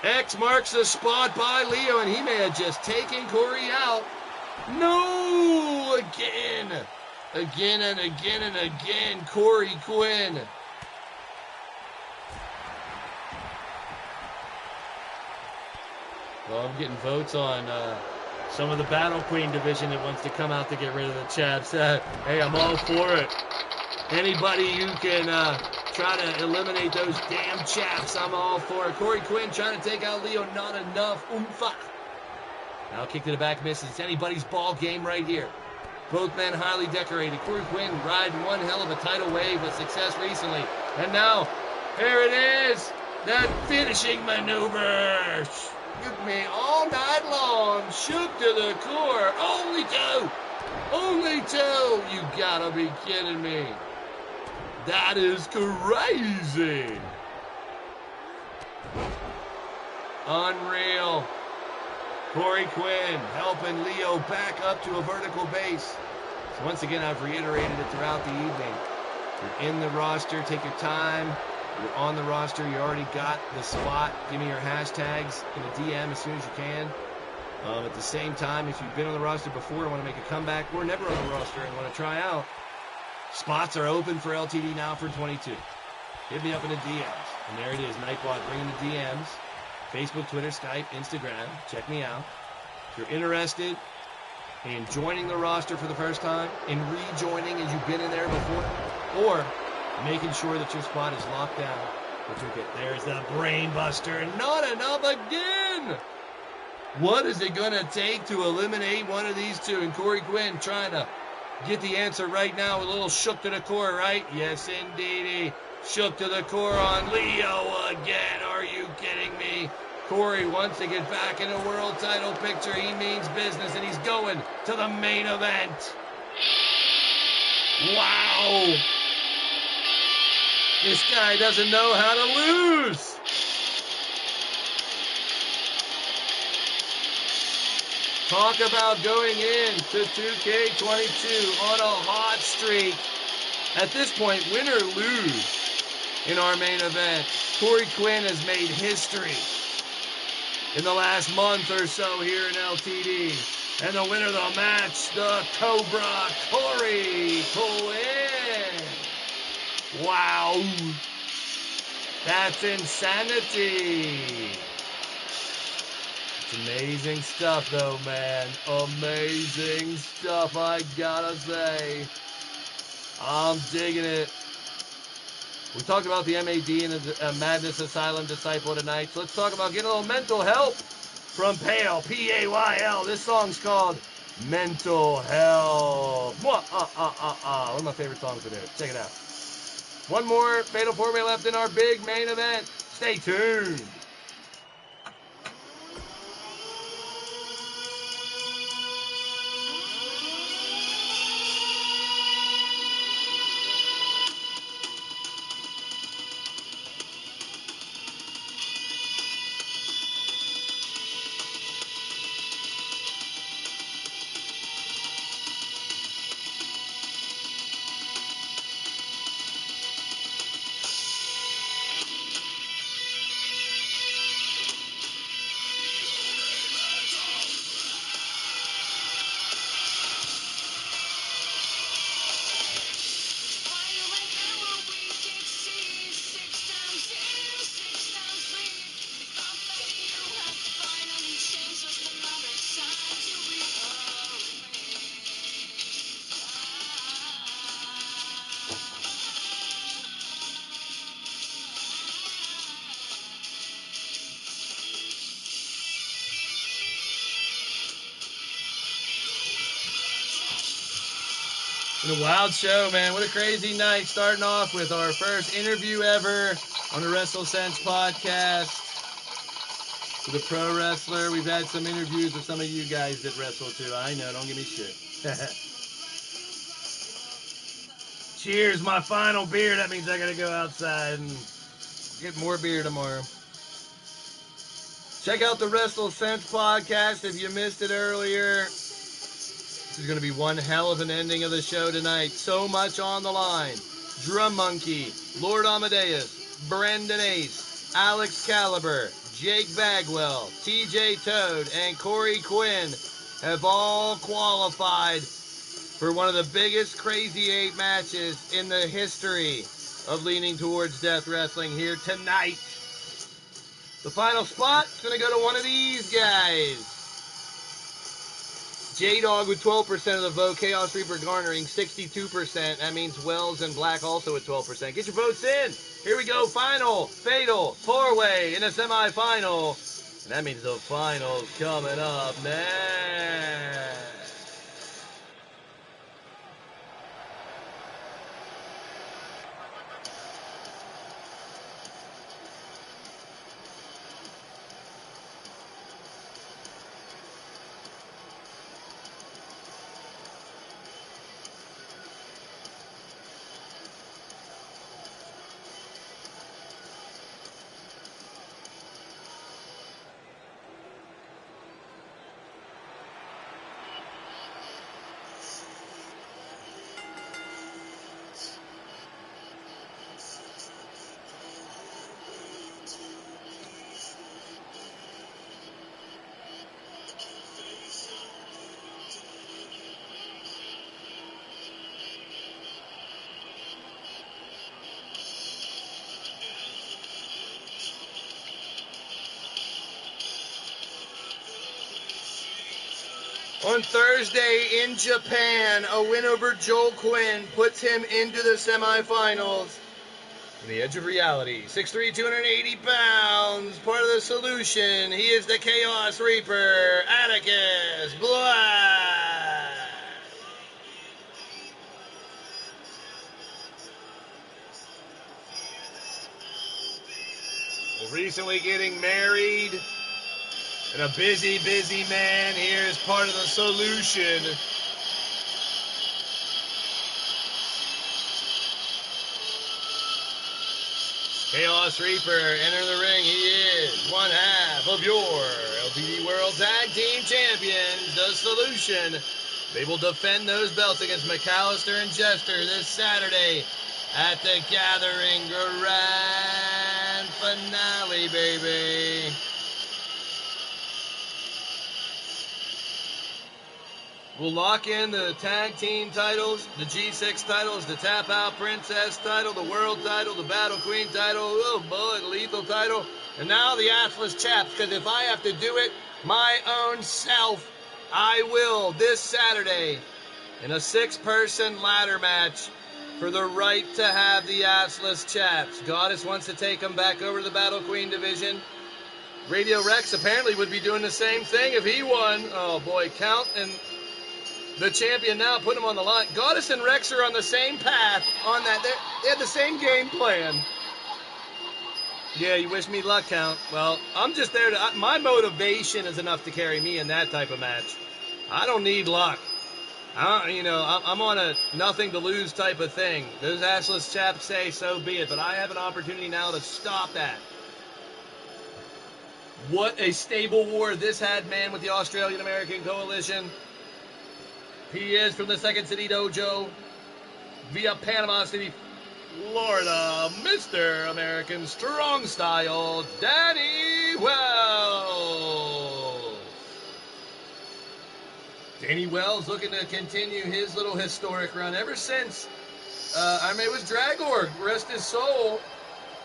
X marks the spot by Leo, and he may have just taken Corey out. No! Again and again and again, Corey Quinn. Well, I'm getting votes on some of the Battle Queen division that wants to come out to get rid of the chaps. Hey, I'm all for it. Anybody who can try to eliminate those damn chaps, I'm all for it. Corey Quinn trying to take out Leo, not enough. Oomfa. Now kick to the back, misses. It's anybody's ball game right here. Both men highly decorated. Corey Quinn riding one hell of a tidal wave with success recently. And now, here it is. That finishing maneuver. Shook me all night long. Shook to the core. Only 2. Only 2. You gotta be kidding me. That is crazy. Unreal. Corey Quinn helping Leo back up to a vertical base. So once again, I've reiterated it throughout the evening. You're in the roster, take your time. You're on the roster, you already got the spot. Give me your hashtags in a DM as soon as you can. At the same time, if you've been on the roster before and want to make a comeback, or never on the roster and want to try out, spots are open for LTD now for 22. Hit me up in the DMs. And there it is, Nightbot bringing the DMs. Facebook, Twitter, Skype, Instagram. Check me out. If you're interested in joining the roster for the first time, in rejoining as you've been in there before, or making sure that your spot is locked down, there's the brain buster. Not enough again. What is it going to take to eliminate one of these two? And Corey Quinn trying to get the answer right now. A little shook to the core, right? Yes, indeedy. Shook to the core on Leo again. Are you kidding me? Corey wants to get back in a world title picture. He means business, and he's going to the main event. Wow. This guy doesn't know how to lose. Talk about going into 2K22 on a hot streak. At this point, win or lose in our main event, Corey Quinn has made history in the last month or so here in LTD. And the winner of the match, the Cobra, Corey Quinn. Wow. That's insanity. It's amazing stuff, though, man. Amazing stuff, I gotta say. I'm digging it. We talked about the MAD and the Madness Asylum Disciple tonight, so let's talk about getting a little mental help from Pale, P-A-Y-L. This song's called Mental Health. One of my favorite songs to do. Check it out. One more Fatal 4-Way left in our big main event. Stay tuned. What a wild show, man. What a crazy night. Starting off with our first interview ever on the WrestleSense podcast with a pro wrestler. We've had some interviews with some of you guys that wrestle too. I know, don't give me shit. Cheers, my final beer. That means I gotta go outside and get more beer tomorrow. Check out the WrestleSense podcast if you missed it earlier. This is going to be one hell of an ending of the show tonight. So much on the line. Drum Monkey, Lord Amadeus, Brendan Ace, Alex Caliber, Jake Bagwell, TJ Toad, and Corey Quinn have all qualified for one of the biggest Crazy 8 matches in the history of Leaning Towards Death Wrestling here tonight. The final spot is going to go to one of these guys. J-Dog with 12% of the vote. Chaos Reaper garnering 62%. That means Wells and Black also with 12%. Get your votes in. Here we go. Final, fatal, four-way in a semifinal. And that means the finals coming up next. On Thursday in Japan, a win over Joel Quinn puts him into the semifinals. On the edge of reality, 6'3", 280 pounds, part of the solution. He is the Chaos Reaper, Atticus Black. Recently getting married. And a busy, busy man here is part of the solution. Chaos Reaper entering the ring. He is one half of your LTD World Tag Team Champions, The Solution. They will defend those belts against McAllister and Jester this Saturday at the Gathering Grand Finale, baby. We'll lock in the tag team titles, the G6 titles, the Tap Out Princess title, the World title, the Battle Queen title, oh boy, the Lethal title, and now the Assless Chaps, because if I have to do it my own self, I will this Saturday in a 6-person ladder match for the right to have the Assless Chaps. Goddess wants to take them back over to the Battle Queen division. Radio Rex apparently would be doing the same thing if he won. Oh boy, Count and the champion now put him on the line. Goddess and Rex are on the same path on that. They had the same game plan. Yeah, you wish me luck, Count. Well, I'm just there to... my motivation is enough to carry me in that type of match. I don't need luck. I'm on a nothing to lose type of thing. Those Assless Chaps say so be it, but I have an opportunity now to stop that. What a stable war this had, man, with the Australian-American Coalition. He is from the Second City Dojo via Panama City, Florida, Mr. American Strong Style, Danny Wells. Danny Wells looking to continue his little historic run ever since, it was Dragor, rest his soul,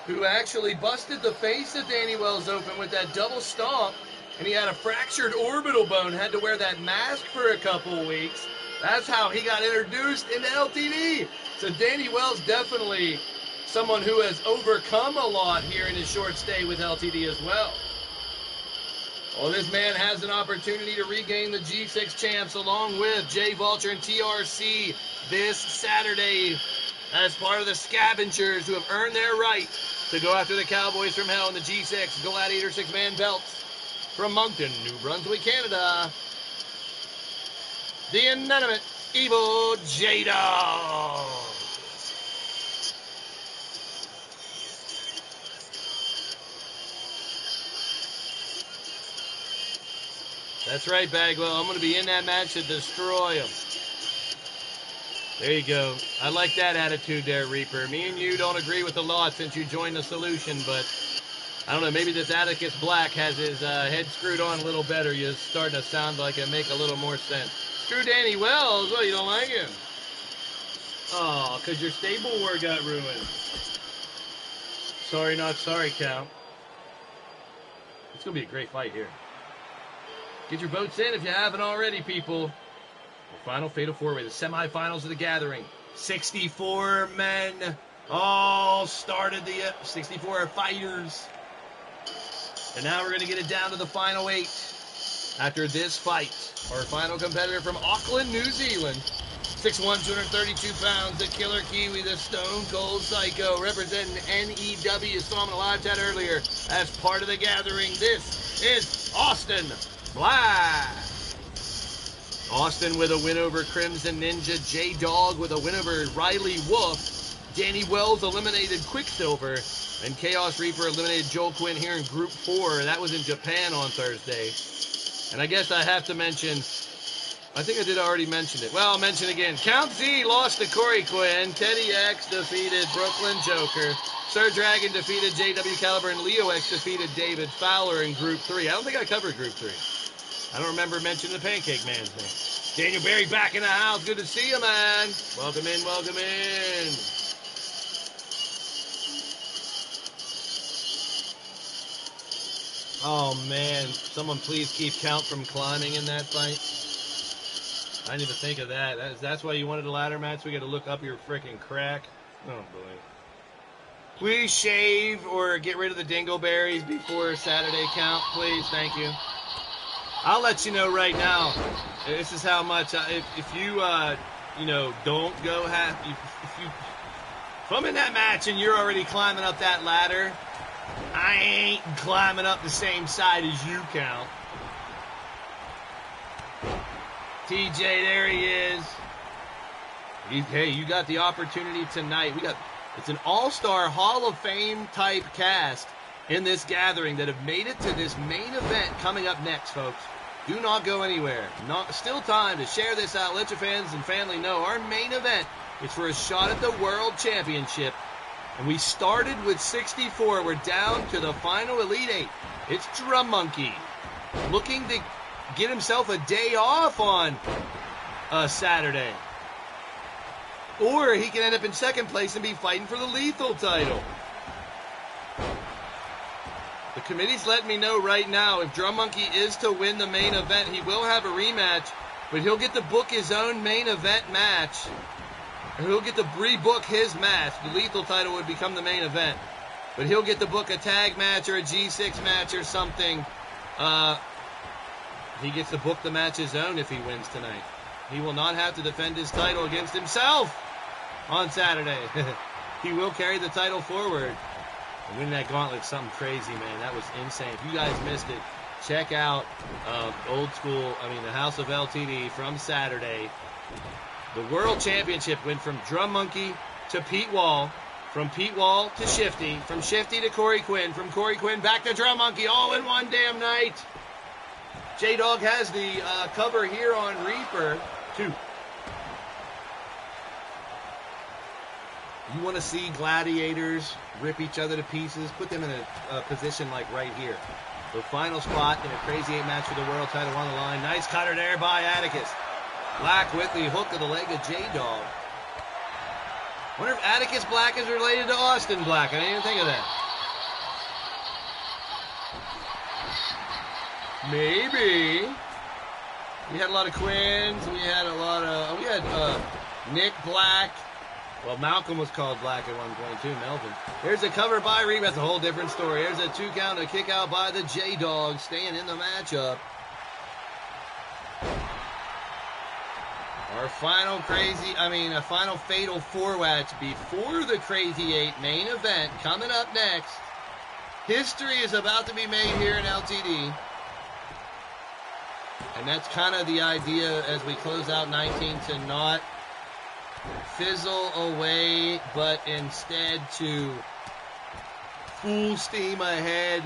who actually busted the face of Danny Wells open with that double stomp, and he had a fractured orbital bone, had to wear that mask for a couple weeks. That's how he got introduced into LTD. So Danny Wells definitely someone who has overcome a lot here in his short stay with LTD as well. Well, this man has an opportunity to regain the G6 champs along with Jay Vulture and TRC this Saturday as part of the Scavengers who have earned their right to go after the Cowboys from Hell in the G6 Gladiator 6-man belts from Moncton, New Brunswick, Canada. The inanimate Evil J-Dog. That's right, Bagwell. I'm going to be in that match to destroy him. There you go. I like that attitude there, Reaper. Me and you don't agree with a lot since you joined the Solution, but I don't know, maybe this Atticus Black has his head screwed on a little better. You're starting to sound like it make a little more sense. Screw Danny Wells. Well, you don't like him. Oh, because your stable war got ruined. Sorry, not sorry, Count. It's going to be a great fight here. Get your votes in if you haven't already, people. The final Fatal 4-Way, the semifinals of the Gathering. 64 men all started the 64 fighters. And now we're going to get it down to the final 8. After this fight, our final competitor from Auckland, New Zealand, 6'1", 232 pounds, the Killer Kiwi, the Stone Cold Psycho, representing NEW. You saw him in a live chat earlier as part of the Gathering. This is Austin Black. Austin with a win over Crimson Ninja, J-Dog with a win over Riley Wolf, Danny Wells eliminated Quicksilver, and Chaos Reaper eliminated Joel Quinn here in Group 4. That was in Japan on Thursday. And I guess I have to mention, I think I did already mention it. Well, I'll mention it again. Count Z lost to Corey Quinn. Teddy X defeated Brooklyn Joker. Sir Dragon defeated JW Caliber, and Leo X defeated David Fowler in Group 3. I don't think I covered Group 3. I don't remember mentioning the Pancake Man's name. Daniel Berry back in the house. Good to see you, man. Welcome in, welcome in. Oh, man. Someone please keep Count from climbing in that fight. I didn't even think of that. That's why you wanted a ladder match? We got to look up your freaking crack? Oh, boy. Please shave or get rid of the dingleberries before Saturday, Count. Please, thank you. I'll let you know right now. This is how much. If you don't go half. If I'm in that match and you're already climbing up that ladder, I ain't climbing up the same side as you, Count. TJ, there he is. Hey, you got the opportunity tonight. It's an all-star Hall of Fame type cast in this gathering that have made it to this main event coming up next, folks. Do not go anywhere. Still time to share this out. Let your fans and family know our main event is for a shot at the World Championship. And we started with 64. We're down to the final Elite 8. It's Drum Monkey looking to get himself a day off on Saturday. Or he can end up in second place and be fighting for the Lethal title. The committee's letting me know right now if Drum Monkey is to win the main event, he will have a rematch, but he'll get to book his own main event match. Or he'll get to rebook his match. The Lethal title would become the main event. But he'll get to book a tag match or a G6 match or something. He gets to book the match his own if he wins tonight. He will not have to defend his title against himself on Saturday. He will carry the title forward. And winning that gauntlet, something crazy, man. That was insane. If you guys missed it, check out the House of LTD from Saturday. The World Championship went from Drum Monkey to Pete Wall, from Pete Wall to Shifty, from Shifty to Corey Quinn, from Corey Quinn back to Drum Monkey, all in one damn night. J-Dog has the cover here on Reaper, too. You want to see gladiators rip each other to pieces? Put them in a position like right here. The final spot in a Crazy 8 match for the world title on the line. Nice cutter there by Atticus. Black with the hook of the leg of J-Dog. Wonder if Atticus Black is related to Austin Black. I didn't even think of that. Maybe. We had a lot of Quins. We had Nick Black. Well, Malcolm was called Black at one point too, Melvin. Here's a cover by Reed. That's a whole different story. Here's a 2 count, a kick out by the J-Dog, staying in the matchup. Our final final fatal 4 match before the Crazy 8 main event coming up next. History is about to be made here in LTD. And that's kind of the idea as we close out 19, to not fizzle away, but instead to full steam ahead,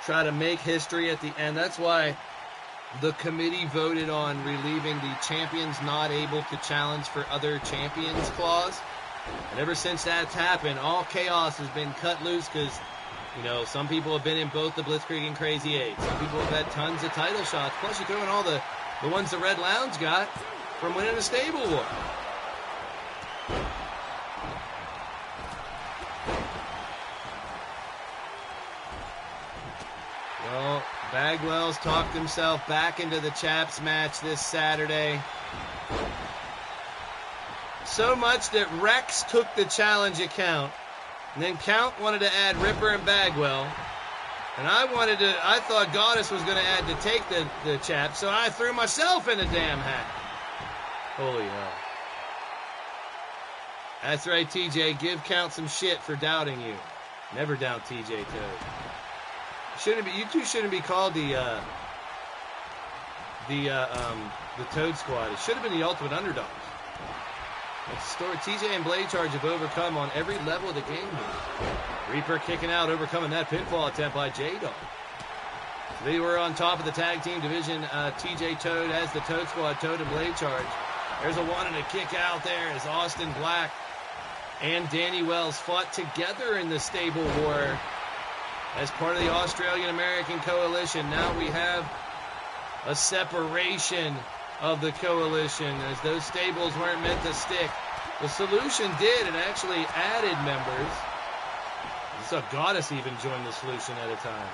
try to make history at the end. That's why the committee voted on relieving the champions not able to challenge for other champions clause. And ever since that's happened, all chaos has been cut loose because, some people have been in both the Blitzkrieg and Crazy 8. Some people have had tons of title shots. Plus, you throw in all the ones the Red Lounge got from winning a stable war. Well, Bagwell's talked himself back into the Chaps match this Saturday. So much that Rex took the challenge account, and then Count wanted to add Ripper and Bagwell. And I thought Goddess was going to add to take the Chaps, so I threw myself in the damn hat. Holy hell. That's right, TJ. Give Count some shit for doubting you. Never doubt TJ Toad. You two shouldn't be called the Toad Squad. It should have been the Ultimate Underdogs. That's the story. TJ and Blade Charge have overcome on every level of the game here. Reaper kicking out, overcoming that pinfall attempt by J-Dog. So they were on top of the tag team division. TJ Toad has the Toad Squad, Toad and Blade Charge. There's a 1 and a kick out there as Austin Black and Danny Wells fought together in the stable war as part of the Australian-American coalition. Now we have a separation of the coalition as those stables weren't meant to stick. The solution did, and actually added members. We saw Goddess even join the solution at a time.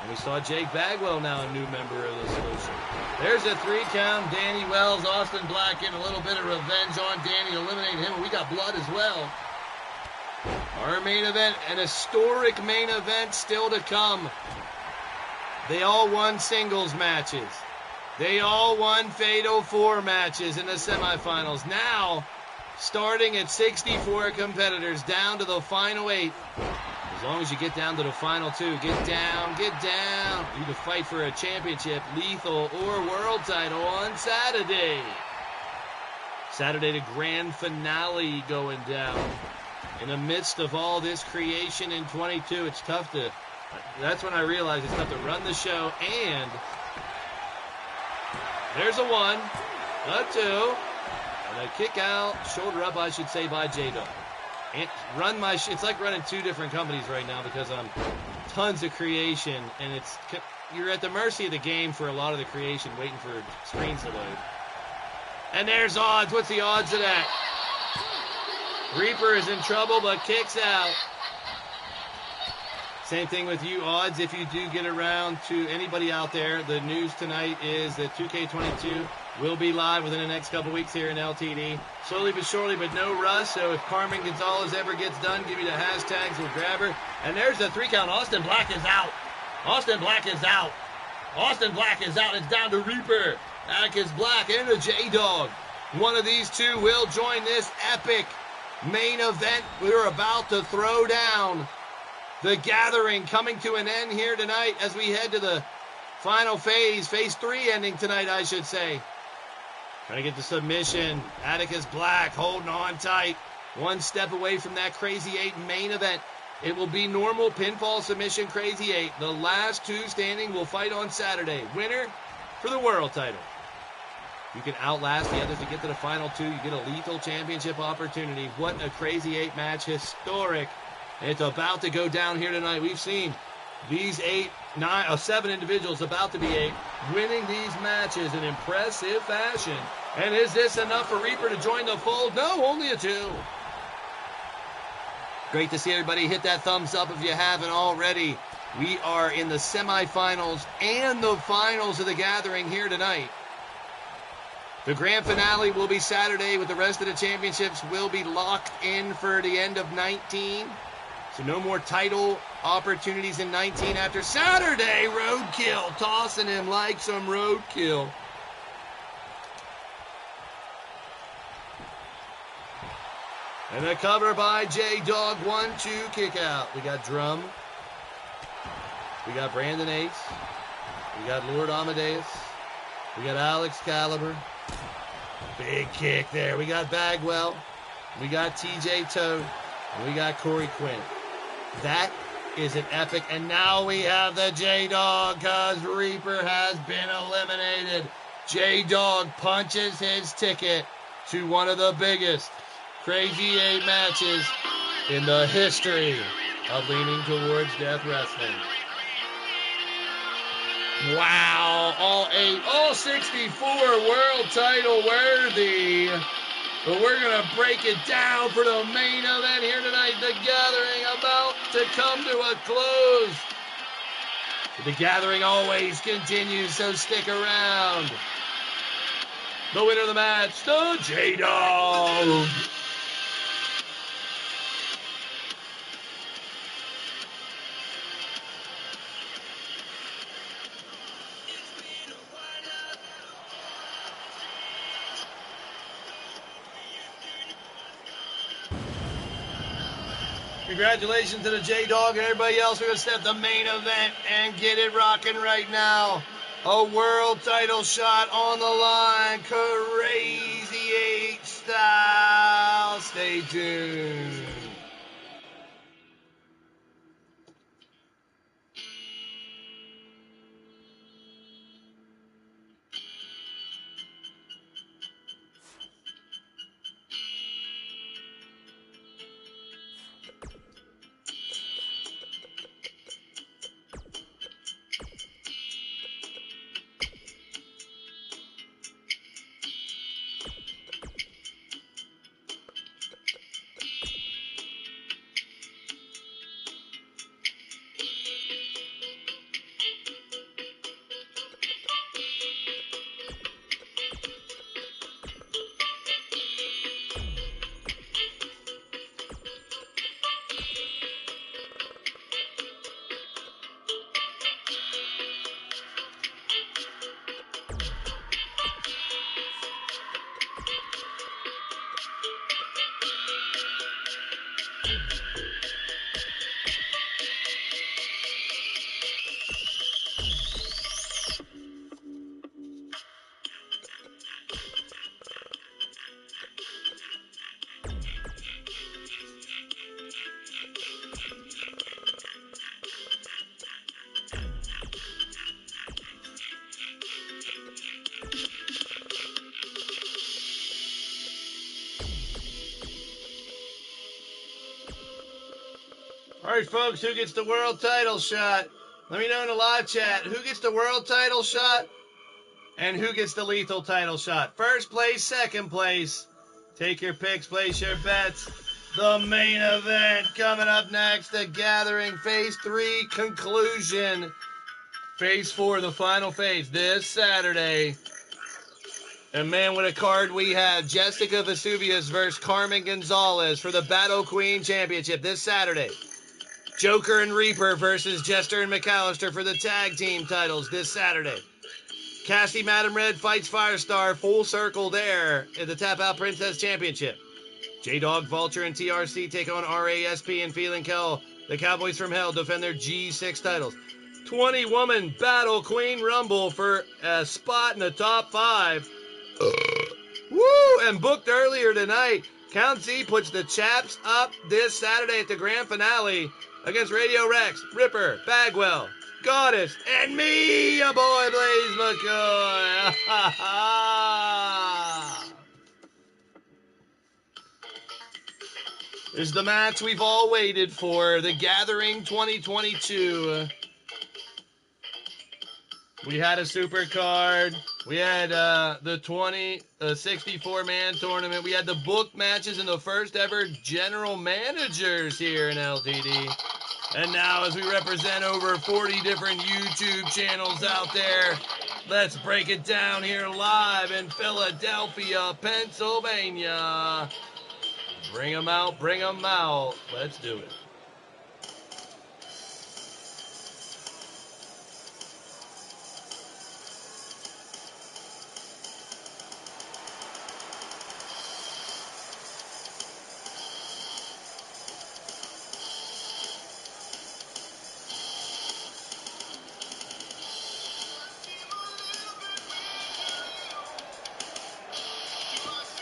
And we saw Jake Bagwell now a new member of the solution. There's a 3 count. Danny Wells, Austin Black getting a little bit of revenge on Danny, eliminating him. We got blood as well. Our main event, an historic main event still to come. They all won singles matches. They all won Fatal 4 matches in the semifinals. Now, starting at 64 competitors, down to the final 8. As long as you get down to the final 2, get down. You can fight for a championship, lethal, or world title on Saturday. Saturday, the grand finale going down. In the midst of all this creation in 22, it's tough to That's when I realized it's tough to run the show, and there's a 1, a 2, and a kick out, shoulder up, I should say, by J-Dog. And it's like running 2 different companies right now because I'm tons of creation, and you're at the mercy of the game for a lot of the creation, waiting for screens to load. And there's odds. What's the odds of that? Reaper is in trouble, but kicks out. Same thing with you, odds. If you do get around to anybody out there, the news tonight is that 2K22 will be live within the next couple weeks here in LTD. Slowly but surely, but no rush. So if Carmen Gonzalez ever gets done, give me the hashtags. We'll grab her. And there's the 3 count. Austin Black is out. Austin Black is out. Austin Black is out. It's down to Reaper. Atticus Black and a J-Dog. One of these 2 will join this epic main event. We're about to throw down. The gathering coming to an end here tonight as we head to the final phase 3 ending tonight, I should say. Trying to get the submission. Atticus Black holding on tight. 1 step away from that Crazy 8 main event. It will be normal pinfall submission Crazy 8. The last 2 standing will fight on Saturday. Winner for the world title. You can outlast the others to get to the final 2. You get a lethal championship opportunity. What a Crazy 8 match. Historic. It's about to go down here tonight. We've seen these 7 individuals, about to be 8, winning these matches in impressive fashion. And is this enough for Reaper to join the fold? No, only a 2. Great to see everybody hit that thumbs up if you haven't already. We are in the semifinals and the finals of the gathering here tonight. The grand finale will be Saturday, with the rest of the championships will be locked in for the end of 19. So no more title opportunities in 19 after Saturday. Roadkill, tossing him like some roadkill. And a cover by J-Dog, 1-2 kick out. We got Drum. We got Brandon Ace. We got Lord Amadeus. We got Alex Caliber. Big kick there. We got Bagwell. We got TJ Toad. And we got Corey Quinn. That is an epic. And now we have the J-Dog, because Reaper has been eliminated. J-Dog punches his ticket to one of the biggest Crazy 8 matches in the history of Leaning Towards Death Wrestling. Wow, all 64 world title worthy. But we're going to break it down for the main event here tonight. The gathering about to come to a close. The gathering always continues, so stick around. The winner of the match, the J-Dog. Congratulations to the J-Dog and everybody else. We're going to step the main event and get it rocking right now. A world title shot on the line. Crazy 8 style. Stay tuned. All right, folks, who gets the world title shot? Let me know in the live chat. Who gets the world title shot? And who gets the lethal title shot? First place, second place. Take your picks, place your bets. The main event coming up next. The Gathering Phase 3 conclusion. Phase 4, the final phase, this Saturday. And man, what a card we have. Jessica Vesuvius versus Carmen Gonzalez for the Battle Queen Championship this Saturday. Joker and Reaper versus Jester and McAllister for the tag team titles this Saturday. Cassie Madam Red fights Firestar, full circle there in the Tap Out Princess Championship. J-Dog, Vulture, and TRC take on RASP and Feeling Kell. The Cowboys from Hell defend their G6 titles. 20-woman Battle Queen Rumble for a spot in the top 5. Woo! And booked earlier tonight, Count Z puts the chaps up this Saturday at the grand finale against Radio Rex, Ripper, Bagwell, Goddess, and me, your boy Blaise McCoy. This is the match we've all waited for, the Gathering 2022. We had a super card. We had the 64-man tournament. We had the booked matches and the first ever general managers here in LTD. And now as we represent over 40 different YouTube channels out there, let's break it down here live in Philadelphia, Pennsylvania. Bring 'em out, bring 'em out. Let's do it.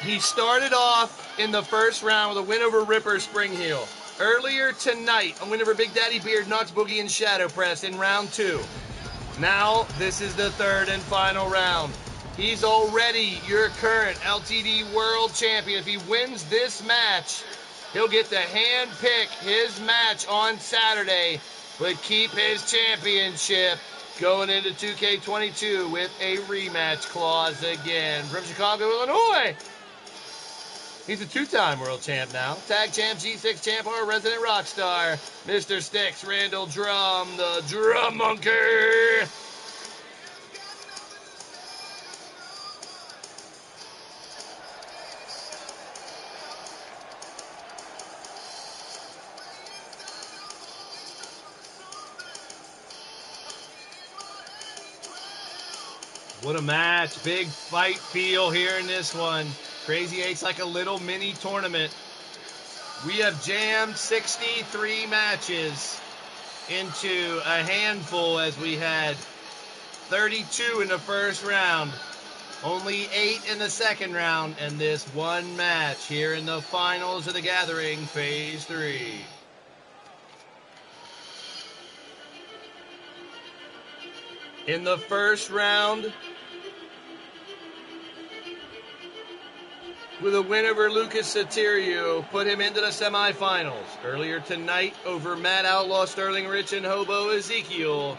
He started off in the first round with a win over Ripper Spring Heel. Earlier tonight, a win over Big Daddy Beard, Knox Boogie, and Shadow Press in round 2. Now, this is the third and final round. He's already your current LTD World Champion. If he wins this match, he'll get to hand-pick his match on Saturday, but keep his championship going into 2K22 with a rematch clause again. From Chicago, Illinois, he's a 2-time world champ now. Tag champ, G6 champ, or resident rock star. Mr. Sticks, Randall Drum, the Drum Monkey. What a match. Big fight feel here in this one. Crazy 8's like a little mini tournament. We have jammed 63 matches into a handful as we had 32 in the first round, only 8 in the second round, and this one match here in the finals of the Gathering Phase 3. In the first round, with a win over Lucas Soterio, put him into the semifinals. Earlier tonight, over Matt Outlaw, Sterling Rich, and Hobo Ezekiel.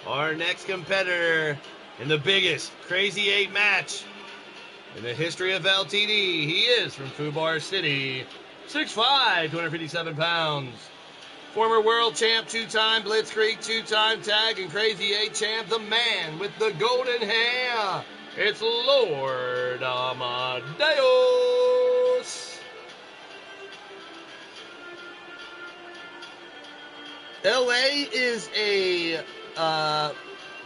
Our next competitor in the biggest Crazy 8 match in the history of LTD. He is from Fubar City, 6'5", 257 pounds. Former world champ, 2-time Blitzkrieg, 2-time tag, and Crazy 8 champ, the man with the golden hair. It's Lord Amadeus. LA is a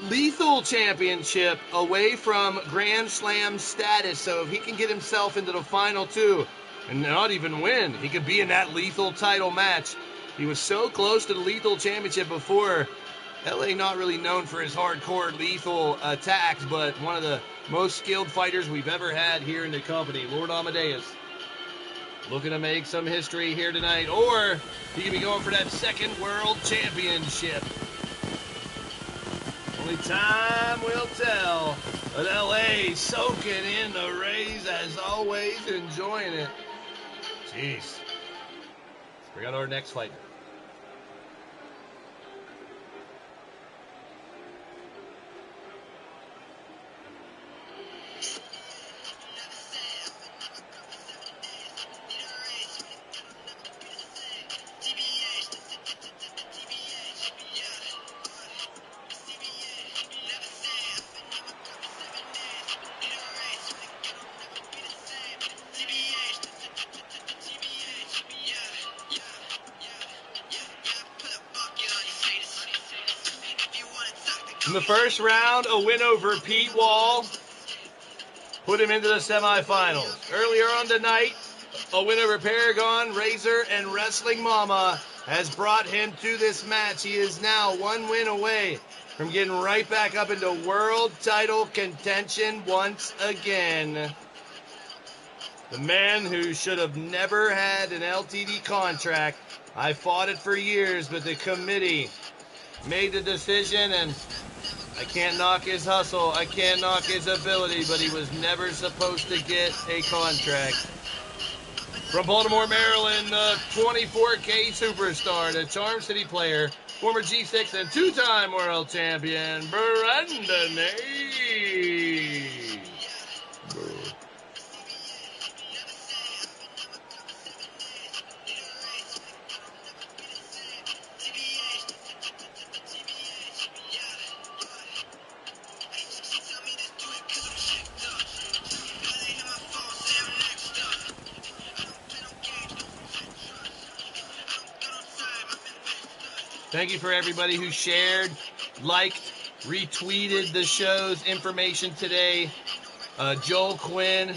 lethal championship away from Grand Slam status, so if he can get himself into the final 2 and not even win, he could be in that lethal title match. He was so close to the lethal championship before. LA not really known for his hardcore lethal attacks, but one of the most skilled fighters we've ever had here in the company. Lord Amadeus looking to make some history here tonight, or he could be going for that second world championship. Only time will tell. But LA soaking in the rays as always, enjoying it. Jeez. We got our next fighter. In the first round, a win over Pete Wall put him into the semifinals. Earlier on tonight, a win over Paragon, Razor, and Wrestling Mama has brought him to this match. He is now one win away from getting right back up into world title contention once again. The man who should have never had an LTD contract. I fought it for years, but the committee made the decision, and I can't knock his hustle. I can't knock his ability, but he was never supposed to get a contract. From Baltimore, Maryland, the 24K superstar, the Charm City player, former G6 and two-time world champion, Brandon A. Thank you for everybody who shared, liked, retweeted the show's information today. Joel Quinn,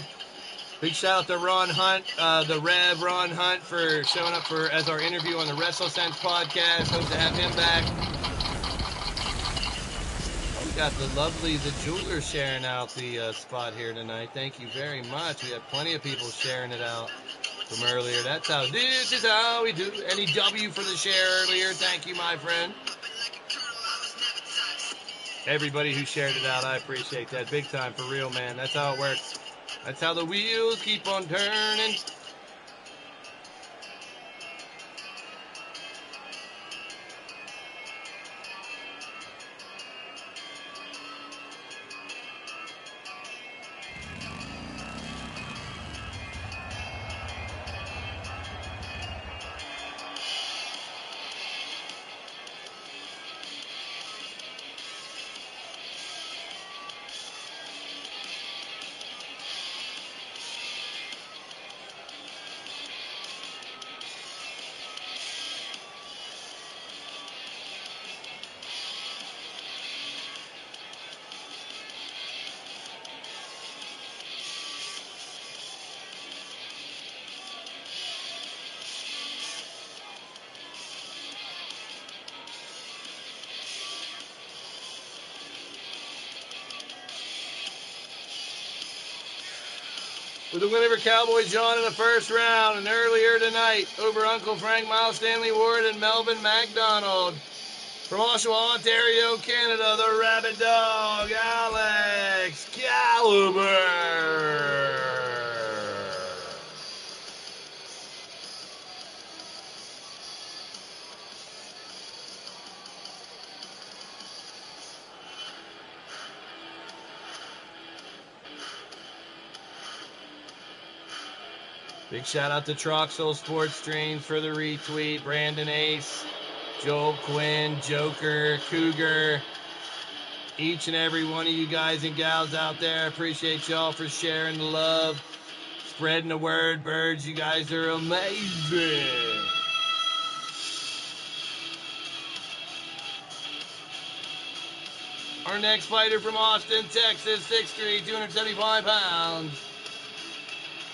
big shout out to Ron Hunt, the Rev Ron Hunt, for showing up as our interview on the WrestleSense podcast. Hope to have him back. We got the jeweler sharing out the spot here tonight. Thank you very much. We had plenty of people sharing it out from earlier. This is how we do. Any W for the share earlier. Thank you, my friend. Everybody who shared it out, I appreciate that. Big time, for real, man. That's how it works. That's how the wheels keep on turning. With a win over Cowboy John in the first round, and earlier tonight over Uncle Frank, Miles Stanley Ward, and Melvin MacDonald. From Oshawa, Ontario, Canada, the Rabbit Dog, Alex Caliber. Big shout out to Troxel Sports Streams for the retweet. Brandon Ace, Joel Quinn, Joker, Cougar, each and every one of you guys and gals out there. Appreciate y'all for sharing the love, spreading the word. Birds, you guys are amazing. Our next fighter from Austin, Texas, 6'3", 275 pounds.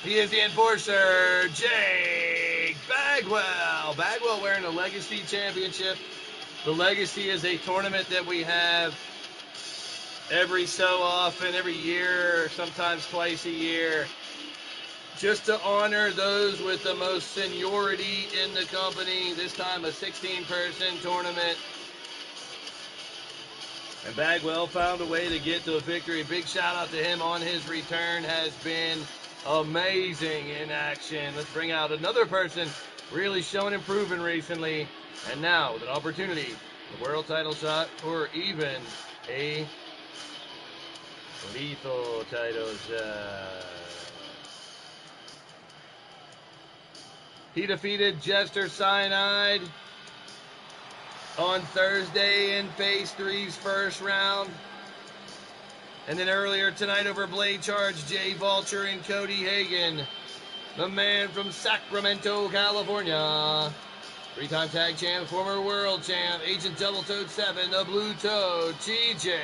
He is the enforcer, Jake Bagwell. Bagwell wearing the Legacy Championship. The Legacy is a tournament that we have every so often, every year, sometimes twice a year, just to honor those with the most seniority in the company. This time a 16-person tournament. And Bagwell found a way to get to a victory. Big shout out to him on his return. Has been amazing in action. Let's bring out another person really showing improvement recently. And now with an opportunity, a world title shot, or even a lethal title shot. He defeated Jester Cyanide on Thursday in Phase 3's first round. And then earlier tonight over Blade Charge, Jay Vulture and Cody Hagan. The man from Sacramento, California. Three-time tag champ, former world champ, Agent Double Toad 7, the Blue Toad, TJ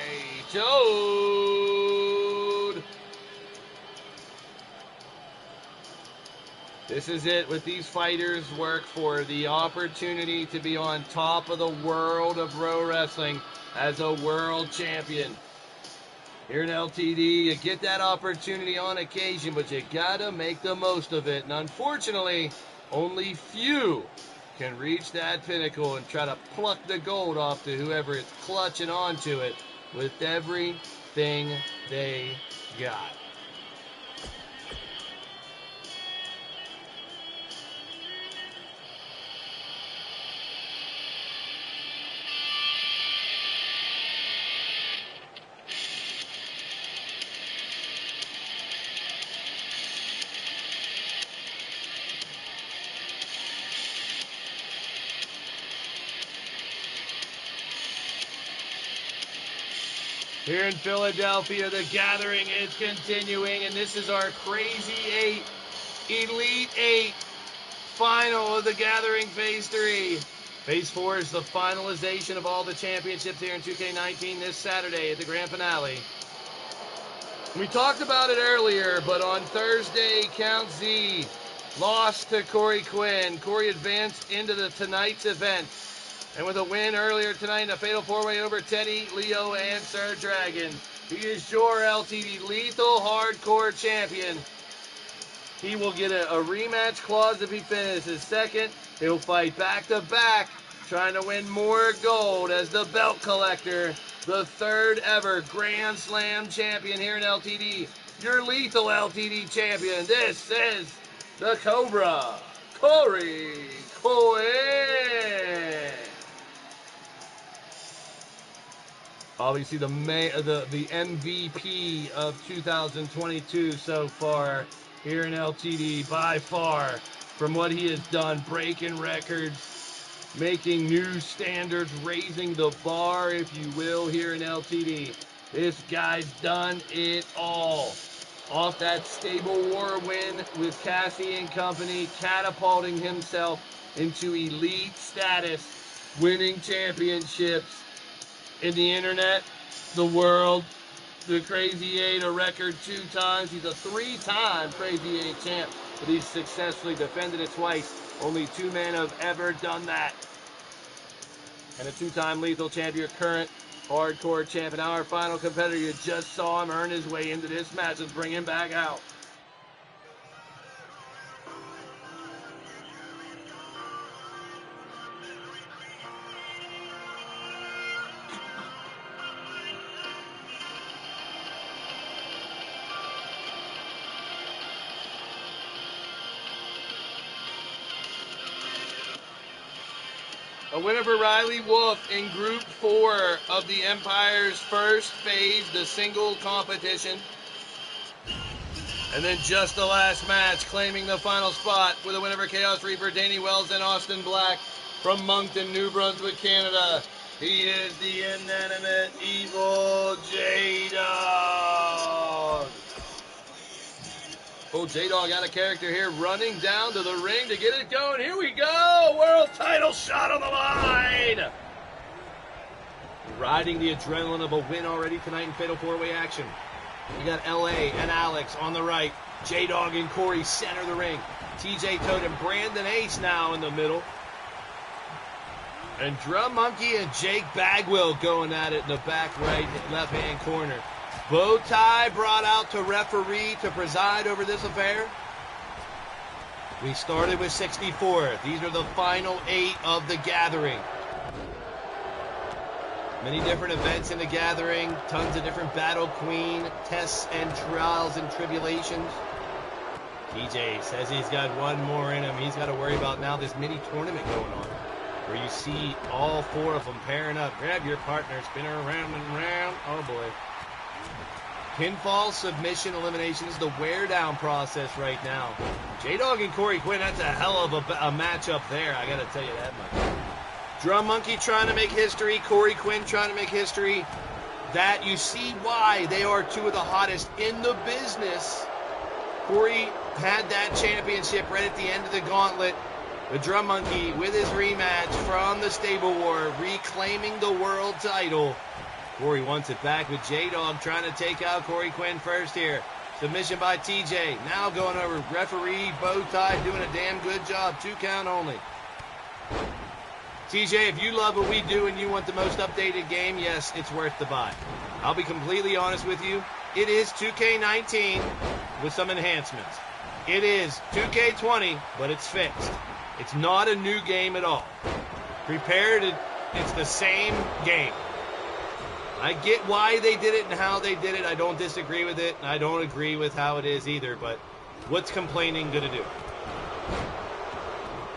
Toad. This is it. What these fighters work for, the opportunity to be on top of the world of pro wrestling as a world champion. Here in LTD, you get that opportunity on occasion, but you gotta make the most of it. And unfortunately, only few can reach that pinnacle and try to pluck the gold off to whoever is clutching onto it with everything they got. Here in Philadelphia, the gathering is continuing, and this is our Crazy 8, Elite 8 final of the gathering Phase 3. Phase 4 is the finalization of all the championships here in 2K19 this Saturday at the grand finale. We talked about it earlier, but on Thursday, Count Z lost to Corey Quinn. Corey advanced into tonight's event. And with a win earlier tonight in a fatal four-way over Teddy, Leo, and Sir Dragon, he is your LTD Lethal Hardcore Champion. He will get a rematch clause if he finishes second. He'll fight back-to-back, trying to win more gold as the belt collector, the third ever Grand Slam champion here in LTD. Your Lethal LTD champion. This is the Cobra, Corey Quinn. Obviously, the MVP of 2022 so far here in LTD, by far, from what he has done, breaking records, making new standards, raising the bar, if you will, here in LTD. This guy's done it all. Off that Stable War win with Cassie and company, catapulting himself into elite status, winning championships. In the internet, the world, the Crazy 8, a record 2 times. He's a 3-time Crazy 8 champ, but he's successfully defended it twice. Only 2 men have ever done that. And a 2-time Lethal champion, current Hardcore champ. And our final competitor, you just saw him earn his way into this match. Let's bring him back out. A winner for Riley Wolf in Group 4 of the Empire's first phase, the single competition. And then just the last match, claiming the final spot with a winner for Chaos Reaper, Danny Wells and Austin Black from Moncton, New Brunswick, Canada. He is the inanimate evil J-Dog. Oh, J-Dog out of character here, running down to the ring to get it going. Here we go! World title shot on the line! Riding the adrenaline of a win already tonight in Fatal 4-Way action. We got LA and Alex on the right. J-Dog and Corey center the ring. TJ Toad and Brandon Ace now in the middle. And Drum Monkey and Jake Bagwell going at it in the back right, left-hand corner. Bow tie brought out to referee to preside over this affair. We started with 64. These are the final 8 of the gathering. Many different events in the gathering. Tons of different Battle Queen tests and trials and tribulations. TJ says he's got one more in him. He's got to worry about now this mini tournament going on, where you see all 4 of them pairing up. Grab your partner, spin her around and around. Oh boy. Pinfall, submission, elimination. This is the wear-down process right now. J-Dog and Corey Quinn, that's a hell of a matchup there. I got to tell you that much. Drum Monkey trying to make history. Corey Quinn trying to make history. That you see why they are 2 of the hottest in the business. Corey had that championship right at the end of the gauntlet. The Drum Monkey with his rematch from the Stable War, reclaiming the world title. Corey wants it back with J-Dog trying to take out Corey Quinn first here. Submission by TJ. Now going over. Referee, bow tie, doing a damn good job. 2 count only. TJ, if you love what we do and you want the most updated game, yes, it's worth the buy. I'll be completely honest with you. It is 2K19 with some enhancements. It is 2K20, but it's fixed. It's not a new game at all. It's the same game. I get why they did it and how they did it. I don't disagree with it, and I don't agree with how it is either, but what's complaining gonna do?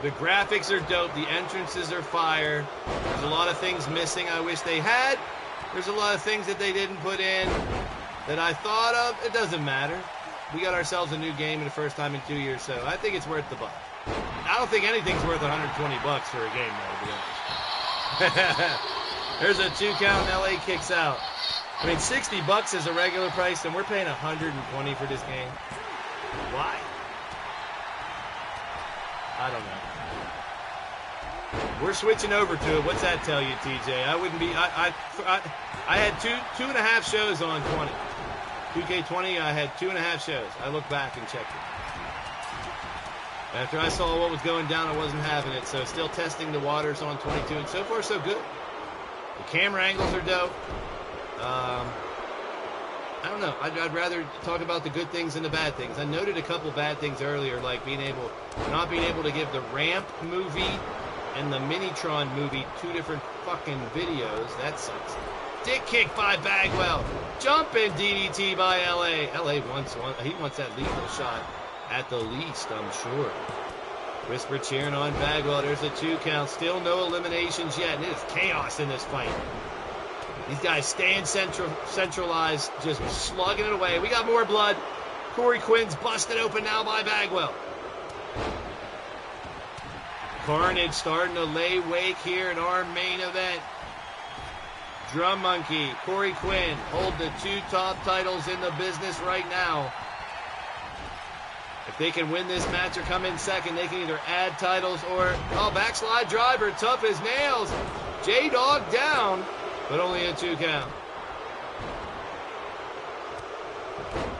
The graphics are dope. The entrances are fire. There's a lot of things missing I wish they had. There's a lot of things that they didn't put in that I thought of. It doesn't matter. We got ourselves a new game in the first time in 2 years, so I think it's worth the buck. I don't think anything's worth $120 for a game, though, to be honest. There's a 2 count, and LA kicks out. I mean, $60 is a regular price, and we're paying $120 for this game. Why? I don't know. We're switching over to it. What's that tell you, TJ? I wouldn't be. I had two and a half shows on 20. 2K20, I had 2.5 shows. I looked back and checked it. After I saw what was going down, I wasn't having it. So still testing the waters on 22, and so far so good. The camera angles are dope. I don't know. I'd rather talk about the good things than the bad things. I noted a couple bad things earlier, like not being able to give the Ramp movie and the Minitron movie 2 different fucking videos. That sucks. Dick kick by Bagwell. Jumping DDT by LA. LA wants one. He wants that lethal shot at the least, I'm sure. Whisper cheering on Bagwell. There's a 2 count. Still no eliminations yet. And it is chaos in this fight. These guys staying centralized, just slugging it away. We got more blood. Corey Quinn's busted open now by Bagwell. Carnage starting to lay wake here in our main event. Drum Monkey, Corey Quinn hold the 2 top titles in the business right now. If they can win this match or come in second, they can either add titles or... Oh, backslide driver, tough as nails. J-Dog down, but only a 2 count.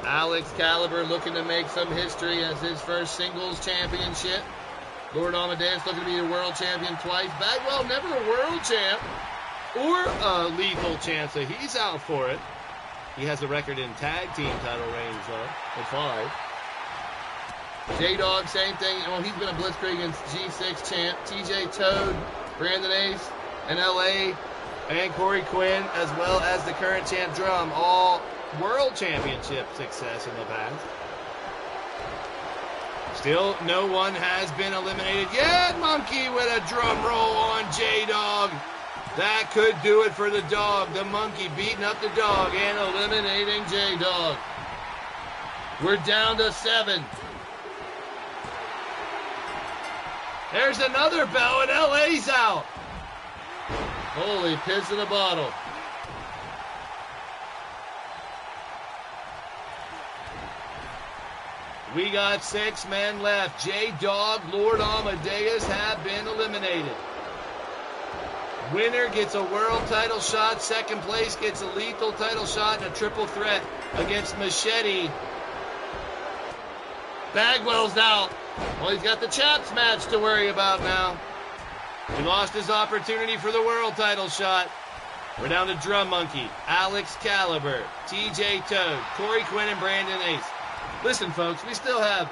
Alex Caliber looking to make some history as his first singles championship. Lord Amadeus looking to be a world champion twice. Bagwell never a world champ or a lethal champ, so he's out for it. He has a record in tag team title range, though, at 5. J-Dog, same thing. Well, he's been a Blitzkrieg against G6 champ. TJ Toad, Brandon Ace, and LA, and Corey Quinn, as well as the current champ Drum, all world championship success in the past. Still, no one has been eliminated yet. Monkey with a drum roll on J-Dog. That could do it for the dog. The monkey beating up the dog and eliminating J-Dog. We're down to 7. There's another bell and LA's out. Holy piss in a bottle. We got 6 men left. J-Dog, Lord Amadeus have been eliminated. Winner gets a world title shot. Second place gets a lethal title shot and a triple threat against Machete. Bagwell's out. Well, he's got the Chaps match to worry about now. He lost his opportunity for the world title shot. We're down to Drum Monkey, Alex Caliber, TJ Toad, Corey Quinn, and Brandon Ace. Listen, folks, we still have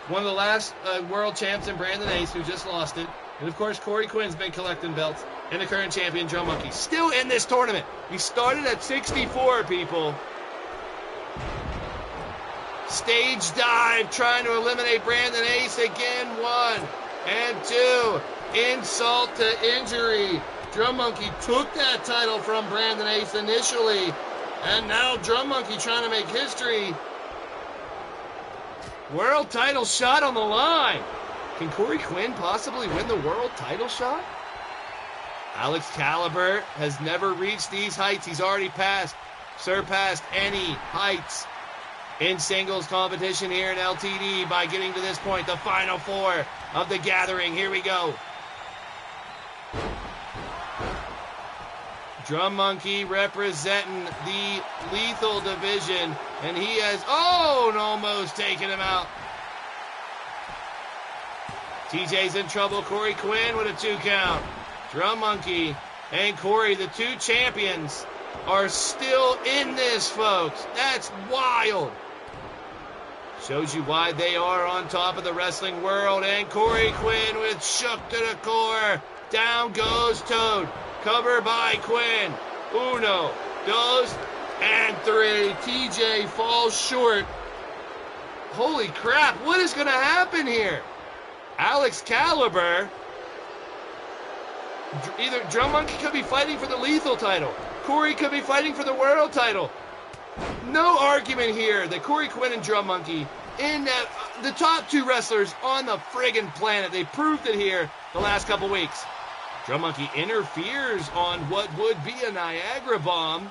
one of the last world champs in Brandon Ace who just lost it. And, of course, Corey Quinn's been collecting belts. And the current champion, Drum Monkey, still in this tournament. We started at 64, people. Stage dive, trying to eliminate Brandon Ace again. 1 and 2. Insult to injury. Drum Monkey took that title from Brandon Ace initially. And now Drum Monkey trying to make history. World title shot on the line. Can Corey Quinn possibly win the world title shot? Alex Caliber has never reached these heights. He's already surpassed any heights in singles competition here in LTD by getting to this point, the final four of the gathering. Here we go. Drum Monkey representing the lethal division, and he has, almost taken him out. TJ's in trouble. Corey Quinn with a 2 count. Drum Monkey and Corey, the two champions, are still in this, folks. That's wild. Shows you why they are on top of the wrestling world. And Corey Quinn with shook to the core. Down goes Toad. Cover by Quinn. 1, 2, and 3. TJ falls short. Holy crap, what is going to happen here? Alex Caliber. Either Drum Monkey could be fighting for the lethal title. Corey could be fighting for the world title. No argument here that Corey Quinn and Drum Monkey, in the top 2 wrestlers on the friggin' planet. They proved it here the last couple weeks. Drum Monkey interferes on what would be a Niagara bomb.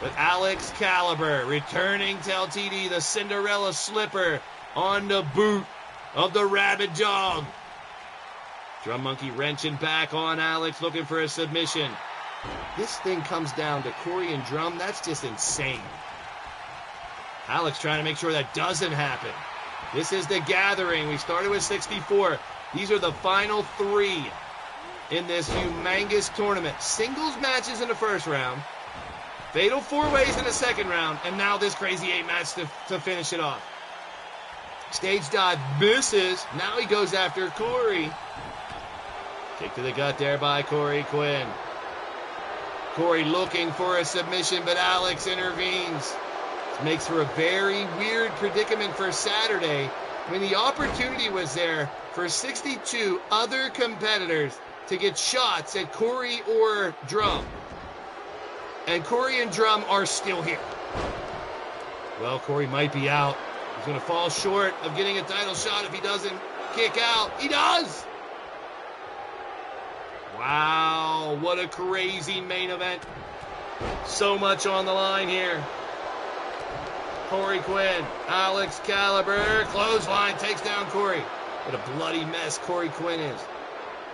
But Alex Caliber returning to LTD, the Cinderella slipper on the boot of the Rabid Dog. Drum Monkey wrenching back on Alex, looking for a submission. This thing comes down to Corey and Drum. That's just insane. Alex trying to make sure that doesn't happen. This is the gathering. We started with 64. These are the final 3 in this humongous tournament. Singles matches in the first round, fatal 4-ways in the second round, and now this crazy 8 match to finish it off. Stage dive misses. Now he goes after Corey. Kick to the gut there by Corey Quinn. Corey looking for a submission, but Alex intervenes. This makes for a very weird predicament for Saturday when the opportunity was there for 62 other competitors to get shots at Corey or Drum. And Corey and Drum are still here. Well, Corey might be out. He's going to fall short of getting a title shot if he doesn't kick out. He does! Wow, what a crazy main event. So much on the line here. Corey Quinn, Alex Caliber, clothesline, takes down Corey. What a bloody mess Corey Quinn is.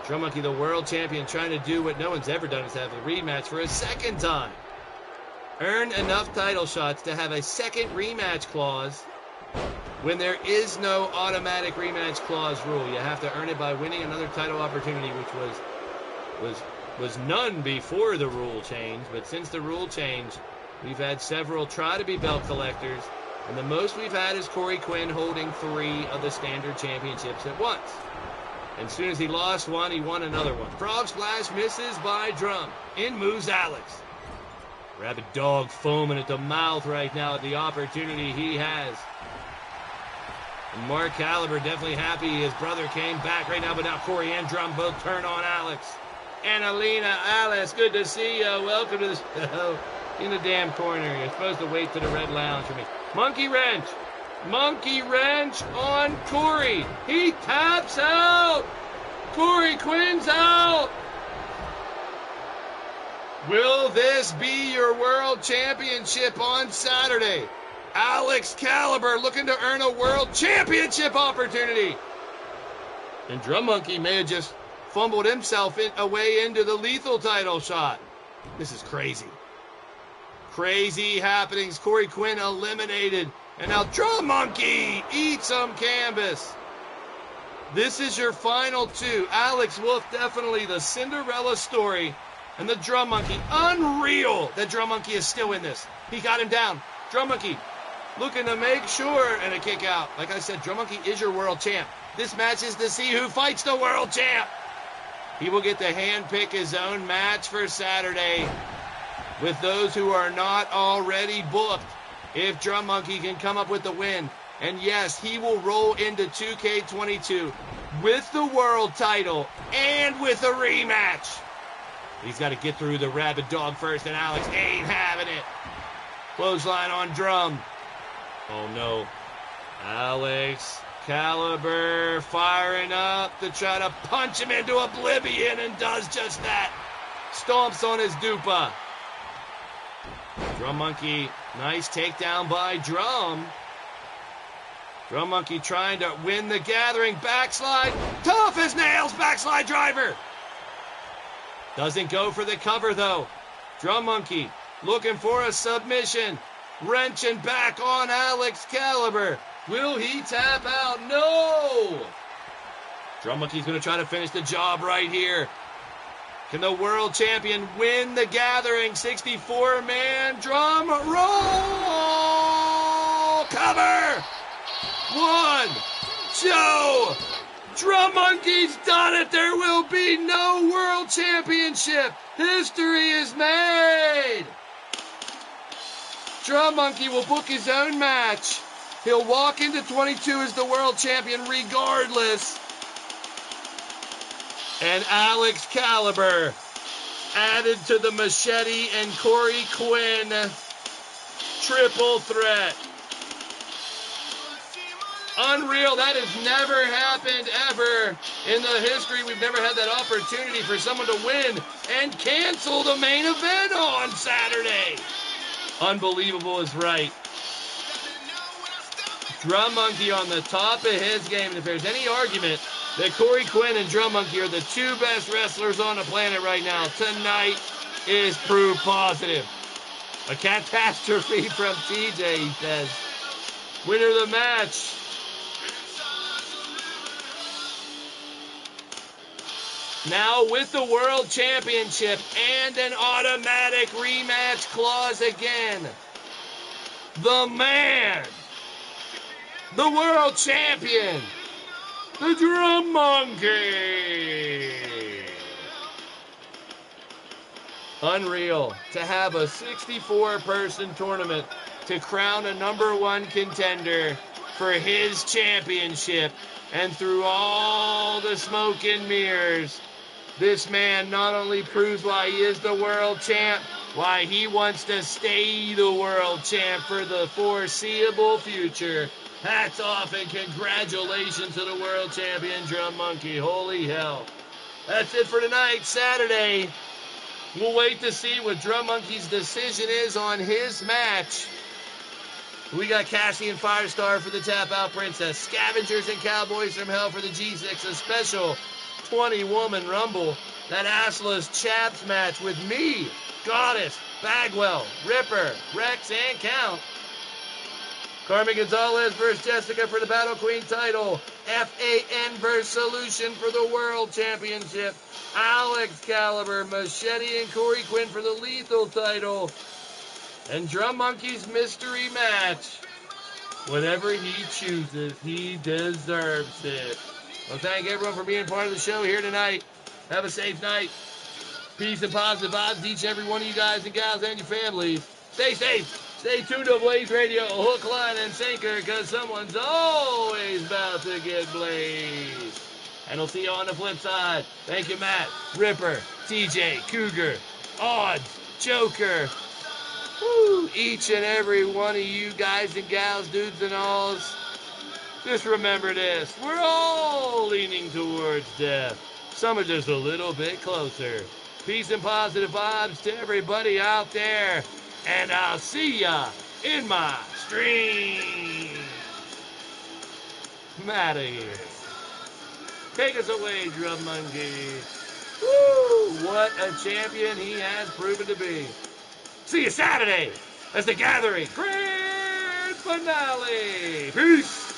Drum Monkey, the world champion, trying to do what no one's ever done, is have a rematch for a second time. Earn enough title shots to have a second rematch clause when there is no automatic rematch clause rule. You have to earn it by winning another title opportunity, which was none before the rule change. But since the rule change, we've had several try to be belt collectors, and the most we've had is Corey Quinn holding 3 of the standard championships at once. And as soon as he lost one, he won another one. Frog Splash misses by Drum. In moves Alex. Rabid Dog foaming at the mouth right now at the opportunity he has. And Mark Caliber definitely happy his brother came back right now, but now Corey and Drum both turn on Alex. Annalena, Alice, good to see you. Welcome to the show. In the damn corner. You're supposed to wait to the red lounge for me. Monkey wrench. Monkey wrench on Corey. He taps out. Corey Quinn's out. Will this be your world championship on Saturday? Alex Caliber looking to earn a world championship opportunity. And Drum Monkey may have just fumbled himself away into the lethal title shot. This is crazy. Crazy happenings. Corey Quinn eliminated. And now Drum Monkey eats some canvas. This is your final 2. Alex Wolf, definitely the Cinderella story. And the Drum Monkey. Unreal that Drum Monkey is still in this. He got him down. Drum Monkey looking to make sure. And a kick out. Like I said, Drum Monkey is your world champ. This match is to see who fights the world champ. He will get to handpick his own match for Saturday with those who are not already booked. If Drum Monkey can come up with the win. And yes, he will roll into 2K22 with the world title and with a rematch. He's got to get through the Rabid Dog first, and Alex ain't having it. Clothesline on Drum. Oh no. Alex Caliber firing up to try to punch him into oblivion, and does just that. Stomps on his dupa. Drum Monkey, nice takedown by Drum. Drum Monkey trying to win the gathering. Backslide, tough as nails, backslide driver. Doesn't go for the cover though. Drum Monkey looking for a submission. Wrenching back on Alex Caliber. Will he tap out? No! Drum Monkey's going to try to finish the job right here. Can the world champion win the gathering? 64-man drum roll! Cover! 1, 2. Drum Monkey's done it. There will be no world championship. History is made. Drum Monkey will book his own match. He'll walk into 22 as the world champion regardless. And Alex Caliber added to the Machete and Corey Quinn triple threat. Unreal. That has never happened ever in the history. We've never had that opportunity for someone to win and cancel the main event on Saturday. Unbelievable is right. Drum Monkey on the top of his game. And if there's any argument that Corey Quinn and Drum Monkey are the two best wrestlers on the planet right now, tonight is proof positive. A catastrophe from TJ, he says. Winner of the match. Now with the World Championship and an automatic rematch clause again. The man, the World Champion, the Drum Monkey. Unreal to have a 64-person tournament to crown a #1 contender for his championship. And through all the smoke and mirrors, this man not only proves why he is the world champ, why he wants to stay the world champ for the foreseeable future. Hats off and congratulations to the world champion, Drum Monkey. Holy hell. That's it for tonight, Saturday. We'll wait to see what Drum Monkey's decision is on his match. We got Cassie and Firestar for the Tap Out Princess. Scavengers and Cowboys from Hell for the G6. A special 20-woman rumble. That assless chaps match with me, Goddess, Bagwell, Ripper, Rex, and Count. Carmen Gonzalez versus Jessica for the Battle Queen title. FAN versus Solution for the World Championship. Alex Caliber, Machete, and Corey Quinn for the Lethal title. And Drum Monkey's mystery match. Whatever he chooses, he deserves it. Well, thank everyone for being part of the show here tonight. Have a safe night. Peace and positive vibes to each and every one of you guys and gals and your families. Stay safe. Stay tuned to Blaised Radio, hook, line, and sinker, because someone's always about to get blazed. And I'll see you on the flip side. Thank you, Matt, Ripper, TJ, Cougar, Odds, Joker. Woo, each and every one of you guys and gals, dudes and alls. Just remember this. We're all leaning towards death. Some are just a little bit closer. Peace and positive vibes to everybody out there. And I'll see ya in my stream. I'm out of here. Take us away, Drum Monkey. Woo! What a champion he has proven to be. See you Saturday as the Gathering Grand Finale. Peace.